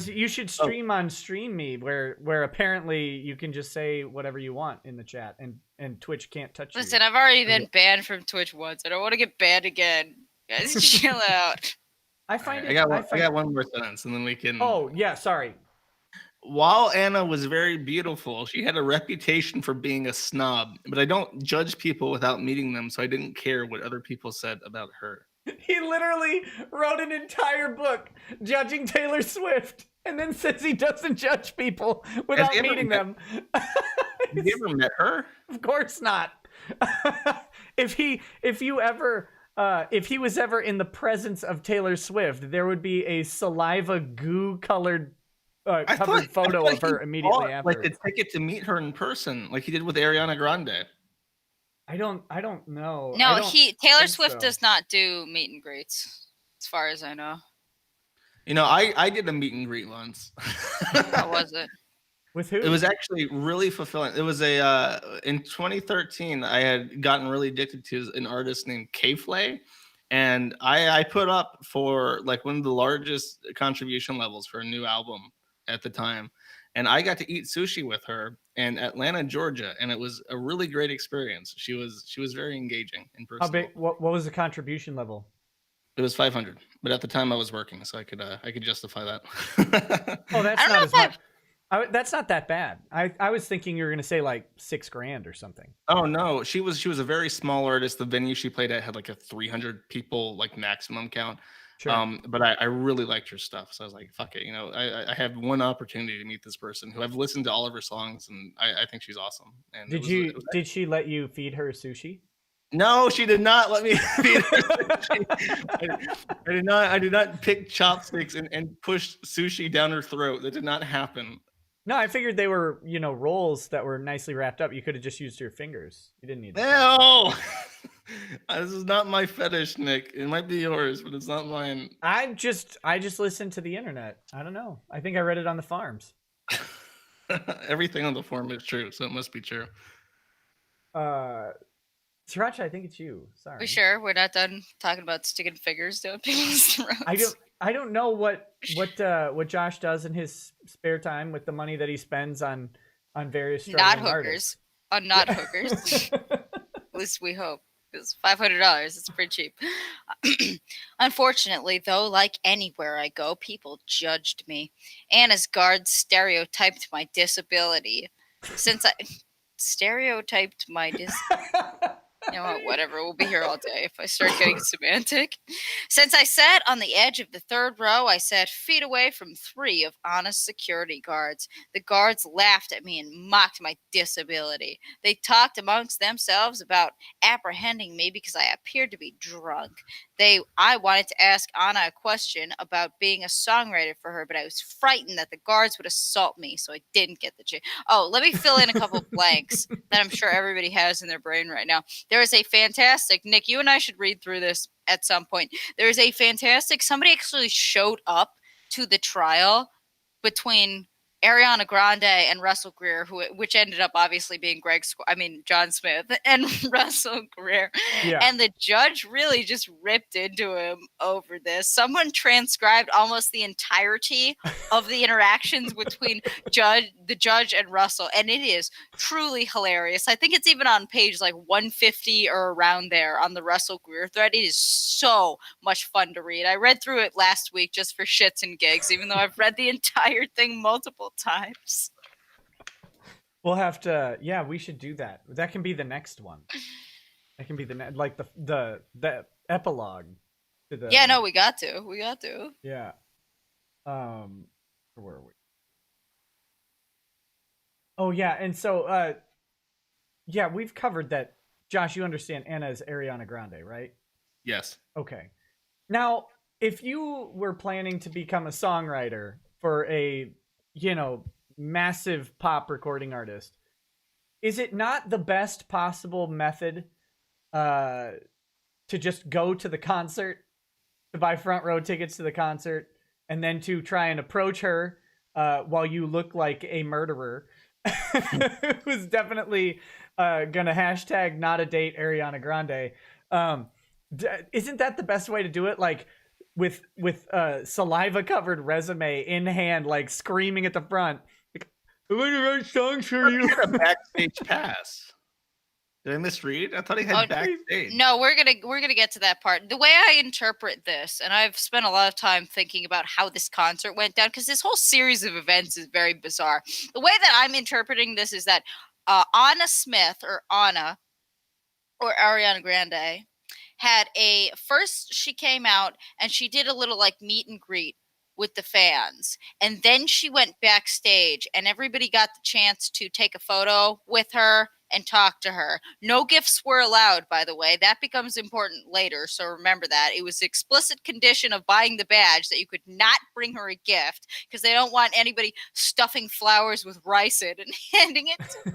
A: You should stream on Stream Me, where apparently you can just say whatever you want in the chat, and Twitch can't touch you.
C: Listen, I've already been banned from Twitch once. I don't want to get banned again. Guys, chill out.
A: I find
B: I got one more sentence, and then we can.
A: Oh yeah, sorry.
B: While Anna was very beautiful, she had a reputation for being a snob, but I don't judge people without meeting them, so I didn't care what other people said about her.
A: He literally wrote an entire book judging Taylor Swift, and then says he doesn't judge people without meeting them.
B: Have you ever met her?
A: Of course not. If he was ever in the presence of Taylor Swift, there would be a saliva goo colored covered photo of her immediately after.
B: Like a ticket to meet her in person, like he did with Ariana Grande.
A: I don't know.
C: No, Taylor Swift does not do meet and greets, as far as I know.
B: You know, I did a meet and greet once.
C: How was it?
A: With who?
B: It was actually really fulfilling. It was in 2013, I had gotten really addicted to an artist named K-Flay, and I put up for like one of the largest contribution levels for a new album at the time, and I got to eat sushi with her in Atlanta, Georgia, and it was a really great experience. She was very engaging in person.
A: How big? What was the contribution level?
B: It was 500, but at the time I was working, so I could justify that.
A: Oh, that's not as much. That's not that bad. I was thinking you were gonna say like $6,000 or something.
B: Oh no, she was a very small artist. The venue she played at had like a 300 people like maximum count. Sure. But I really liked her stuff, so I was like, fuck it, you know, I have one opportunity to meet this person who I've listened to all of her songs, and I think she's awesome. And
A: did she let you feed her sushi?
B: No, she did not let me feed her sushi. I did not pick chopsticks and push sushi down her throat. That did not happen.
A: No, I figured they were, rolls that were nicely wrapped up. You could have just used your fingers. You didn't need that.
B: No! This is not my fetish, Nick. It might be yours, but it's not mine.
A: I just listened to the internet. I don't know. I think I read it on the forums.
B: Everything on the forum is true, so it must be true.
A: Sriracha, I think it's you. Sorry.
C: We sure we're not done talking about sticking fingers down people's throats?
A: I don't know what Josh does in his spare time with the money that he spends on various struggling artists.
C: On not hookers. At least we hope. It's $500. It's pretty cheap. Unfortunately, though, like anywhere I go, people judged me. Anna's guards stereotyped my disability. You know what, whatever. We'll be here all day if I start getting semantic. Since I sat on the edge of the third row, I sat feet away from 3 of Anna's security guards. The guards laughed at me and mocked my disability. They talked amongst themselves about apprehending me because I appeared to be drunk. I wanted to ask Anna a question about being a songwriter for her, but I was frightened that the guards would assault me, so I didn't get the chance. Oh, let me fill in a couple blanks that I'm sure everybody has in their brain right now. There is a fantastic, Nick, you and I should read through this at some point. There is a fantastic, somebody actually showed up to the trial between Ariana Grande and Russell Greer, which ended up obviously being John Smith and Russell Greer.
A: Yeah.
C: And the judge really just ripped into him over this. Someone transcribed almost the entirety of the interactions between the judge and Russell, and it is truly hilarious. I think it's even on page like 150 or around there on the Russell Greer thread. It is so much fun to read. I read through it last week just for shits and gigs, even though I've read the entire thing multiple times.
A: We'll have to. Yeah, we should do that. That can be the next one. That can be the epilogue to the.
C: Yeah, no, we got to.
A: Yeah. Where were we? Oh yeah, and so yeah, we've covered that. Josh, you understand Anna is Ariana Grande, right?
B: Yes.
A: Okay. Now, if you were planning to become a songwriter for a, massive pop recording artist, is it not the best possible method to just go to the concert, to buy front row tickets to the concert, and then to try and approach her while you look like a murderer who's definitely gonna hashtag not a date Ariana Grande? Isn't that the best way to do it? Like with saliva covered resume in hand, like screaming at the front, like, "I'm gonna write songs for you."
B: He had a backstage pass. Did I misread? I thought he had backstage.
C: No, we're gonna get to that part. The way I interpret this, and I've spent a lot of time thinking about how this concert went down, because this whole series of events is very bizarre. The way that I'm interpreting this is that Anna Smith or Ariana Grande first she came out and she did a little like meet and greet with the fans, and then she went backstage and everybody got the chance to take a photo with her and talk to her. No gifts were allowed, by the way. That becomes important later, so remember that. It was an explicit condition of buying the badge that you could not bring her a gift, because they don't want anybody stuffing flowers with rice in and handing it to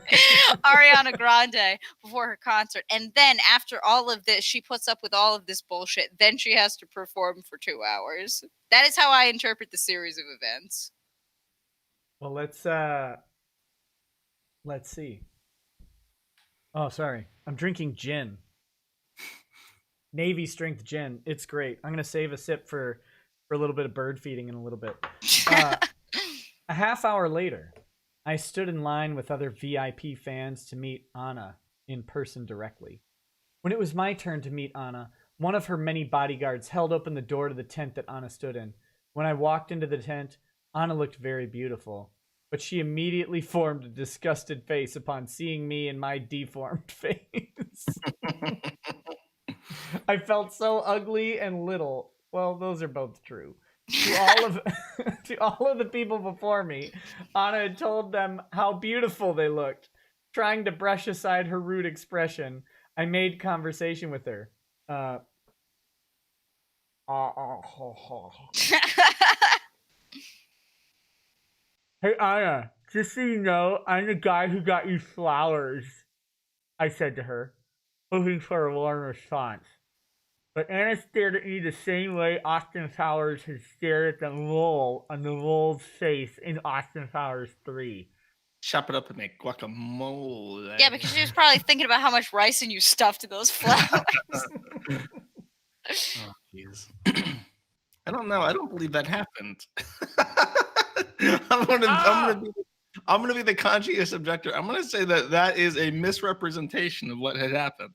C: Ariana Grande before her concert. And then after all of this, she puts up with all of this bullshit. Then she has to perform for 2 hours. That is how I interpret the series of events.
A: Well, let's see. Oh, sorry. I'm drinking gin. Navy strength gin. It's great. I'm going to save a sip for a little bit of bird feeding in a little bit. A half hour later, I stood in line with other VIP fans to meet Anna in person directly. When it was my turn to meet Anna, one of her many bodyguards held open the door to the tent that Anna stood in. When I walked into the tent, Anna looked very beautiful, but she immediately formed a disgusted face upon seeing me in my deformed face. I felt so ugly and little. Well, those are both true. To all of the people before me, Anna had told them how beautiful they looked. Trying to brush aside her rude expression, I made conversation with her. Hey, Anna, just so you know, I'm the guy who got you flowers, I said to her, hoping for a warm response. But Anna stared at me the same way Austin Powers had stared at the mole on the mole's face in Austin Powers 3.
B: Chop it up and make guacamole.
C: Yeah, because she was probably thinking about how much ricin you stuffed to those flowers.
B: Oh, jeez. I don't know. I don't believe that happened. I'm gonna be the conscious objector. I'm gonna say that is a misrepresentation of what had happened.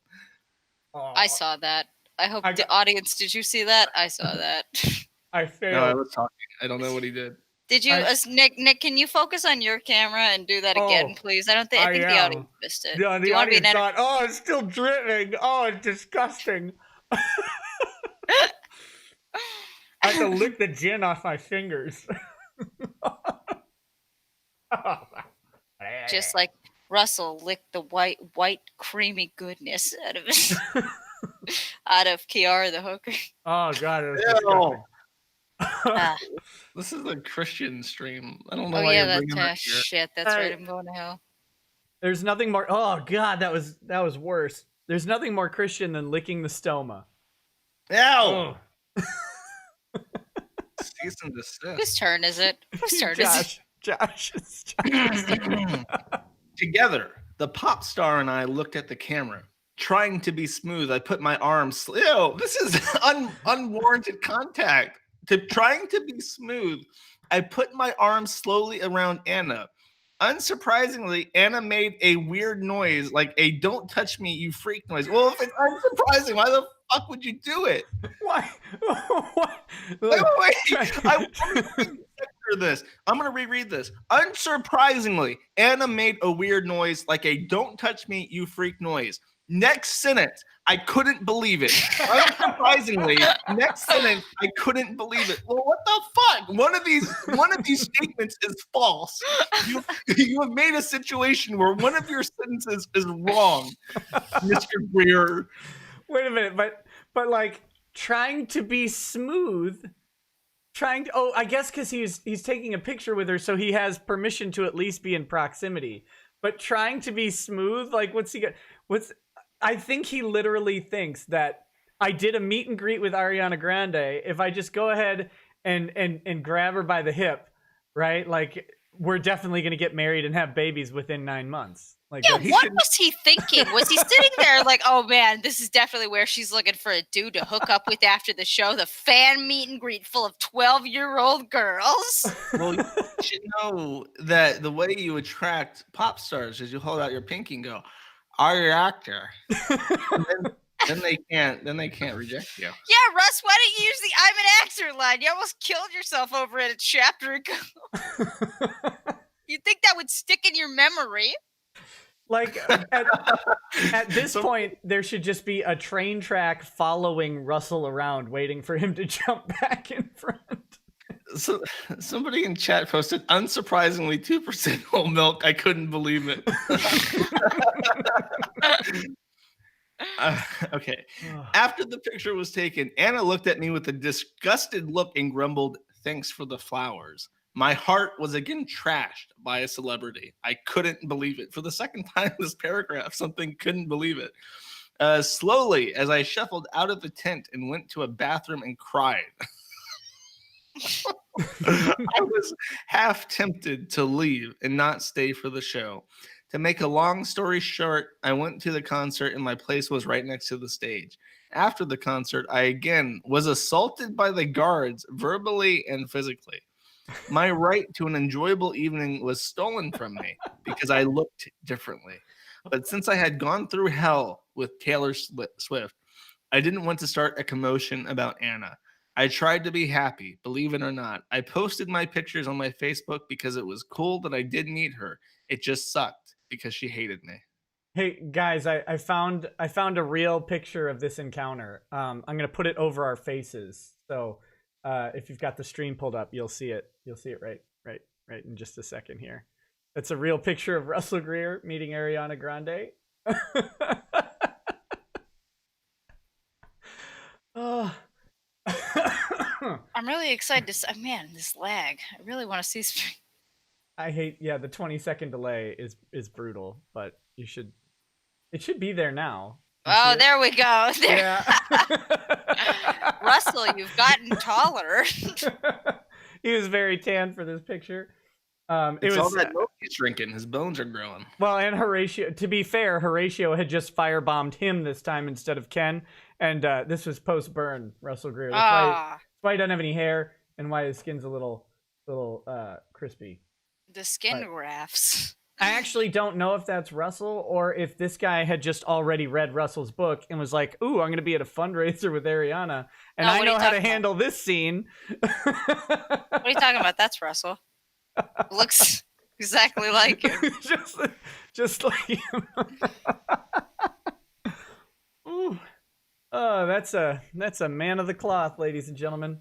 C: I saw that. I hope the audience, did you see that? I saw that.
A: I failed.
B: No, I was talking. I don't know what he did.
C: Did you, Nick? Can you focus on your camera and do that again, please? I think the audience missed it.
A: Yeah, the audience thought, "Oh, it's still dripping. Oh, it's disgusting." I have to lick the gin off my fingers.
C: Just like Russell licked the white creamy goodness out of Kiara the hooker.
A: Oh God, it was disgusting.
B: This is a Christian stream. I don't know why
C: yeah,
B: you're bringing that here.
C: shit. That's right. I'm going to hell.
A: There's nothing more. Oh God, that was worse. There's nothing more Christian than licking the stoma.
B: Ow! cease and desist.
C: Whose turn is it? Whose turn is
A: Josh.
B: Together, the pop star and I looked at the camera. Trying to be smooth, I put my arms. Ew, this is unwarranted contact. Trying to be smooth, I put my arms slowly around Anna. Unsurprisingly, Anna made a weird noise, like a "don't touch me, you freak" noise. Well, if it's unsurprising, why the fuck would you do it?
A: Why? What?
B: Wait. I want to this. I'm going to reread this. Unsurprisingly, Anna made a weird noise, like a "don't touch me, you freak" noise. Next sentence, I couldn't believe it. Unsurprisingly, next sentence, I couldn't believe it. Well, what the fuck? One of these statements is false. You have made a situation where one of your sentences is wrong, Mr. Greer.
A: Wait a minute, but like trying to be smooth, I guess because he's taking a picture with her, so he has permission to at least be in proximity. But trying to be smooth, like I think he literally thinks that I did a meet and greet with Ariana Grande. If I just go ahead and grab her by the hip, right? Like, we're definitely going to get married and have babies within 9 months. Like,
C: yeah, what was he thinking? Was he sitting there like, oh man, this is definitely where she's looking for a dude to hook up with after the show? The fan meet and greet full of 12-year-old girls?
B: Well, you should know that the way you attract pop stars is you hold out your pinky and go, "Are you an actor?" then they can't reject you.
C: Yeah, Russ, why don't you use the "I'm an actor" line? You almost killed yourself over it a chapter ago. You'd think that would stick in your memory.
A: Like, at this point, there should just be a train track following Russell around, waiting for him to jump back in front.
B: So somebody in chat posted, "Unsurprisingly, 2% whole milk." I couldn't believe it. Okay. After the picture was taken, Anna looked at me with a disgusted look and grumbled, "Thanks for the flowers." My heart was again trashed by a celebrity. I couldn't believe it. For the second time in this paragraph, something couldn't believe it. Slowly, as I shuffled out of the tent and went to a bathroom and cried. I was half tempted to leave and not stay for the show. To make a long story short, I went to the concert and my place was right next to the stage. After the concert, I again was assaulted by the guards verbally and physically. My right to an enjoyable evening was stolen from me because I looked differently. But since I had gone through hell with Taylor Swift, I didn't want to start a commotion about Anna. I tried to be happy, believe it or not. I posted my pictures on my Facebook because it was cool that I did meet her. It just sucked because she hated me.
A: Hey guys, I found a real picture of this encounter. I'm gonna put it over our faces. So if you've got the stream pulled up, you'll see it. You'll see it right in just a second here. It's a real picture of Russell Greer meeting Ariana Grande. Oh.
C: I'm really excited to see. Man, this lag. I really want to see.
A: I hate. Yeah, the 20-second delay is brutal, but it should be there now.
C: Oh, there we go. There.
A: Yeah.
C: Russell, you've gotten taller.
A: He was very tan for this picture.
B: It's all that milk he's drinking. His bones are growing.
A: Well, and Horatio, to be fair, Horatio had just firebombed him this time instead of Ken. And this was post-burn Russell Greer. That's why he doesn't have any hair and why his skin's a little crispy.
C: The skin grafts.
A: I actually don't know if that's Russell or if this guy had just already read Russell's book and was like, "Ooh, I'm going to be at a fundraiser with Ariana, and I know how to handle this scene."
C: What are you talking about? That's Russell. Looks exactly like him.
A: just like him. Ooh. Oh, that's a man of the cloth, ladies and gentlemen.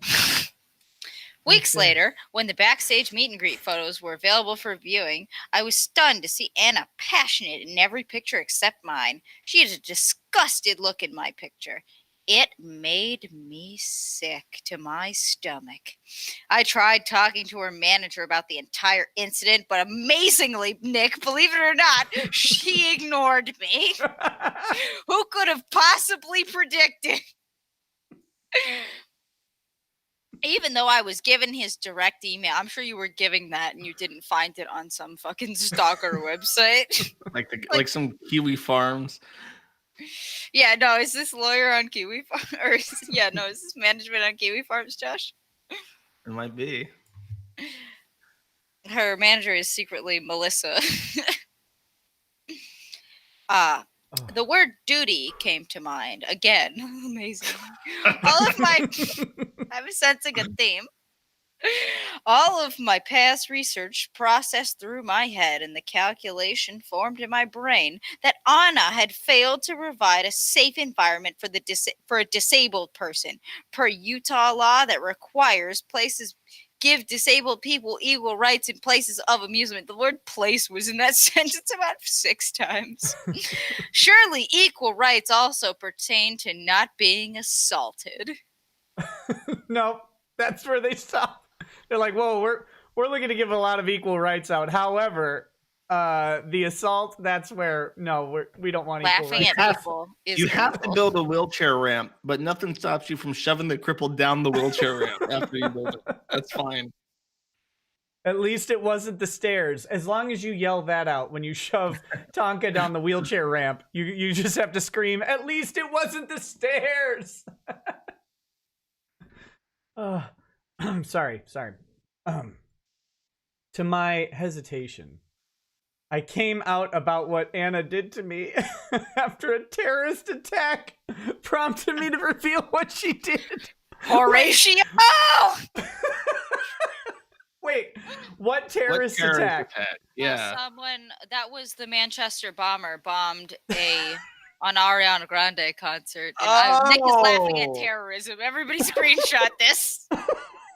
C: Weeks later, when the backstage meet and greet photos were available for viewing, I was stunned to see Anna passionate in every picture except mine. She had a disgusted look in my picture. It made me sick to my stomach. I tried talking to her manager about the entire incident, but amazingly, Nick, believe it or not, she ignored me. Who could have possibly predicted? Even though I was given his direct email, I'm sure you were giving that and you didn't find it on some fucking stalker website.
B: Like some Kiwi Farms.
C: Yeah, no, is this lawyer on Kiwi Farms? Or is this management on Kiwi Farms, Josh?
B: It might be.
C: Her manager is secretly Melissa. The word duty came to mind again. Amazing. All of my I'm sensing a theme. All of my past research processed through my head, and the calculation formed in my brain that Anna had failed to provide a safe environment for a disabled person, per Utah law that requires places give disabled people equal rights in places of amusement. The word place was in that sentence about 6 times. Surely equal rights also pertain to not being assaulted.
A: Nope, that's where they stop. They're like, whoa, we're looking to give a lot of equal rights out. However, the assault, that's where we don't want equal
C: Laughing
A: rights.
C: at people is
B: You have to
C: illegal.
B: build a wheelchair ramp, but nothing stops you from shoving the cripple down the wheelchair ramp after you build it. That's fine.
A: At least it wasn't the stairs. As long as you yell that out when you shove Tonka down the wheelchair ramp, you just have to scream, at least it wasn't the stairs. Sorry. To my hesitation, I came out about what Anna did to me after a terrorist attack prompted me to reveal what she did.
C: Horatio!
A: Wait, what terrorist attack?
B: Yeah.
C: Someone that was the Manchester bomber bombed an Ariana Grande concert. And Nick is laughing at terrorism. Everybody screenshot this.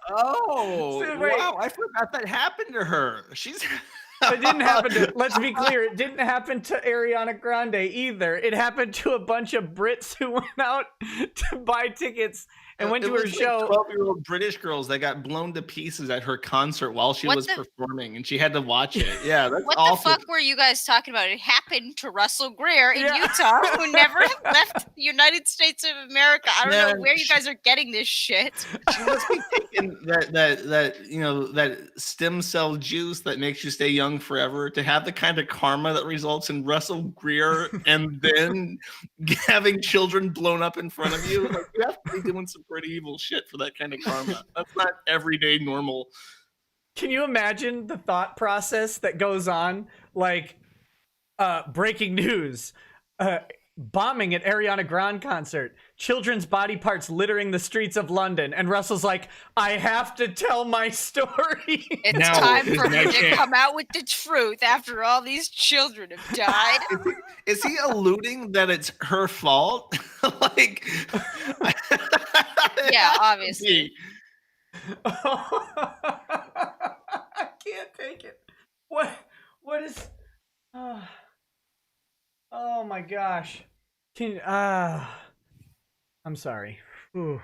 B: Oh,
A: So, wait.
B: wow. I forgot that happened to her.
A: It didn't happen to, let's be clear, it didn't happen to Ariana Grande either. It happened to a bunch of Brits who went out to buy tickets and went to her show.
B: 12-year-old British girls that got blown to pieces at her concert while she was performing, and she had to watch it. Yeah, that's
C: what
B: awful.
C: The fuck were you guys talking about? It happened to Russell Greer in Utah, who never left the United States of America. I don't know where you guys are getting this shit.
B: She must be taking that stem cell juice that makes you stay young forever, to have the kind of karma that results in Russell Greer and then having children blown up in front of you. Like, you have to be doing some pretty evil shit for that kind of karma. That's not everyday normal.
A: Can you imagine the thought process that goes on? Like, breaking news, bombing at Ariana Grande concert, children's body parts littering the streets of London, and Russell's like, I have to tell my story.
C: It's time for me to come out with the truth after all these children have died.
B: Is he alluding that it's her fault? Like,
C: yeah, obviously.
A: I can't take it. What is oh my gosh. I'm sorry. Ooh.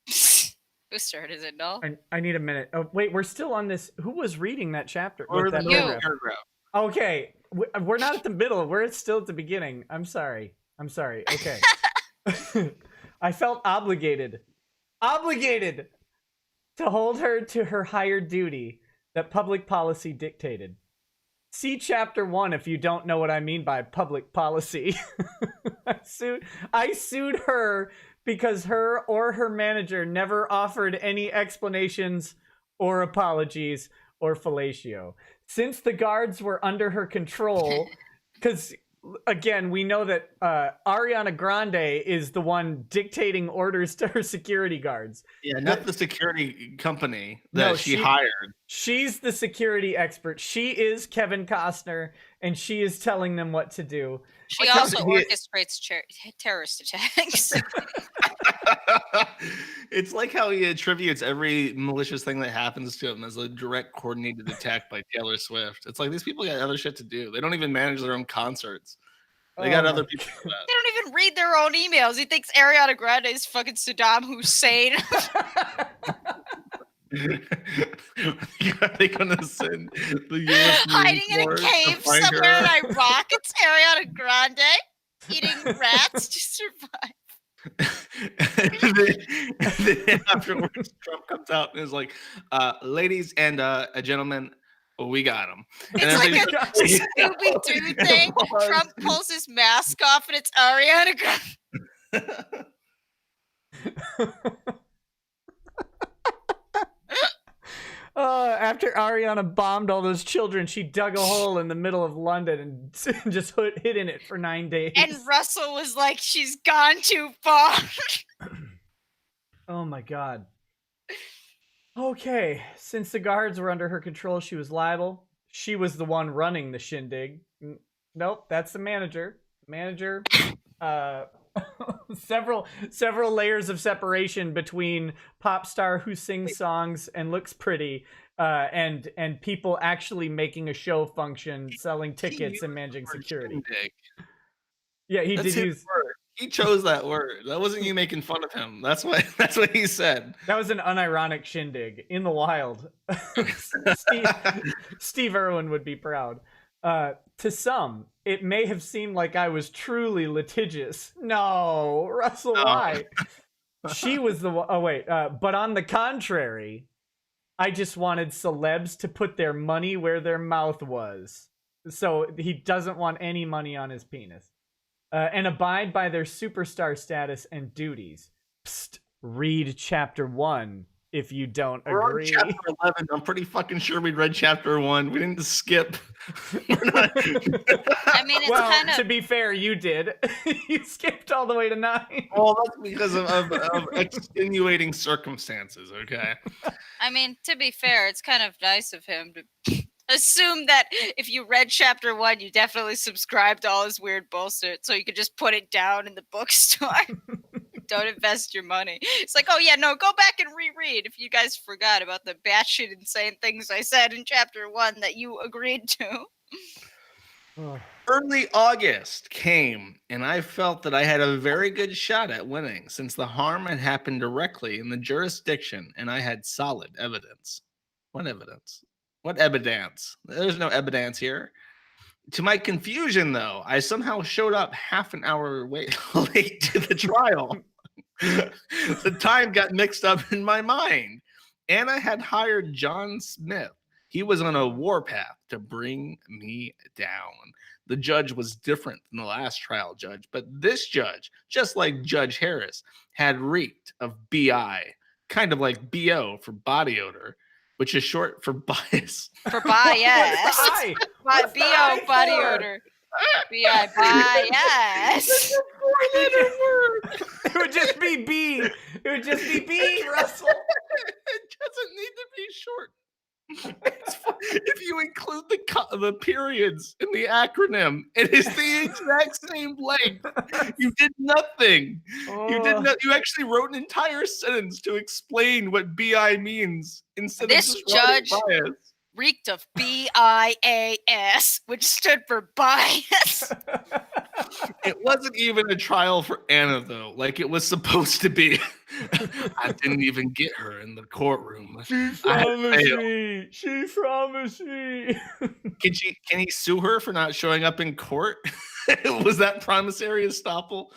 C: Who started it, Null?
A: I need a minute. Oh wait, we're still on this. Who was reading that chapter?
B: Or
A: that
B: paragraph?
A: Okay, we're not at the middle. We're still at the beginning. I'm sorry. Okay. I felt obligated to hold her to her higher duty that public policy dictated. See chapter 1 if you don't know what I mean by public policy. I sued her because her or her manager never offered any explanations or apologies or fellatio. Since the guards were under her control, because again, we know that Ariana Grande is the one dictating orders to her security guards.
B: Yeah, not the security company that she hired.
A: She's the security expert. She is Kevin Costner, and she is telling them what to do.
C: She also orchestrates terrorist attacks.
B: It's like how he attributes every malicious thing that happens to him as a direct coordinated attack by Taylor Swift. It's like, these people got other shit to do. They don't even manage their own concerts. They got other people for that.
C: They don't even read their own emails. He thinks Ariana Grande is fucking Saddam Hussein.
B: Are they gonna send the US
C: hiding in a cave somewhere in Iraq? It's Ariana Grande eating rats to survive.
B: and then afterwards, Trump comes out and is like, ladies and gentlemen, we got him.
C: It's like a Scooby-Doo thing. Trump pulls his mask off and it's Ariana Grande.
A: After Ariana bombed all those children, she dug a hole in the middle of London and just hid in it for 9 days.
C: And Russell was like, she's gone too far.
A: Oh my god. Okay, since the guards were under her control, she was liable. She was the one running the shindig. Nope, that's the manager. Manager, several layers of separation between pop star who sings songs and looks pretty, and people actually making a show function, selling tickets and managing security. Yeah, he
B: That's
A: did use.
B: Word. He chose that word. That wasn't you making fun of him. That's what he said.
A: That was an unironic shindig in the wild. Steve Irwin would be proud. To some, it may have seemed like I was truly litigious. No, Russell, why? She was the one. Oh, wait. But on the contrary, I just wanted celebs to put their money where their mouth was. So he doesn't want any money on his penis. And abide by their superstar status and duties. Psst, read chapter 1 if you don't agree.
B: We're on chapter 11. I'm pretty fucking sure we read chapter 1. We didn't skip.
C: I mean, it's
A: well,
C: kind of...
A: to be fair, you did. You skipped all the way to 9.
B: Well, that's because of extenuating circumstances, okay?
C: I mean, to be fair, it's kind of nice of him to assume that if you read chapter 1, you definitely subscribed to all his weird bullshit, so you could just put it down in the bookstore. Don't invest your money. It's like, oh yeah, no, go back and reread if you guys forgot about the batshit insane things I said in chapter 1 that you agreed to.
B: Early August came, and I felt that I had a very good shot at winning since the harm had happened directly in the jurisdiction and I had solid evidence. What evidence? What evidence? There's no evidence here. To my confusion, though, I somehow showed up half an hour late to the trial. The time got mixed up in my mind, and I had hired John Smith. He was on a warpath to bring me down. The judge was different than the last trial judge, but this judge, just like Judge Harris, had reeked of BI, kind of like BO for body odor, which is short for bias.
C: For bias. BO body
A: for?
C: odor. BI bias.
A: It would just be B. It would just be B, Russell.
B: It doesn't need to be short. If you include the periods in the acronym, it is the exact same length. You did nothing. You actually wrote an entire sentence to explain what BI means instead
C: This
B: of just
C: judge
B: bias.
C: Reeked of BIAS, which stood for bias.
B: It wasn't even a trial for Anna, though, like it was supposed to be. I didn't even get her in the courtroom.
A: She promised me. She promised me.
B: Can he sue her for not showing up in court? Was that promissory estoppel?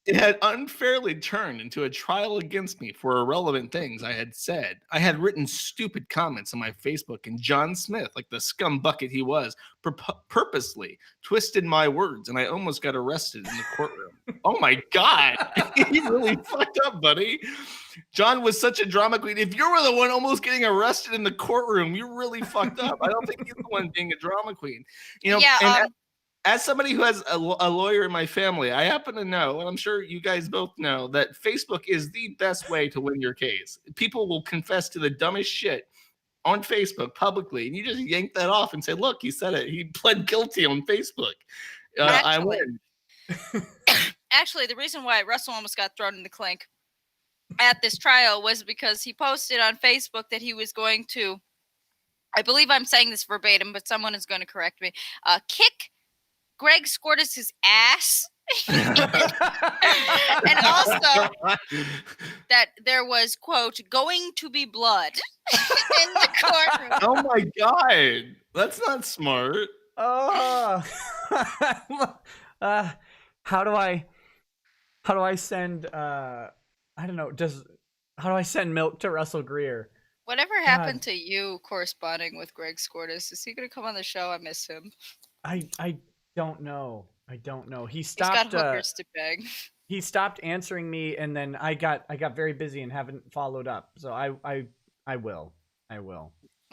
B: It had unfairly turned into a trial against me for irrelevant things I had said. I had written stupid comments on my Facebook, and John Smith, like the scumbucket he was, purposely twisted my words, and I almost got arrested in the courtroom. Oh my God. He really fucked up, buddy. John was such a drama queen. If you were the one almost getting arrested in the courtroom, you really fucked up. I don't think he's the one being a drama queen. You know,
C: yeah,
B: as somebody who has a lawyer in my family, I happen to know, and I'm sure you guys both know, that Facebook is the best way to win your case. People will confess to the dumbest shit on Facebook publicly, and you just yank that off and say, look, he said it. He pled guilty on Facebook. I win.
C: Actually, the reason why Russell almost got thrown in the clink at this trial was because he posted on Facebook that he was going to, I believe I'm saying this verbatim, but someone is going to correct me, kick Greg Scortis' ass. And also that there was, quote, going to be blood in the courtroom.
B: Oh my God. That's not smart.
A: How do I How do I send I don't know, how do I send milk to Russell Greer?
C: Whatever happened to you corresponding with Greg Skordas? Is he gonna come on the show? I miss him.
A: I don't know. I don't know.
C: He's got hookers to beg.
A: He stopped answering me, and then I got very busy and haven't followed up. So I will. I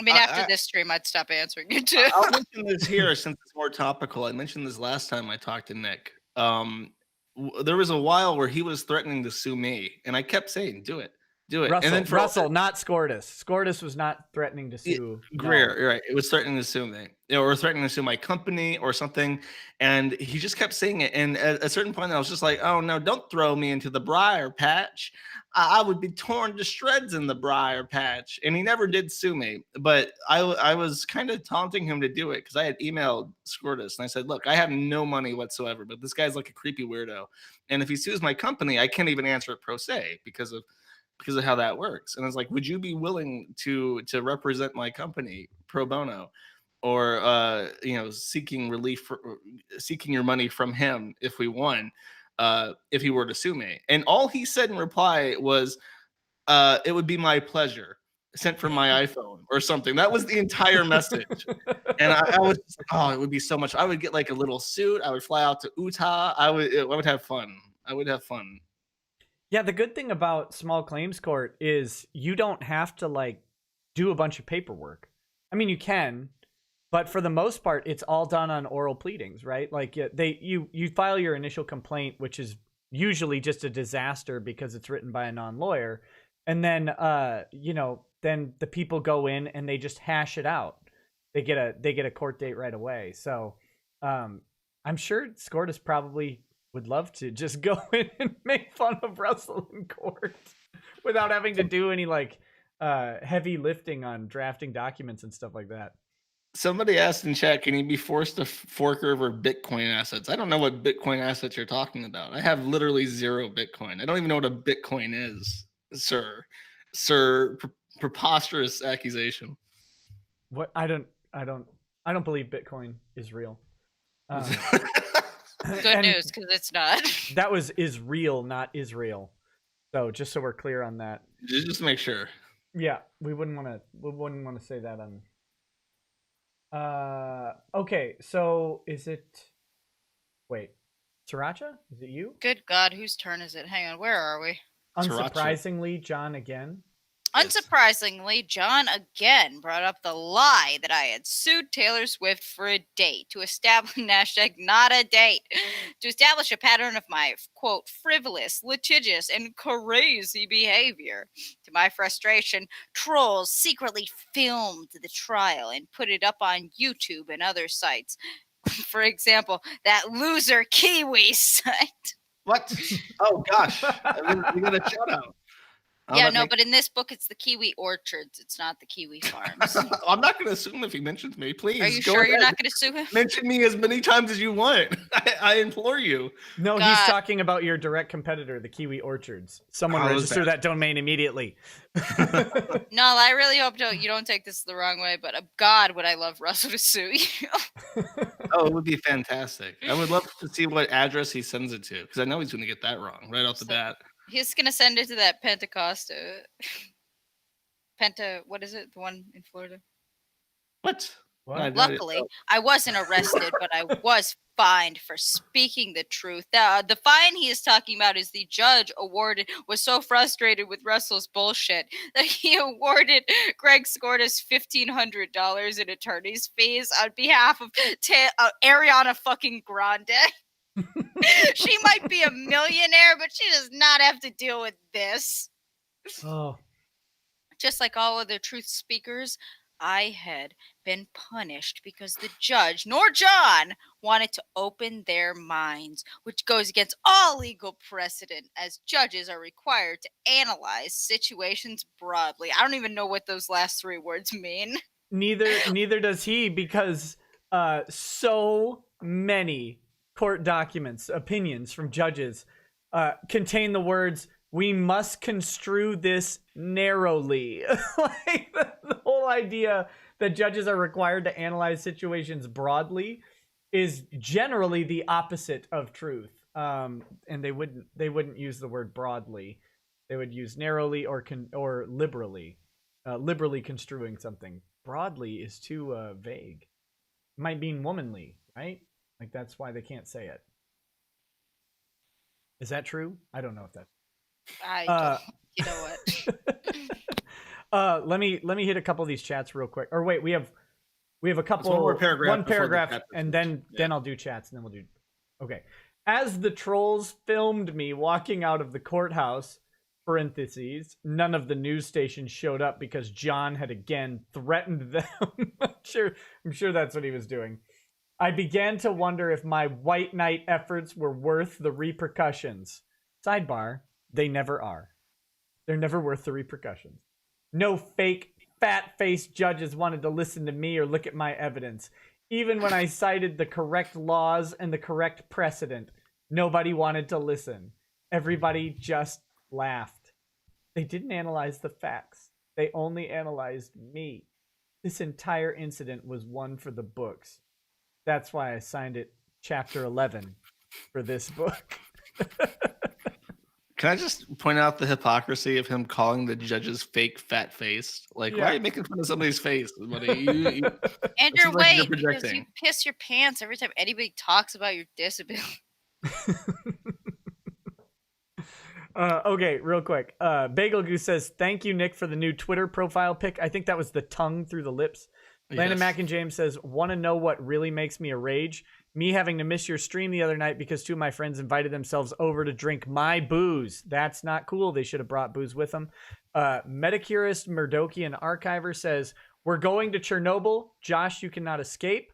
C: mean, after this stream, I'd stop answering you too.
B: I'll mention this here since it's more topical. I mentioned this last time I talked to Nick. There was a while where he was threatening to sue me, and I kept saying, "Do it, do it."
A: Russell,
B: and then
A: Russell, not Skordas. Skordas was not threatening to sue
B: Greer. Right? It was threatening to sue me, or threatening to sue my company or something. And he just kept saying it. And at a certain point, I was just like, "Oh no, don't throw me into the briar patch. I would be torn to shreds in the briar patch." And he never did sue me, but I was kind of taunting him to do it because I had emailed Skordas and I said, "Look, I have no money whatsoever, but this guy's like a creepy weirdo, and if he sues my company, I can't even answer it pro se because of how that works." And I was like, "Would you be willing to represent my company pro bono, or seeking relief seeking your money from him if we won, if he were to sue me?" And all he said in reply was, "It would be my pleasure," sent from my iPhone or something. That was the entire message. And I was just like, "Oh, it would be so much. I would get like a little suit. I would fly out to Utah. I would have fun. I would have fun."
A: Yeah, the good thing about small claims court is you don't have to like do a bunch of paperwork. I mean, you can, but for the most part, it's all done on oral pleadings, right? Like you file your initial complaint, which is usually just a disaster because it's written by a non-lawyer, and then then the people go in and they just hash it out. They get a court date right away. So I'm sure Skordas probably would love to just go in and make fun of Russell in court without having to do any like heavy lifting on drafting documents and stuff like that.
B: Somebody asked in chat, can he be forced to fork over Bitcoin assets? I don't know what Bitcoin assets you're talking about. I have literally 0 Bitcoin. I don't even know what a Bitcoin is, sir. Preposterous accusation.
A: What? I don't believe Bitcoin is real.
C: Good news, because it's not.
A: That was is real, not Israel. So just so we're clear on that.
B: Just make sure.
A: Yeah, we wouldn't want to say that on. Okay, so is it? Wait, Sriracha? Is it you?
C: Good God, whose turn is it? Hang on, where are we?
A: Unsurprisingly, John again.
C: Unsurprisingly, John again brought up the lie that I had sued Taylor Swift for a date to establish #not a date to establish a pattern of my quote frivolous, litigious, and crazy behavior. To my frustration, trolls secretly filmed the trial and put it up on YouTube and other sites. For example, that loser Kiwi site.
B: What? Oh gosh, we got a shout out.
C: Yeah, no, but in this book, it's the Kiwi Orchards. It's not the Kiwi Farms.
B: I'm not going to assume if he mentions me. Please.
C: Are you sure you're not going to sue him?
B: Mention me as many times as you want. I implore you.
A: No, God. He's talking about your direct competitor, the Kiwi Orchards. Someone register that domain immediately.
C: No, I really hope you don't take this the wrong way, but God, would I love Russell to sue you.
B: Oh, it would be fantastic. I would love to see what address he sends it to, because I know he's going to get that wrong right off the bat.
C: He's going to send it to that what is it? The one in Florida?
B: What?
C: Luckily, I wasn't arrested, but I was fined for speaking the truth. The fine he is talking about is the judge was so frustrated with Russell's bullshit that he awarded Greg Skordas $1,500 in attorney's fees on behalf of Ariana fucking Grande. She might be a millionaire, but she does not have to deal with this.
A: Oh.
C: Just like all other truth speakers, I had been punished because the judge, nor John, wanted to open their minds, which goes against all legal precedent, as judges are required to analyze situations broadly. I don't even know what those last 3 words mean.
A: Neither does he, because so many court documents, opinions from judges contain the words, "We must construe this narrowly." Like the whole idea that judges are required to analyze situations broadly is generally the opposite of truth. and they wouldn't use the word broadly. They would use narrowly or liberally, liberally construing something. Broadly is too vague. It might mean womanly, right? Like that's why they can't say it. Is that true? I don't know if that's.
C: I don't. You know what?
A: Let me hit a couple of these chats real quick. Or wait, we have a couple.
B: one more paragraph.
A: One paragraph, and then I'll do chats, and then we'll do. Okay. As the trolls filmed me walking out of the courthouse, parentheses, none of the news stations showed up because John had again threatened them. I'm sure that's what he was doing. I began to wonder if my white knight efforts were worth the repercussions. Sidebar, they never are. They're never worth the repercussions. No fake, fat-faced judges wanted to listen to me or look at my evidence. Even when I cited the correct laws and the correct precedent, nobody wanted to listen. Everybody just laughed. They didn't analyze the facts. They only analyzed me. This entire incident was one for the books. That's why I signed it Chapter 11 for this book.
B: Can I just point out the hypocrisy of him calling the judges fake fat face? Like, why are you making fun of somebody's face, buddy?
C: And your
B: like
C: weight,
B: you're
C: because
B: projecting.
C: you piss your pants every time anybody talks about your disability.
A: Okay, real quick. Bagel Goose says, thank you, Nick, for the new Twitter profile pic. I think that was the tongue through the lips. Landon Mack and James says, want to know what really makes me a rage? Me having to miss your stream the other night because two of my friends invited themselves over to drink my booze. That's not cool. They should have brought booze with them. Metacurist Murdochian Archiver says, we're going to Chernobyl. Josh, you cannot escape.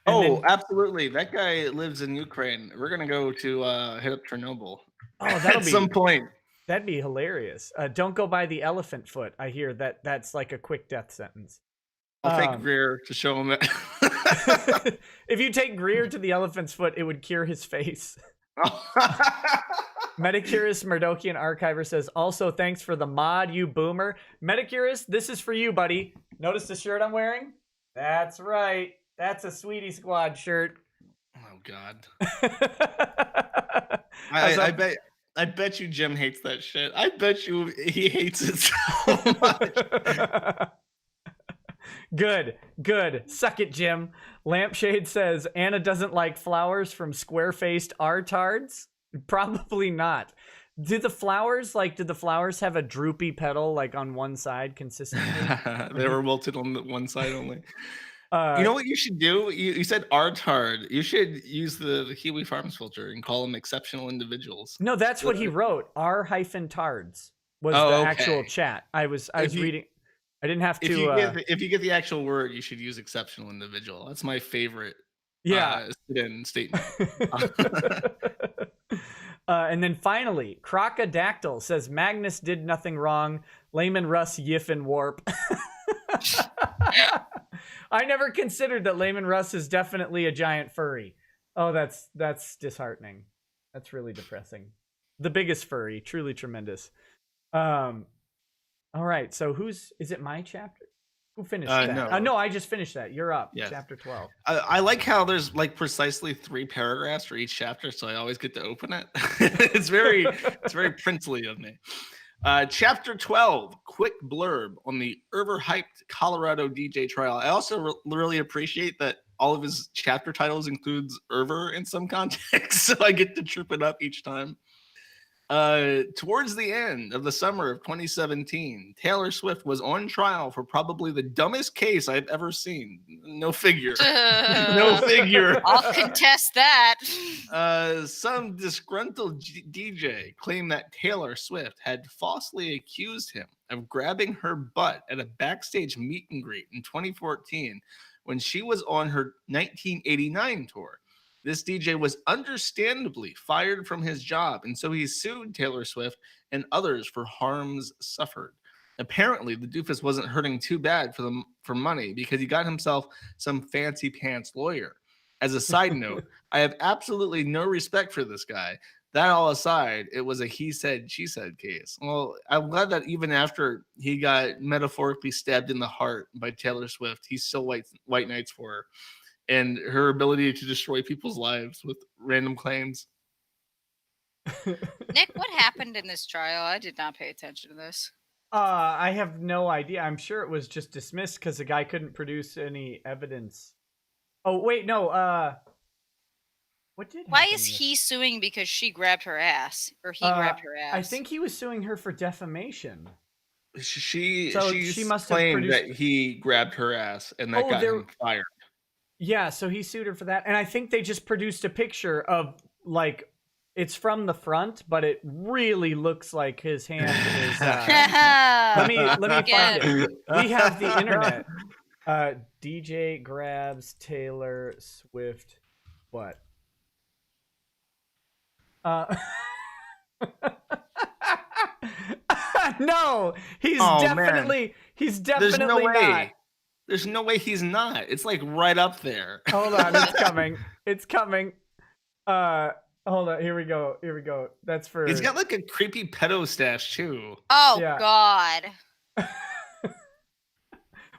A: And
B: absolutely. That guy lives in Ukraine. We're going to go to hit up Chernobyl.
A: At
B: some point.
A: That'd be hilarious. Don't go by the elephant foot. I hear that's like a quick death sentence.
B: I'll take Greer to show him that.
A: If you take Greer to the elephant's foot, it would cure his face. Metacurist Murdochian Archiver says, also thanks for the mod, you boomer. Metacurist, this is for you, buddy. Notice the shirt I'm wearing? That's right. That's a Sweetie Squad shirt.
B: Oh, God. I bet you Jim hates that shit. I bet you he hates it so much.
A: Good. Suck it, Jim. Lampshade says, Anna doesn't like flowers from square-faced artards? Probably not. Did the flowers have a droopy petal like on one side consistently?
B: They were wilted on the one side only. You know what you should do? You said artard. You should use the Kiwi Farms filter and call them exceptional individuals.
A: No, that's what he wrote. R-tards was the actual chat. I was reading. I didn't have to.
B: If you get the actual word, you should use exceptional individual. That's my favorite. Statement.
A: And then finally, Crocodactyl says Magnus did nothing wrong. Layman Russ yiff and warp. I never considered that Layman Russ is definitely a giant furry. Oh, that's disheartening. That's really depressing. The biggest furry, truly tremendous. All right, so is it my chapter? Who finished that? No, I just finished that. You're up. Yes. Chapter 12.
B: I like how there's like precisely 3 paragraphs for each chapter, so I always get to open it. It's very princely of me. Chapter 12, quick blurb on the overhyped Colorado DJ trial. I also really appreciate that all of his chapter titles includes Irver in some context, so I get to trip it up each time. Towards the end of the summer of 2017, Taylor Swift was on trial for probably the dumbest case I've ever seen. No figure. No figure.
C: I'll contest that.
B: Some disgruntled DJ claimed that Taylor Swift had falsely accused him of grabbing her butt at a backstage meet and greet in 2014 when she was on her 1989 tour. This DJ was understandably fired from his job, and so he sued Taylor Swift and others for harms suffered. Apparently, the doofus wasn't hurting too bad for money because he got himself some fancy pants lawyer. As a side note, I have absolutely no respect for this guy. That all aside, it was a he said, she said case. Well, I'm glad that even after he got metaphorically stabbed in the heart by Taylor Swift, he still white knights for her. And her ability to destroy people's lives with random claims.
C: Nick, what happened in this trial? I did not pay attention to this.
A: I have no idea. I'm sure it was just dismissed because the guy couldn't produce any evidence. Oh wait, no. What did?
C: Why
A: happen
C: is
A: in this?
C: he suing because she grabbed her ass, or he grabbed her ass?
A: I think he was suing her for defamation.
B: She
A: she must have
B: claimed
A: produced-
B: that he grabbed her ass and that got him fired.
A: Yeah, so he sued her for that, and I think they just produced a picture of like it's from the front, but it really looks like his hand is. Let me find it. We have the internet. DJ grabs Taylor Swift butt. No, he's definitely
B: There's no way.
A: not.
B: There's no way he's not. It's like right up there.
A: Hold on, it's coming. It's coming. Hold on. Here we go. That's for.
B: He's got like a creepy pedo stash too.
C: Oh
A: Yeah.
C: God.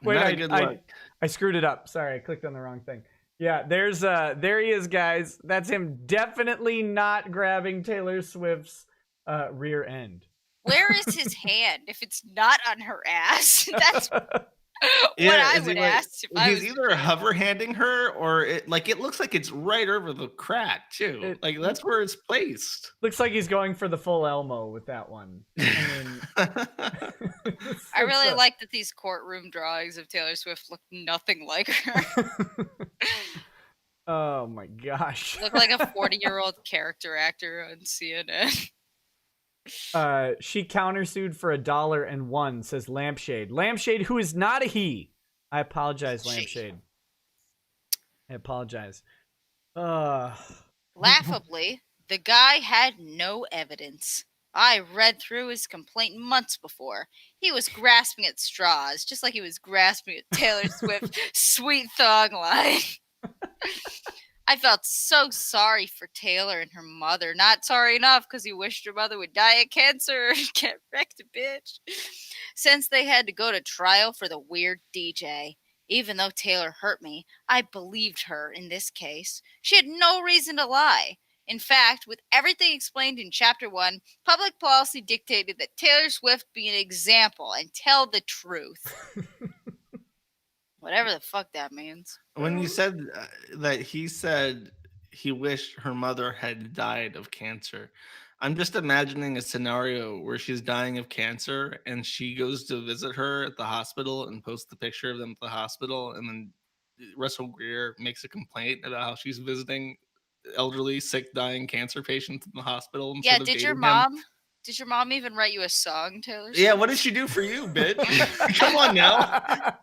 A: Wait,
B: Not a good look.
A: I screwed it up. Sorry, I clicked on the wrong thing. Yeah, there he is, guys. That's him definitely not grabbing Taylor Swift's rear end.
C: Where is his hand if it's not on her ass? That's what
B: Yeah,
C: I
B: is he
C: would
B: like-
C: ask if I
B: He's
C: was.
B: either hover handing her or it looks like it's right over the crack too. Like that's where it's placed.
A: Looks like he's going for the full Elmo with that one. I mean,
C: I really like that these courtroom drawings of Taylor Swift look nothing like her.
A: Oh my gosh.
C: Look like a 40-year-old character actor on CNN.
A: She countersued for $1.01, says Lampshade. Lampshade, who is not a he. I apologize, Lampshade. I apologize.
C: Laughably, the guy had no evidence. I read through his complaint months before. He was grasping at straws, just like he was grasping at Taylor Swift's sweet thong line. I felt so sorry for Taylor and her mother. Not sorry enough because he wished her mother would die of cancer. Get wrecked, bitch. Since they had to go to trial for the weird DJ. Even though Taylor hurt me, I believed her in this case. She had no reason to lie. In fact, with everything explained in Chapter 1, public policy dictated that Taylor Swift be an example and tell the truth. Whatever the fuck that means.
B: When you said that he said he wished her mother had died of cancer, I'm just imagining a scenario where she's dying of cancer and she goes to visit her at the hospital and posts the picture of them at the hospital, and then Russell Greer makes a complaint about how she's visiting elderly, sick, dying cancer patients in the hospital.
C: Yeah,
B: instead of
C: did your
B: dating him.
C: mom even write you a song, Taylor Swift?
B: Yeah, what did she do for you, bitch? Come on now.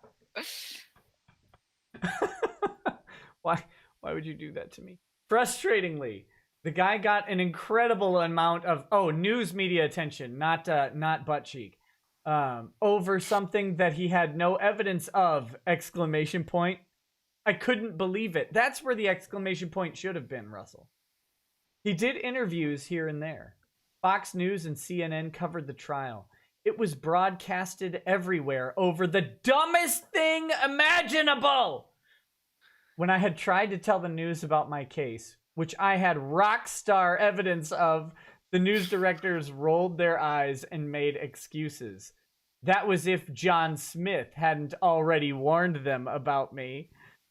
A: Why would you do that to me? Frustratingly, the guy got an incredible amount of news media attention, not butt cheek, over something that he had no evidence of! Exclamation point. I couldn't believe it. That's where the exclamation point should have been, Russell. He did interviews here and there. Fox News and CNN covered the trial. It was broadcasted everywhere over the dumbest thing imaginable. When I had tried to tell the news about my case, which I had rock star evidence of, the news directors rolled their eyes and made excuses. That was if John Smith hadn't already warned them about me.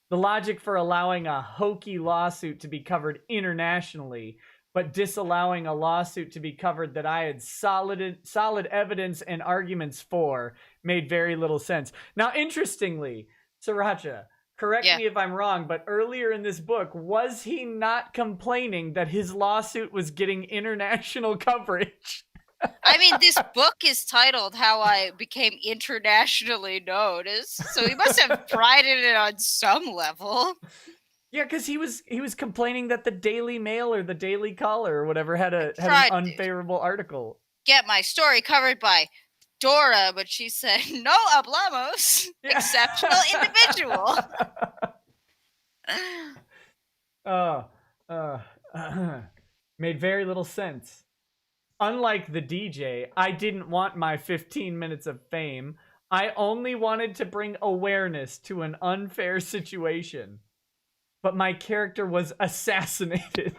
A: The logic for allowing a hokey lawsuit to be covered internationally, but disallowing a lawsuit to be covered that I had solid evidence and arguments for, made very little sense. Now, interestingly, Sriracha, correct me if I'm wrong, but earlier in this book, was he not complaining that his lawsuit was getting international coverage?
C: I mean, this book is titled How I Became Internationally Noticed, so he must have pride in it on some level.
A: Yeah, because he was complaining that the Daily Mail or the Daily Caller or whatever had an unfavorable article.
C: Get my story covered by Dora, but she said, no hablamos, exceptional individual.
A: Made very little sense. Unlike the DJ, I didn't want my 15 minutes of fame. I only wanted to bring awareness to an unfair situation. But my character was assassinated.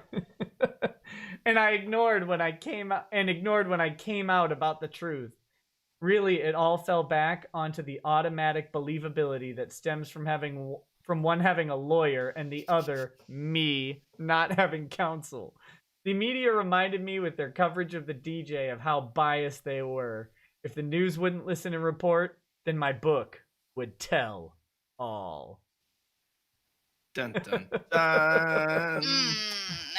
A: and I ignored when I came out about the truth. Really, it all fell back onto the automatic believability that stems from one having a lawyer and the other, me, not having counsel. The media reminded me with their coverage of the DJ of how biased they were. If the news wouldn't listen and report, then my book would tell all.
B: Dun, dun, dun.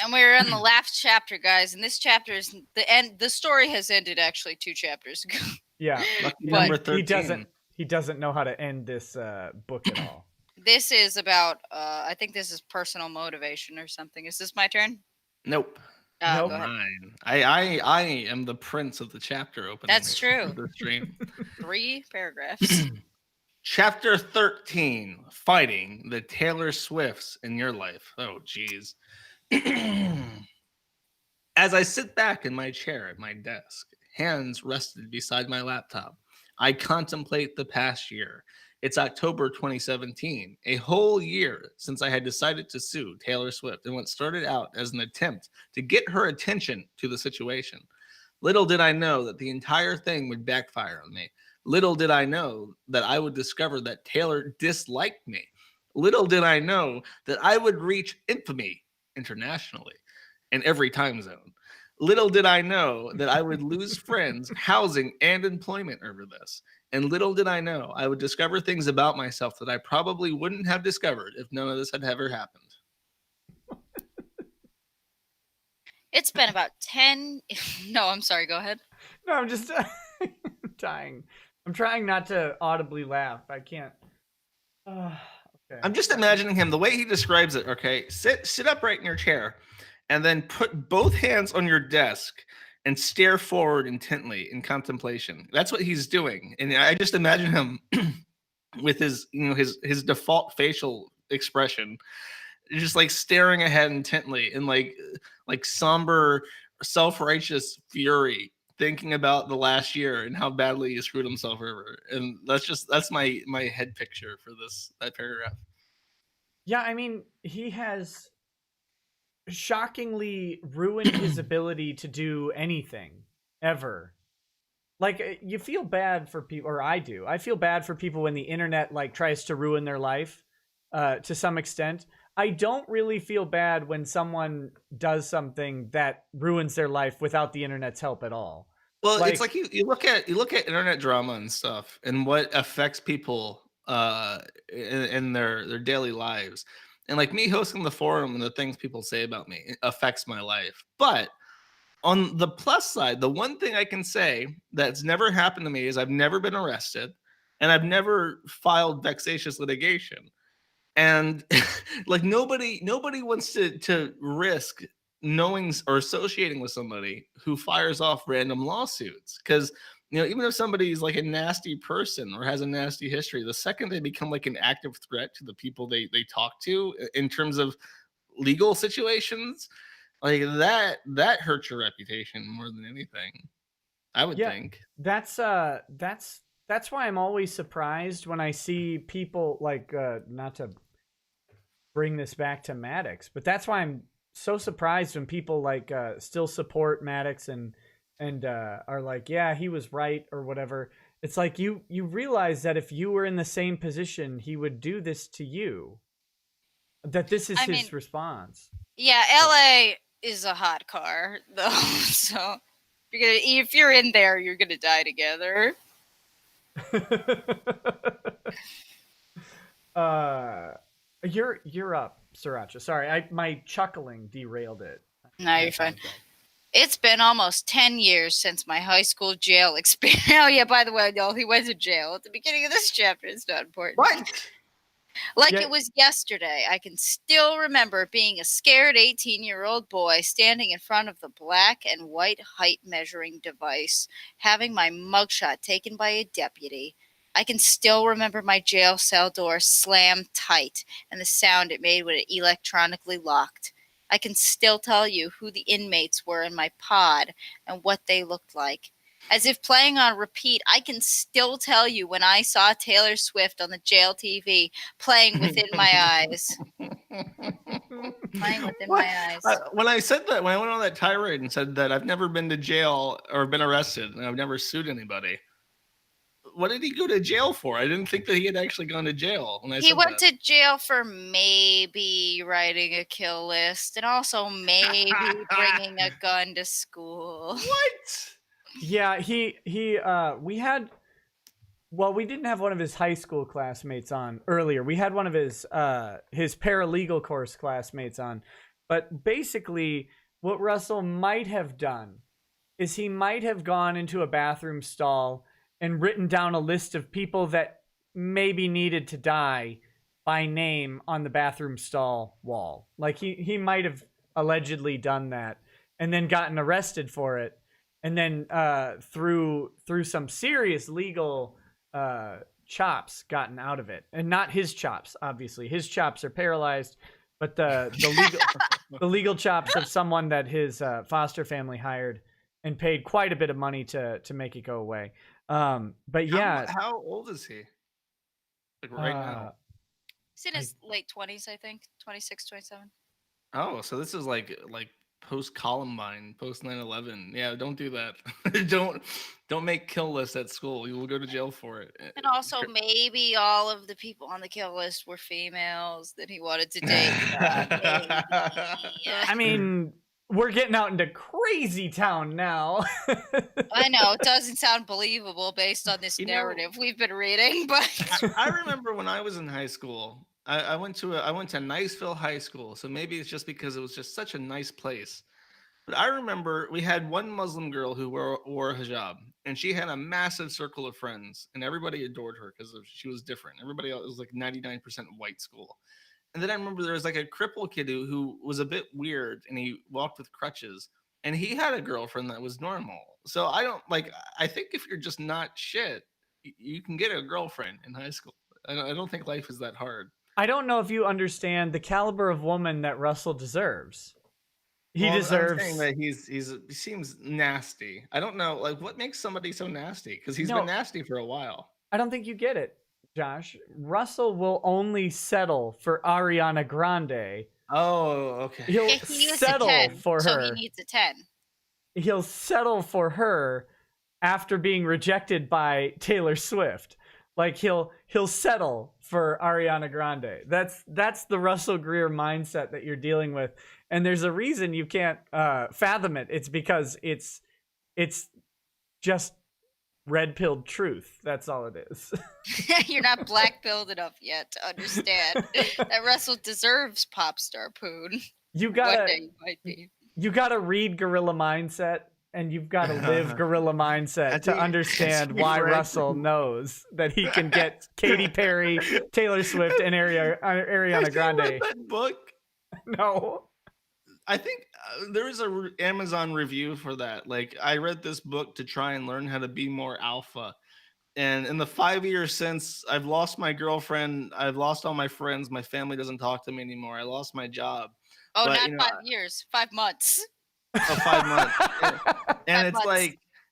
C: And we're in the last chapter, guys. And this chapter is the end. The story has ended actually 2 chapters ago.
A: Yeah,
B: Lucky
C: But
B: number 13.
A: he doesn't know how to end this book at all.
C: This is about, I think this is personal motivation or something. Is this my turn?
B: Nope.
A: Nope.
C: Go ahead.
B: Mine. I am the prince of the chapter opening.
C: That's true.
B: of the stream.
C: 3 paragraphs.
B: Chapter 13, Fighting the Taylor Swifts in Your Life. Oh, geez. As I sit back in my chair at my desk, hands rested beside my laptop, I contemplate the past year. It's October 2017, a whole year since I had decided to sue Taylor Swift in what started out as an attempt to get her attention to the situation. Little did I know that the entire thing would backfire on me. Little did I know that I would discover that Taylor disliked me. Little did I know that I would reach infamy internationally in every time zone. Little did I know that I would lose friends, housing, and employment over this. And little did I know I would discover things about myself that I probably wouldn't have discovered if none of this had ever happened.
C: It's been about 10. No, I'm sorry. Go ahead.
A: No, I'm just dying. I'm trying not to audibly laugh. I can't. Okay.
B: I'm just imagining him the way he describes it. Okay, sit upright in your chair, and then put both hands on your desk and stare forward intently in contemplation. That's what he's doing, and I just imagine him with his his default facial expression, just like staring ahead intently in like somber, self-righteous fury, thinking about the last year and how badly he screwed himself over. And that's my head picture for that paragraph.
A: Yeah, I mean, he has shockingly ruined his ability to do anything ever. Like, you feel bad for people, or I do. I feel bad for people when the internet like tries to ruin their life to some extent. I don't really feel bad when someone does something that ruins their life without the internet's help at all.
B: Well, it's like you look at internet drama and stuff and what affects people in their daily lives. And like me hosting the forum and the things people say about me, it affects my life. But on the plus side, the one thing I can say that's never happened to me is I've never been arrested and I've never filed vexatious litigation. And like nobody wants to risk knowing or associating with somebody who fires off random lawsuits, because even if somebody's like a nasty person or has a nasty history, the second they become like an active threat to the people they talk to in terms of legal situations, like that hurts your reputation more than anything, I would think.
A: That's why I'm always surprised when I see people like not to bring this back to Maddox, but that's why I'm so surprised when people like still support Maddox and are like, yeah, he was right or whatever. It's like you realize that if you were in the same position, he would do this to you. That this is his response.
C: Yeah, LA is a hot car though, so if you're in there, you're gonna die together.
A: You're up, Sriracha. Sorry, my chuckling derailed it.
C: No, you're fine. It's been almost 10 years since my high school jail experience. Oh yeah, by the way, no, he went to jail at the beginning of this chapter. It's not important.
B: What?
C: It was yesterday. I can still remember being a scared 18-year-old boy standing in front of the black and white height measuring device, having my mugshot taken by a deputy. I can still remember my jail cell door slammed tight and the sound it made when it electronically locked. I can still tell you who the inmates were in my pod and what they looked like. As if playing on repeat, I can still tell you when I saw Taylor Swift on the jail TV playing within my eyes. Playing within
B: What?
C: my eyes.
B: When I said that, when I went on that tirade and said that I've never been to jail or been arrested and I've never sued anybody, what did he go to jail for? I didn't think that he had actually gone to jail when I
C: He
B: said
C: went
B: that.
C: to jail for maybe writing a kill list and also maybe bringing a gun to school.
B: What?
A: Yeah, we didn't have one of his high school classmates on earlier. We had one of his paralegal course classmates on. But basically, what Russell might have done is he might have gone into a bathroom stall and written down a list of people that maybe needed to die by name on the bathroom stall wall. Like he might have allegedly done that and then gotten arrested for it. And then through some serious legal chops gotten out of it. And not his chops, obviously. His chops are paralyzed, but the legal chops of someone that his foster family hired and paid quite a bit of money to make it go away. But yeah,
B: How old is he? Like right now.
C: He's in his late 20s, I think. 26, 27.
B: Oh, so this is like post Columbine, post 9/11. Yeah, don't do that. don't make kill lists at school. You will go to jail for it.
C: And also maybe all of the people on the kill list were females that he wanted to date.
A: I mean, we're getting out into crazy town now.
C: I know, it doesn't sound believable based on this narrative we've been reading, but
B: I remember when I was in high school, I went to Niceville High School, so maybe it's just because it was just such a nice place. But I remember we had one Muslim girl who wore a hijab, and she had a massive circle of friends, and everybody adored her because she was different. Everybody else was like 99% white school. And then I remember there was like a crippled kid who was a bit weird, and he walked with crutches, and he had a girlfriend that was normal. So I think if you're just not shit, you can get a girlfriend in high school. I don't think life is that hard.
A: I don't know if you understand the caliber of woman that Russell deserves. He
B: I'm
A: deserves.
B: saying that he seems nasty. I don't know, like, what makes somebody so nasty? Because he's been nasty for a while.
A: I don't think you get it, Josh. Russell will only settle for Ariana Grande.
B: Oh, okay.
A: He'll settle for her.
C: So he needs a 10.
A: He'll settle for her after being rejected by Taylor Swift. Like he'll settle for Ariana Grande. That's the Russell Greer mindset that you're dealing with, and there's a reason you can't fathom it. It's because it's just red-pilled truth. That's all it is.
C: You're not black-pilled enough yet to understand that Russell deserves pop star poon.
A: You gotta read Gorilla Mindset. And you've got to live Gorilla Mindset to understand why Russell knows that he can get Katy Perry, Taylor Swift, and Ariana Grande.
B: Read that book?
A: No.
B: I think there is a Amazon review for that. Like, I read this book to try and learn how to be more alpha. And in the 5 years since, I've lost my girlfriend, I've lost all my friends, my family doesn't talk to me anymore, I lost my job.
C: Oh, but, not 5 years, 5 months.
B: Oh, 5 months. And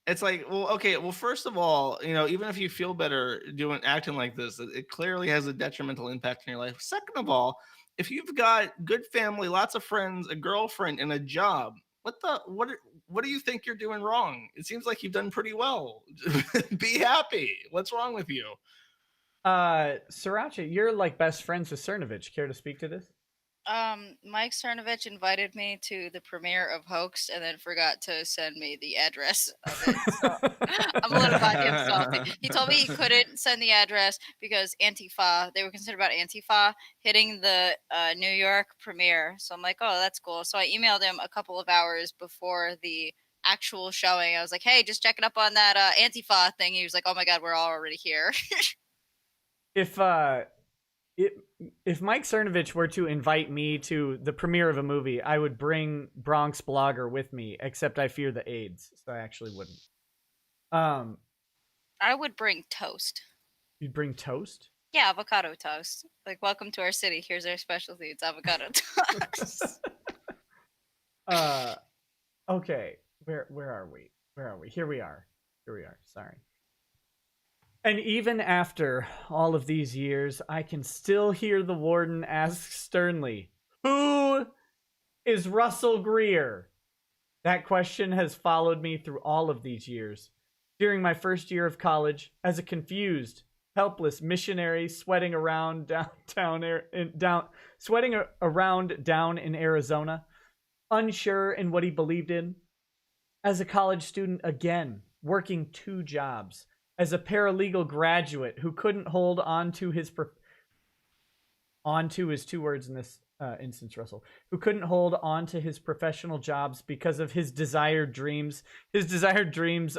B: it's like, well, okay, well, first of all, even if you feel better acting like this, it clearly has a detrimental impact in your life. Second of all, if you've got good family, lots of friends, a girlfriend, and a job, what do you think you're doing wrong? It seems like you've done pretty well. Be happy. What's wrong with you?
A: Sriracha, you're like best friends with Cernovich. Care to speak to this?
C: Mike Cernovich invited me to the premiere of Hoax and then forgot to send me the address of it. So I'm a little goddamn salty. He told me he couldn't send the address because Antifa, they were concerned about Antifa hitting the New York premiere. So I'm like, oh, that's cool. So I emailed him a couple of hours before the actual showing. I was like, hey, just checking up on that Antifa thing. He was like, oh my God, we're all already here.
A: If Mike Cernovich were to invite me to the premiere of a movie, I would bring Bronx Blogger with me, except I fear the AIDS, so I actually wouldn't.
C: I would bring toast.
A: You'd bring toast?
C: Yeah, avocado toast. Like, welcome to our city. Here's our specialty. It's avocado toast.
A: Okay. Where are we? Here we are. Here we are. Sorry. And even after all of these years, I can still hear the warden ask sternly, "Who is Russell Greer?" That question has followed me through all of these years. During my first year of college, as a confused, helpless missionary sweating around down in Arizona, unsure in what he believed in. As a college student again, working 2 jobs. As a paralegal graduate who couldn't hold on to his 2 words in this instance, Russell, who couldn't hold on to his professional jobs because of his desired dreams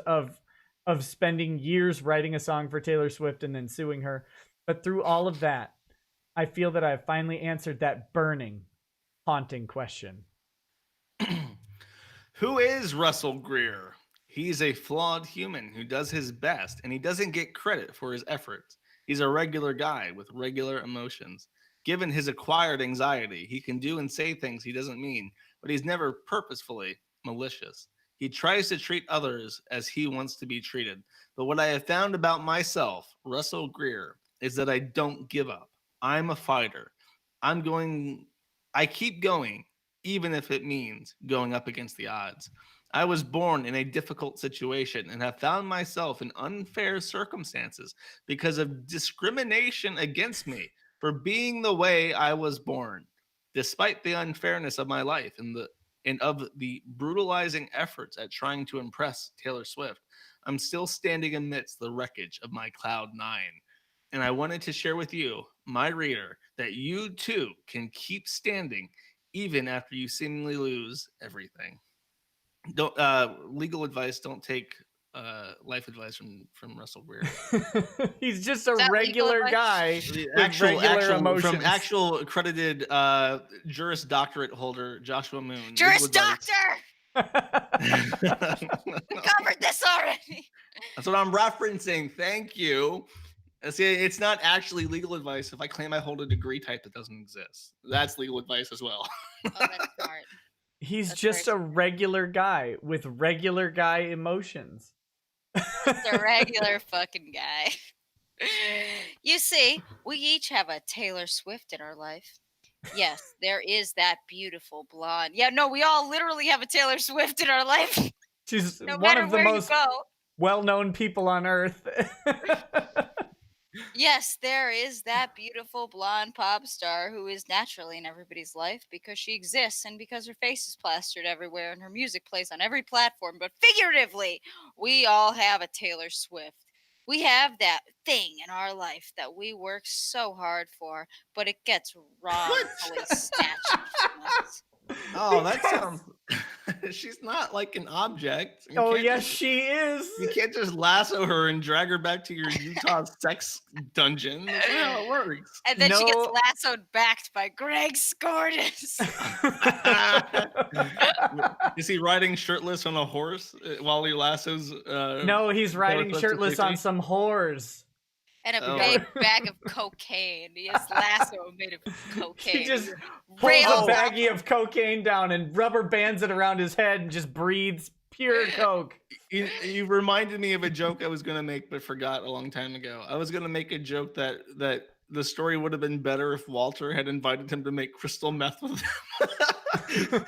A: of spending years writing a song for Taylor Swift and then suing her. But through all of that, I feel that I've finally answered that burning, haunting question.
B: Who is Russell Greer? He's a flawed human who does his best, and he doesn't get credit for his efforts. He's a regular guy with regular emotions. Given his acquired anxiety, he can do and say things he doesn't mean, but he's never purposefully malicious. He tries to treat others as he wants to be treated. But what I have found about myself, Russell Greer, is that I don't give up. I'm a fighter. I keep going, even if it means going up against the odds. I was born in a difficult situation and have found myself in unfair circumstances because of discrimination against me for being the way I was born. Despite the unfairness of my life and of the brutalizing efforts at trying to impress Taylor Swift, I'm still standing amidst the wreckage of my Cloud 9. And I wanted to share with you, my reader, that you too can keep standing even after you seemingly lose everything. Don't legal advice. Don't take life advice from Russell Greer.
A: He's just a regular guy with regular emotions.
B: From actual accredited Juris Doctorate holder Joshua Moon.
C: Juris Doctor! We covered this already.
B: That's what I'm referencing. Thank you. See, it's not actually legal advice if I claim I hold a degree type that doesn't exist. That's legal advice as well.
C: Oh, that's smart.
A: He's just a regular guy with regular guy emotions.
C: Just a regular fucking guy. You see, we each have a Taylor Swift in our life. Yes, there is that beautiful blonde. Yeah, no, we all literally have a Taylor Swift in our life.
A: She's
C: no
A: one of the
C: where
A: most well-known people on earth.
C: Yes, there is that beautiful blonde pop star who is naturally in everybody's life because she exists and because her face is plastered everywhere and her music plays on every platform. But figuratively, we all have a Taylor Swift. We have that thing in our life that we work so hard for, but it gets wrongfully snatched from us.
B: Oh, that sounds... She's not like an object.
A: Yes, she is.
B: You can't just lasso her and drag her back to your Utah sex dungeon. That's not how it works.
C: And then she gets lassoed back by Greg Scortis.
B: Is he riding shirtless on a horse while he lassos?
A: No, he's riding shirtless on some whores.
C: And a big bag of cocaine. He has lasso made of cocaine.
A: He just pulls a baggie of cocaine down and rubber bands it around his head and just breathes pure coke.
B: You reminded me of a joke I was going to make but forgot a long time ago. I was going to make a joke that the story would have been better if Walter had invited him to make crystal meth with him.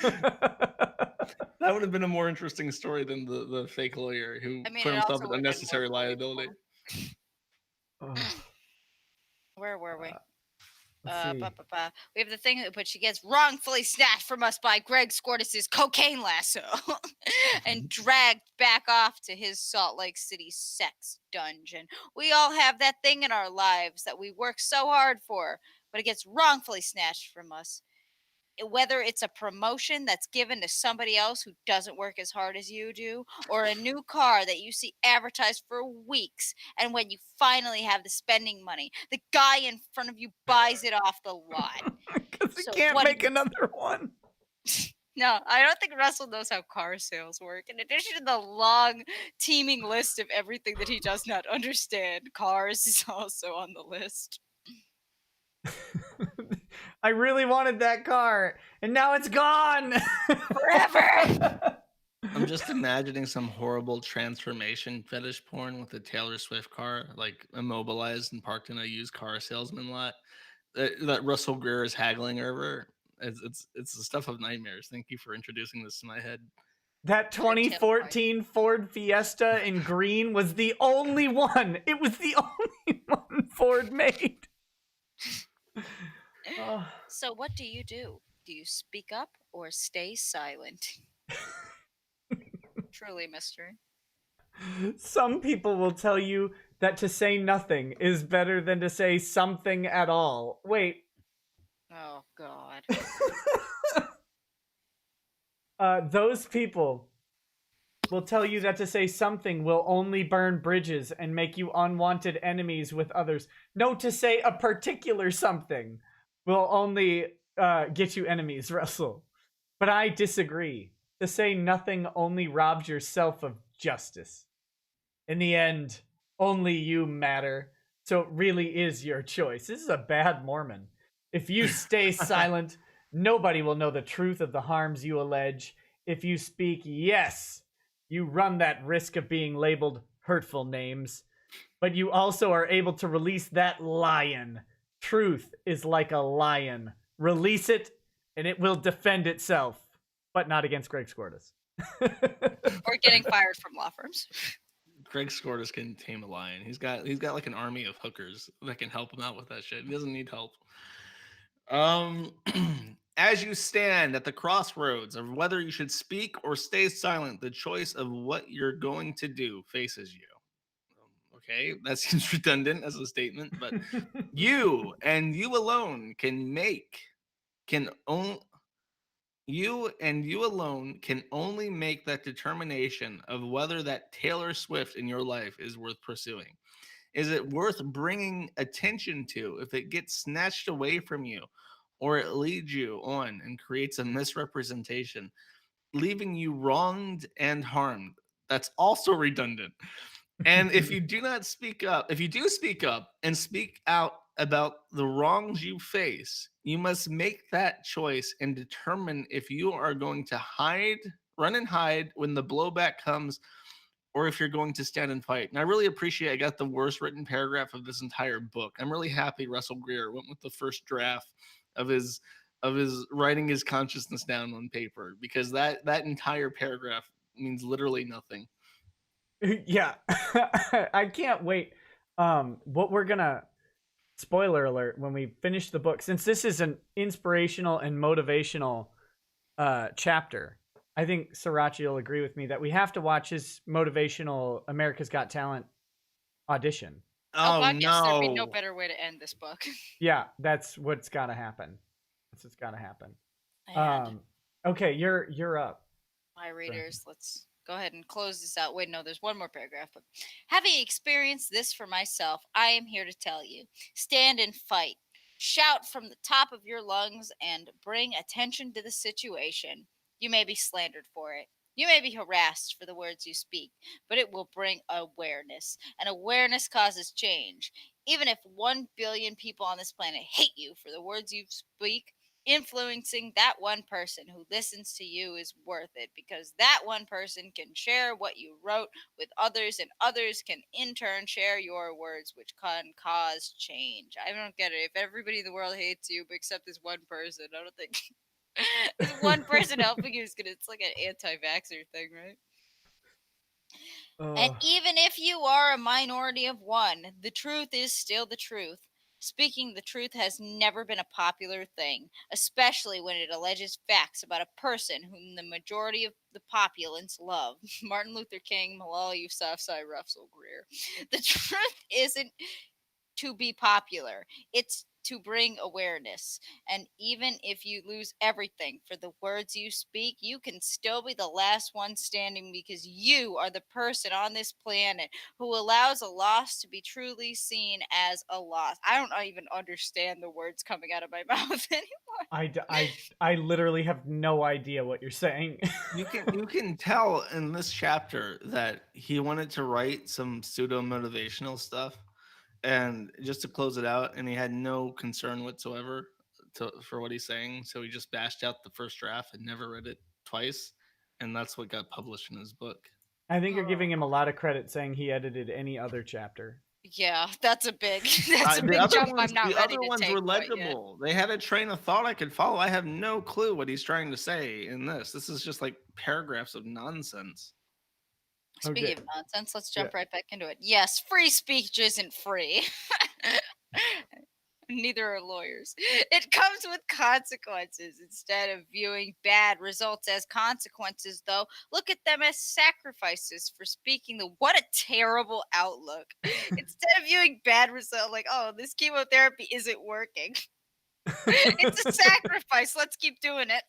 B: That would have been a more interesting story than the fake lawyer who put himself in unnecessary liability.
C: Where were we? We have the thing, but she gets wrongfully snatched from us by Greg Scortis' cocaine lasso and dragged back off to his Salt Lake City sex dungeon. We all have that thing in our lives that we work so hard for, but it gets wrongfully snatched from us. Whether it's a promotion that's given to somebody else who doesn't work as hard as you do, or a new car that you see advertised for weeks, and when you finally have the spending money, the guy in front of you buys it off the lot.
A: Because he can't make another one.
C: No, I don't think Russell knows how car sales work. In addition to the long, teeming list of everything that he does not understand, cars is also on the list.
A: I really wanted that car, and now it's gone
C: forever.
B: I'm just imagining some horrible transformation fetish porn with a Taylor Swift car, like immobilized and parked in a used car salesman lot that Russell Greer is haggling over. It's the stuff of nightmares. Thank you for introducing this to my head.
A: That 2014 Ford Fiesta in green was the only one. It was the only one Ford made.
C: So what do you do? Do you speak up or stay silent? Truly a mystery.
A: Some people will tell you that to say nothing is better than to say something at all. Wait.
C: Oh, God.
A: Those people will tell you that to say something will only burn bridges and make you unwanted enemies with others. No, to say a particular something will only get you enemies, Russell. But I disagree. To say nothing only robs yourself of justice. In the end, only you matter. So it really is your choice. This is a bad Mormon. If you stay silent, nobody will know the truth of the harms you allege. If you speak, yes, you run that risk of being labeled hurtful names. But you also are able to release that lion. Truth is like a lion. Release it, and it will defend itself. But not against Greg Skordas.
C: Or getting fired from law firms.
B: Greg Skordas can tame a lion. He's got like an army of hookers that can help him out with that shit. He doesn't need help. As you stand at the crossroads of whether you should speak or stay silent, the choice of what you're going to do faces you. Okay, that seems redundant as a statement, but you and you alone you alone can only make that determination of whether that Taylor Swift in your life is worth pursuing. Is it worth bringing attention to if it gets snatched away from you, or it leads you on and creates a misrepresentation, leaving you wronged and harmed? That's also redundant. And if you do speak up and speak out about the wrongs you face, you must make that choice and determine if you are going to run and hide when the blowback comes, or if you're going to stand and fight. And I really appreciate I got the worst written paragraph of this entire book. I'm really happy Russell Greer went with the first draft of his writing his consciousness down on paper, because that entire paragraph means literally nothing.
A: Yeah. I can't wait. What we're gonna, spoiler alert, when we finish the book, since this is an inspirational and motivational chapter, I think Sriracha will agree with me that we have to watch his motivational America's Got Talent audition.
C: Oh God, yes, there'd be no
B: no.
C: better way to end this book.
A: Yeah, that's what's gotta happen. That's what's gotta happen.
C: And
A: Okay, you're up.
C: my readers, let's go ahead and close this out. Wait, no, there's one more paragraph. But having experienced this for myself, I am here to tell you: stand and fight. Shout from the top of your lungs and bring attention to the situation. You may be slandered for it. You may be harassed for the words you speak, but it will bring awareness, and awareness causes change. Even if 1 billion people on this planet hate you for the words you speak, influencing that one person who listens to you is worth it, because that one person can share what you wrote with others, and others can in turn share your words, which can cause change. I don't get it. If everybody in the world hates you except this one person, I don't think this one person helping you is gonna, it's like an anti-vaxxer thing, right? And even if you are a minority of one, the truth is still the truth. Speaking the truth has never been a popular thing, especially when it alleges facts about a person whom the majority of the populace love. Martin Luther King, Malala Yousafzai, Russell Greer. The truth isn't to be popular, it's to bring awareness. And even if you lose everything for the words you speak, you can still be the last one standing, because you are the person on this planet who allows a loss to be truly seen as a loss. I don't even understand the words coming out of my mouth anymore.
A: I literally have no idea what you're saying.
B: You can tell in this chapter that he wanted to write some pseudo motivational stuff, and just to close it out, and he had no concern whatsoever for what he's saying, so he just bashed out the first draft and never read it twice, and that's what got published in his book.
A: I think you're giving him a lot of credit saying he edited any other chapter.
C: Yeah, that's a big jump. I'm not
B: the
C: ready
B: other
C: to
B: ones
C: take
B: were
C: quite yet.
B: legible. They had a train of thought I could follow. I have no clue what he's trying to say in this. This is just like paragraphs of nonsense.
C: Speaking of nonsense, let's jump right back into it. Yes, free speech isn't free. Neither are lawyers. It comes with consequences. Instead of viewing bad results as consequences, though, look at them as sacrifices for speaking the. What a terrible outlook. Instead of viewing bad results like, oh, this chemotherapy isn't working. It's a sacrifice. Let's keep doing it.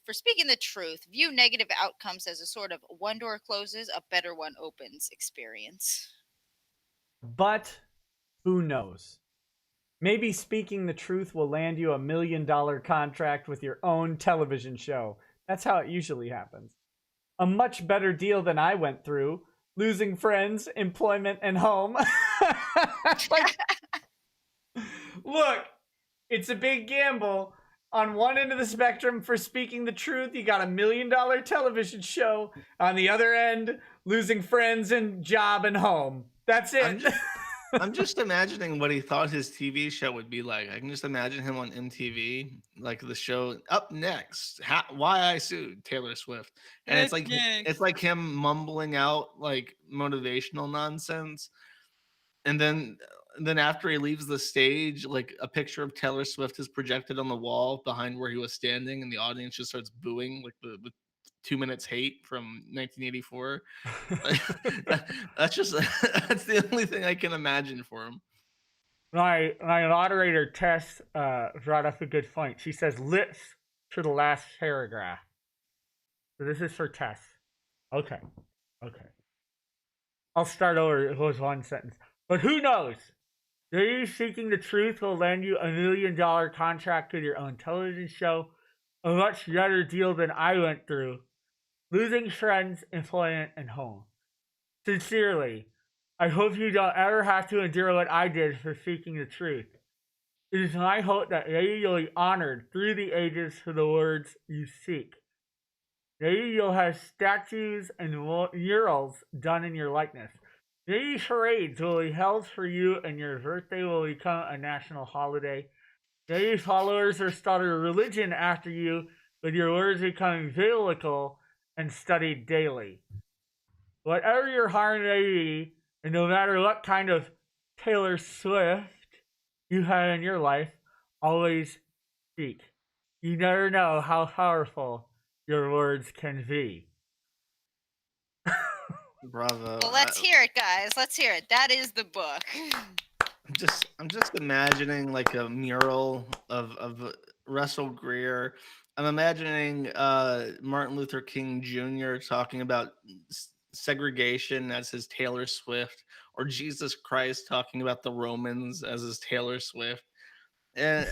C: For speaking the truth, view negative outcomes as a sort of one door closes, a better one opens experience.
A: But who knows? Maybe speaking the truth will land you $1 million contract with your own television show. That's how it usually happens. A much better deal than I went through, losing friends, employment, and home. Look, it's a big gamble. On one end of the spectrum for speaking the truth, you got $1 million television show. On the other end, losing friends and job and home. That's it.
B: I'm just imagining what he thought his TV show would be like. I can just imagine him on MTV, like the show Up Next, Why I Sued Taylor Swift, and it's like him mumbling out like motivational nonsense, and then after he leaves the stage, like a picture of Taylor Swift is projected on the wall behind where he was standing, and the audience just starts booing like the 2 minutes hate from 1984. That's the only thing I can imagine for him.
A: My moderator Tess brought up a good point. She says lips to the last paragraph. So this is for Tess. Okay. I'll start over. It was one sentence. But who knows? Maybe seeking the truth will land you $1 million contract with your own television show. A much better deal than I went through. Losing friends, employment, and home. Sincerely, I hope you don't ever have to endure what I did for seeking the truth. It is my hope that maybe you'll be honored through the ages for the words you seek. Maybe you'll have statues and murals done in your likeness. Maybe parades will be held for you and your birthday will become a national holiday. Maybe followers will start a religion after you with your words becoming biblical and studied daily. Whatever your harm may be, and no matter what kind of Taylor Swift you have in your life, always speak. You never know how powerful your words can be.
B: Bravo.
C: Well, let's hear it, guys. Let's hear it. That is the book.
B: I'm just imagining like a mural of Russell Greer. I'm imagining Martin Luther King Jr. talking about segregation as his Taylor Swift, or Jesus Christ talking about the Romans as his Taylor Swift. And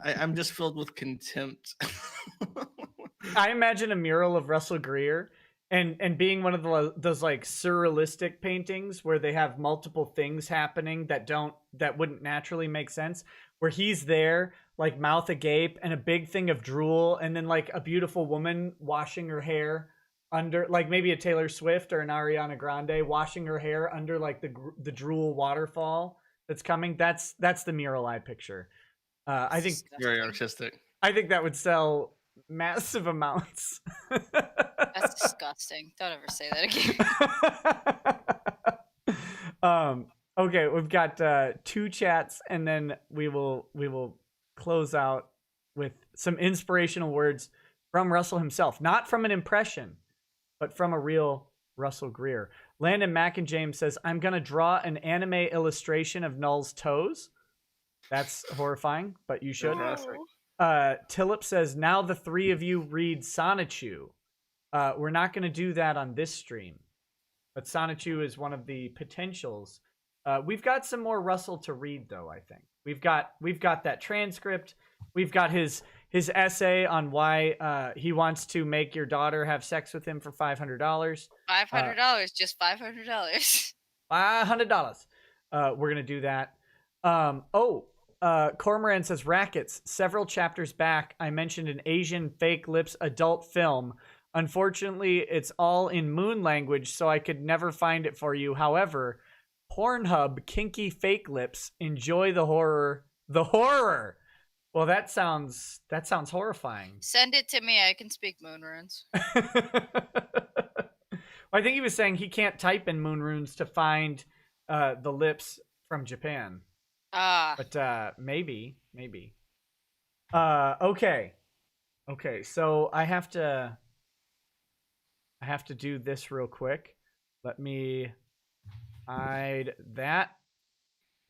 B: I'm just filled with contempt.
A: I imagine a mural of Russell Greer and being one of those like surrealistic paintings where they have multiple things happening that wouldn't naturally make sense, where he's there like mouth agape and a big thing of drool, and then like a beautiful woman washing her hair under, like maybe a Taylor Swift or an Ariana Grande washing her hair under like the drool waterfall that's coming. That's the mural I picture. I think
B: very artistic.
A: I think that would sell massive amounts.
C: That's disgusting. Don't ever say that again.
A: Okay, we've got 2 chats, and then we will close out with some inspirational words from Russell himself, not from an impression, but from a real Russell Greer. Landon Mackinjames says, "I'm gonna draw an anime illustration of Null's toes." That's horrifying, but you should. Tillip says, "Now the 3 of you read Sonichu." We're not going to do that on this stream, but Sonichu is one of the potentials. We've got some more Russell to read, though. I think we've got that transcript. We've got his essay on why he wants to make your daughter have sex with him for $500.
C: $500, just $500.
A: $500. We're gonna do that. Cormoran says, Rackets, several chapters back, I mentioned an Asian fake lips adult film. Unfortunately, it's all in moon language, so I could never find it for you. However, Pornhub kinky fake lips. Enjoy the horror. The horror. Well, that sounds horrifying.
C: Send it to me. I can speak moon runes.
A: I think he was saying he can't type in moon runes to find the lips from Japan. But maybe. Okay. So I have to do this real quick. Let me hide that,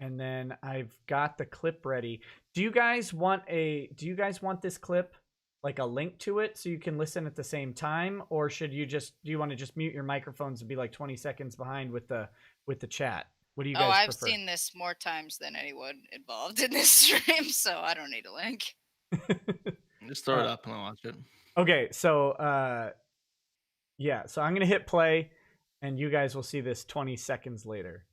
A: and then I've got the clip ready. Do you guys want this clip, like a link to it, so you can listen at the same time, or do you want to just mute your microphones and be like 20 seconds behind with the chat? What do you guys
C: I've
A: prefer?
C: seen this more times than anyone involved in this stream, so I don't need a link.
B: Just throw it up and I'll watch it.
A: Okay, so so I'm gonna hit play, and you guys will see this 20 seconds later.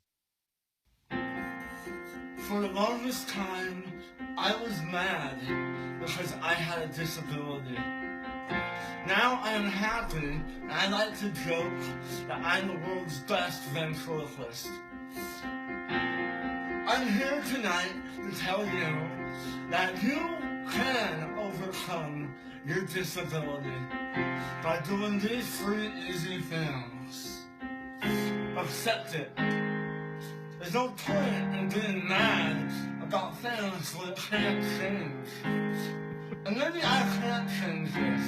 D: For the longest time, I was mad because I had a disability. Now I am happy, and I like to joke that I'm the world's best ventriloquist. I'm here tonight to tell you that you can overcome your disability by doing these 3 easy things. Accept it. There's no point in being mad about things that can't change. And maybe I can't change this,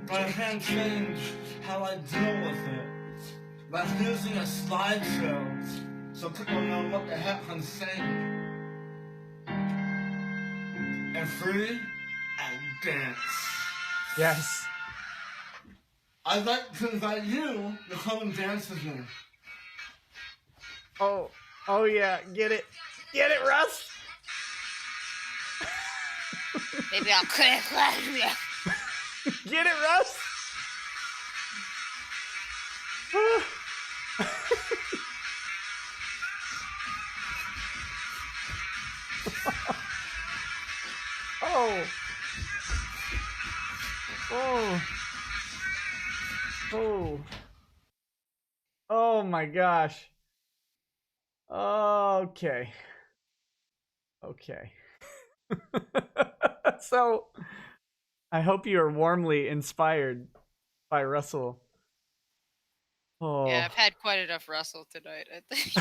D: but I can change how I deal with it. Like using a slideshow so people know what the heck I'm saying. And free and dance.
A: Yes.
D: I'd like to invite you to come and dance with me.
A: Oh yeah, get it, Russ.
C: Maybe I'll click.
A: Get it, Russ. Oh my gosh. Okay. So, I hope you are warmly inspired by Russell. Oh.
C: Yeah, I've had quite enough Russell tonight, I think.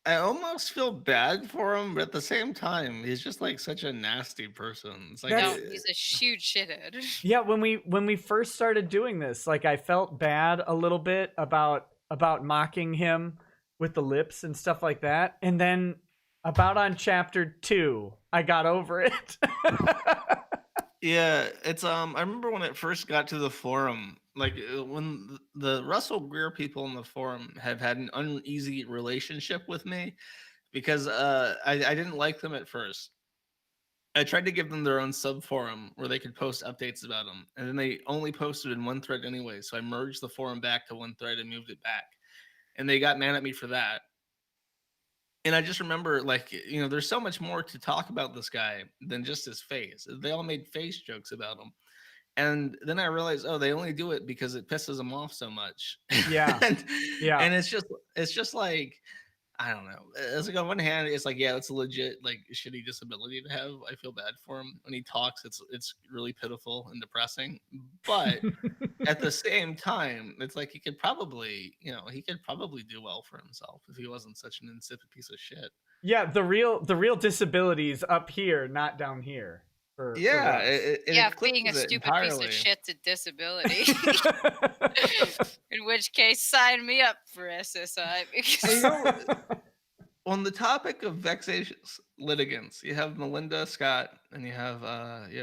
B: I almost feel bad for him, but at the same time, he's just like such a nasty person. It's like
C: No, he's a huge shithead.
A: Yeah, when we first started doing this, like I felt bad a little bit about mocking him with the lips and stuff like that, and then about on chapter 2, I got over it.
B: Yeah, it's I remember when it first got to the forum, like when the Russell Greer people in the forum have had an uneasy relationship with me because I didn't like them at first. I tried to give them their own sub forum where they could post updates about them, and then they only posted in one thread anyway. So I merged the forum back to one thread and moved it back, and they got mad at me for that. And I just remember, like, there's so much more to talk about this guy than just his face. They all made face jokes about him. And then I realized, they only do it because it pisses them off so much.
A: Yeah.
B: And it's just like, I don't know. It's like on one hand, it's like, yeah, it's a legit like shitty disability to have. I feel bad for him when he talks. It's really pitiful and depressing. But at the same time, it's like he could probably do well for himself if he wasn't such an insipid piece of shit.
A: Yeah, the real disability is up here, not down here.
C: Being a stupid piece of shit's a disability. In which case, sign me up for SSI. Because
B: on the topic of vexatious litigants, you have Melinda Scott and you have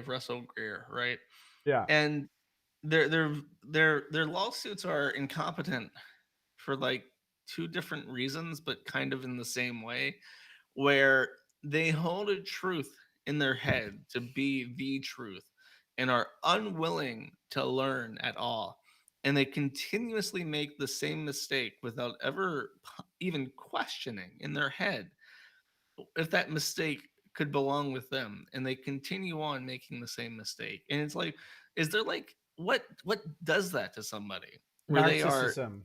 B: Russell Greer, right?
A: Yeah.
B: And their lawsuits are incompetent for like 2 different reasons, but kind of in the same way, where they hold a truth in their head to be the truth and are unwilling to learn at all. And they continuously make the same mistake without ever even questioning in their head if that mistake could belong with them, and they continue on making the same mistake. And it's like, is there like what does that to somebody? Where they are,
A: Narcissism.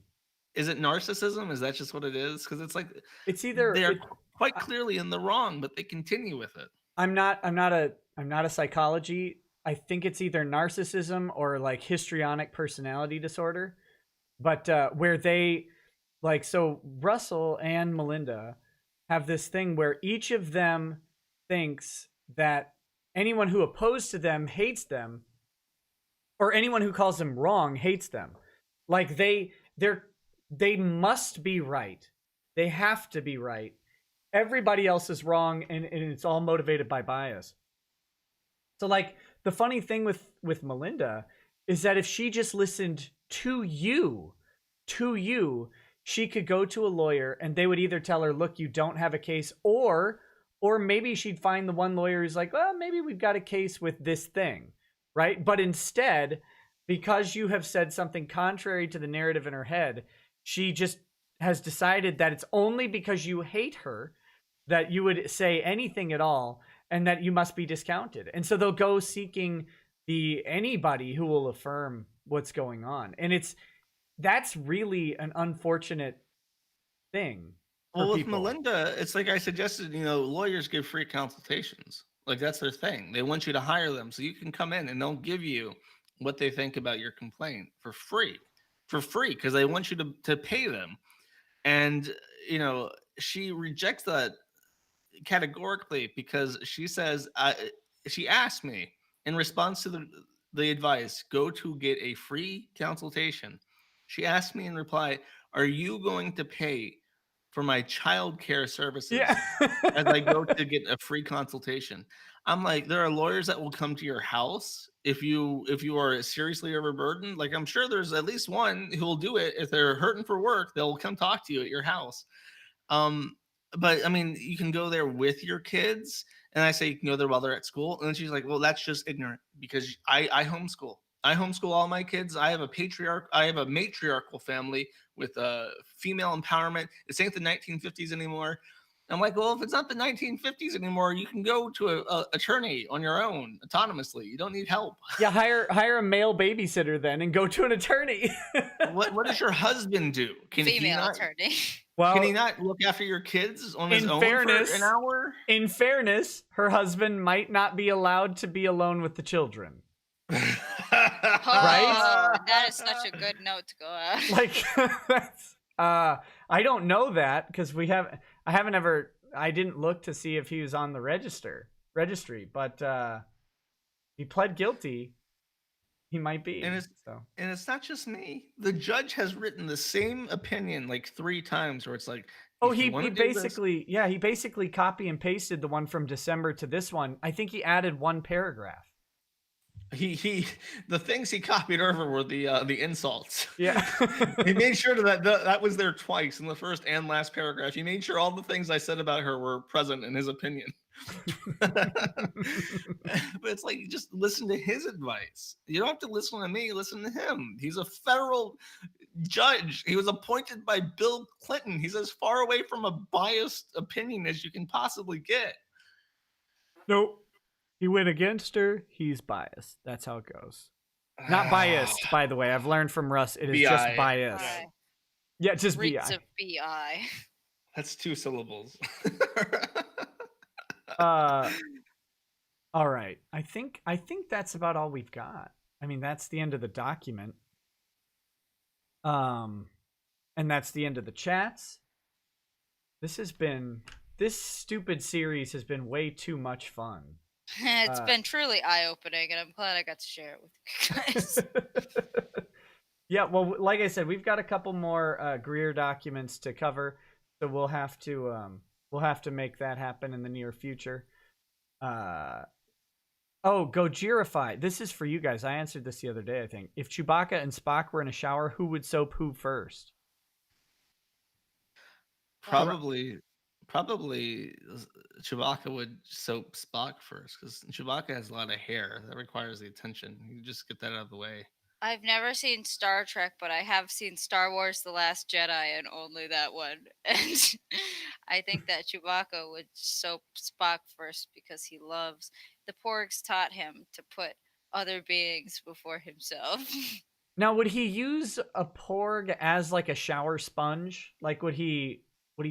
B: is it narcissism? Is that just what it is? Because it's like
A: It's either
B: they're
A: it,
B: quite clearly in the wrong, but they continue with it.
A: I'm not a psychology. I think it's either narcissism or like histrionic personality disorder. But where they like, so Russell and Melinda have this thing where each of them thinks that anyone who opposed to them hates them, or anyone who calls them wrong hates them. Like they must be right. They have to be right. Everybody else is wrong, and it's all motivated by bias. So like the funny thing with Melinda is that if she just listened to you, she could go to a lawyer and they would either tell her, look, you don't have a case, or maybe she'd find the one lawyer who's like, well, maybe we've got a case with this thing, right? But instead, because you have said something contrary to the narrative in her head, she just has decided that it's only because you hate her that you would say anything at all, and that you must be discounted. And so they'll go seeking anybody who will affirm what's going on. And that's really an unfortunate thing.
B: Well, with
A: people.
B: Melinda, it's like I suggested, lawyers give free consultations. Like that's their thing. They want you to hire them so you can come in and they'll give you what they think about your complaint for free, because they want you to pay them. And, she rejects that categorically because she says, she asked me in response to the advice, go to get a free consultation. She asked me in reply, are you going to pay for my child care services as I go to get a free consultation? I'm like, there are lawyers that will come to your house if you are seriously overburdened. Like, I'm sure there's at least one who will do it. If they're hurting for work, they'll come talk to you at your house. But I mean, you can go there with your kids. And I say, you can go there while they're at school. And then she's like, well, that's just ignorant because I homeschool. I homeschool all my kids. I have a matriarchal family with female empowerment. This ain't the 1950s anymore. I'm like, well, if it's not the 1950s anymore, you can go to a attorney on your own autonomously. You don't need help.
A: Yeah, hire a male babysitter then and go to an attorney.
B: What does your husband do?
C: Female attorney.
A: Well,
B: can he not look after your kids on his own for an hour?
A: In fairness, her husband might not be allowed to be alone with the children. Right?
C: That is such a good note to go out.
A: Like that's I don't know that because I didn't look to see if he was on the registry, but he pled guilty. He might be.
B: And it's not just me. The judge has written the same opinion like 3 times where it's like,
A: oh, he basically copy and pasted the one from December to this one. I think he added one paragraph.
B: The things he copied over were the insults.
A: Yeah.
B: He made sure that was there twice in the first and last paragraph. He made sure all the things I said about her were present in his opinion. But it's like, just listen to his advice. You don't have to listen to me, listen to him. He's a federal judge. He was appointed by Bill Clinton. He's as far away from a biased opinion as you can possibly get.
A: Nope. He went against her. He's biased. That's how it goes. Not biased, by the way. I've learned from Russ. It is
B: BI.
A: just biased. Yeah, just
C: Reeks
A: BI.
C: of BI.
B: That's 2 syllables.
A: All right. I think that's about all we've got. I mean, that's the end of the document. And that's the end of the chats. This stupid series has been way too much fun.
C: It's been truly eye-opening, and I'm glad I got to share it with you guys.
A: Yeah, well, like I said, we've got a couple more Greer documents to cover, so we'll have to make that happen in the near future. Gojirify. This is for you guys. I answered this the other day, I think. If Chewbacca and Spock were in a shower, who would soap who first?
B: Probably Chewbacca would soap Spock first because Chewbacca has a lot of hair that requires the attention. You just get that out of the way.
C: I've never seen Star Trek, but I have seen Star Wars: The Last Jedi, and only that one. And I think that Chewbacca would soap Spock first because he loves the Porgs taught him to put other beings before himself.
A: Now, would he use a porg as like a shower sponge? Like, would he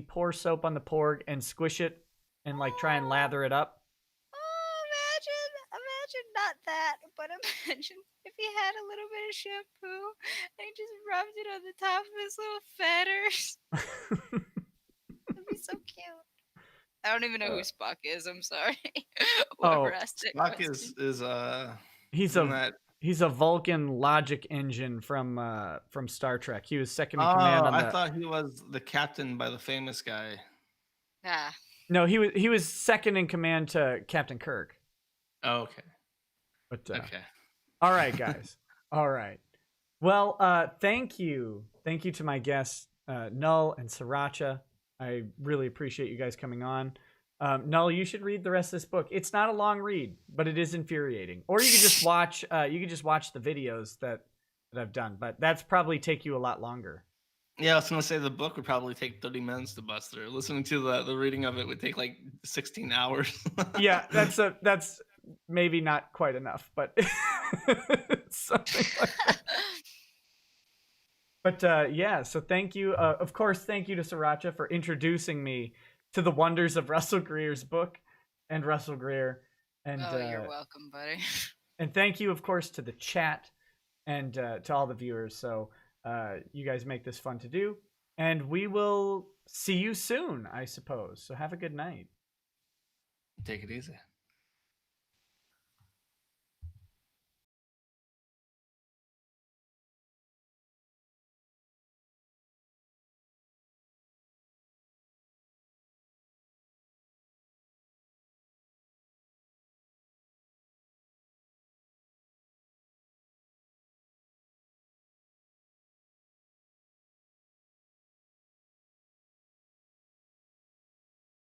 A: pour soap on the porg and squish it and like try and lather it up?
C: Oh, imagine not that, but imagine if he had a little bit of shampoo and he just rubbed it on the top of his little feathers. That'd be so cute. I don't even know who Spock is. I'm sorry. Whoever asked it.
B: Spock is
A: He's
B: isn't
A: a
B: that...
A: he's a Vulcan logic engine from Star Trek. He was second in
B: Oh,
A: command on
B: I
A: the.
B: thought he was the captain by the famous guy.
C: Ah.
A: No, he was second in command to Captain Kirk.
B: Oh, okay.
A: But
B: Okay.
A: all right, guys. All right. Well, thank you to my guests, Null and Sriracha. I really appreciate you guys coming on. Null, you should read the rest of this book. It's not a long read, but it is infuriating. Or you could just watch. You could just watch the videos that I've done, but that's probably take you a lot longer.
B: Yeah, I was gonna say the book would probably take 30 minutes to bust through. Listening to the reading of it would take like 16 hours.
A: Yeah, that's maybe not quite enough, but something like that. But yeah, so thank you. Of course, thank you to Sriracha for introducing me to the wonders of Russell Greer's book and Russell Greer. And
C: You're welcome, buddy.
A: and thank you, of course, to the chat and to all the viewers. So you guys make this fun to do. And we will see you soon, I suppose. So have a good night.
B: Take it easy.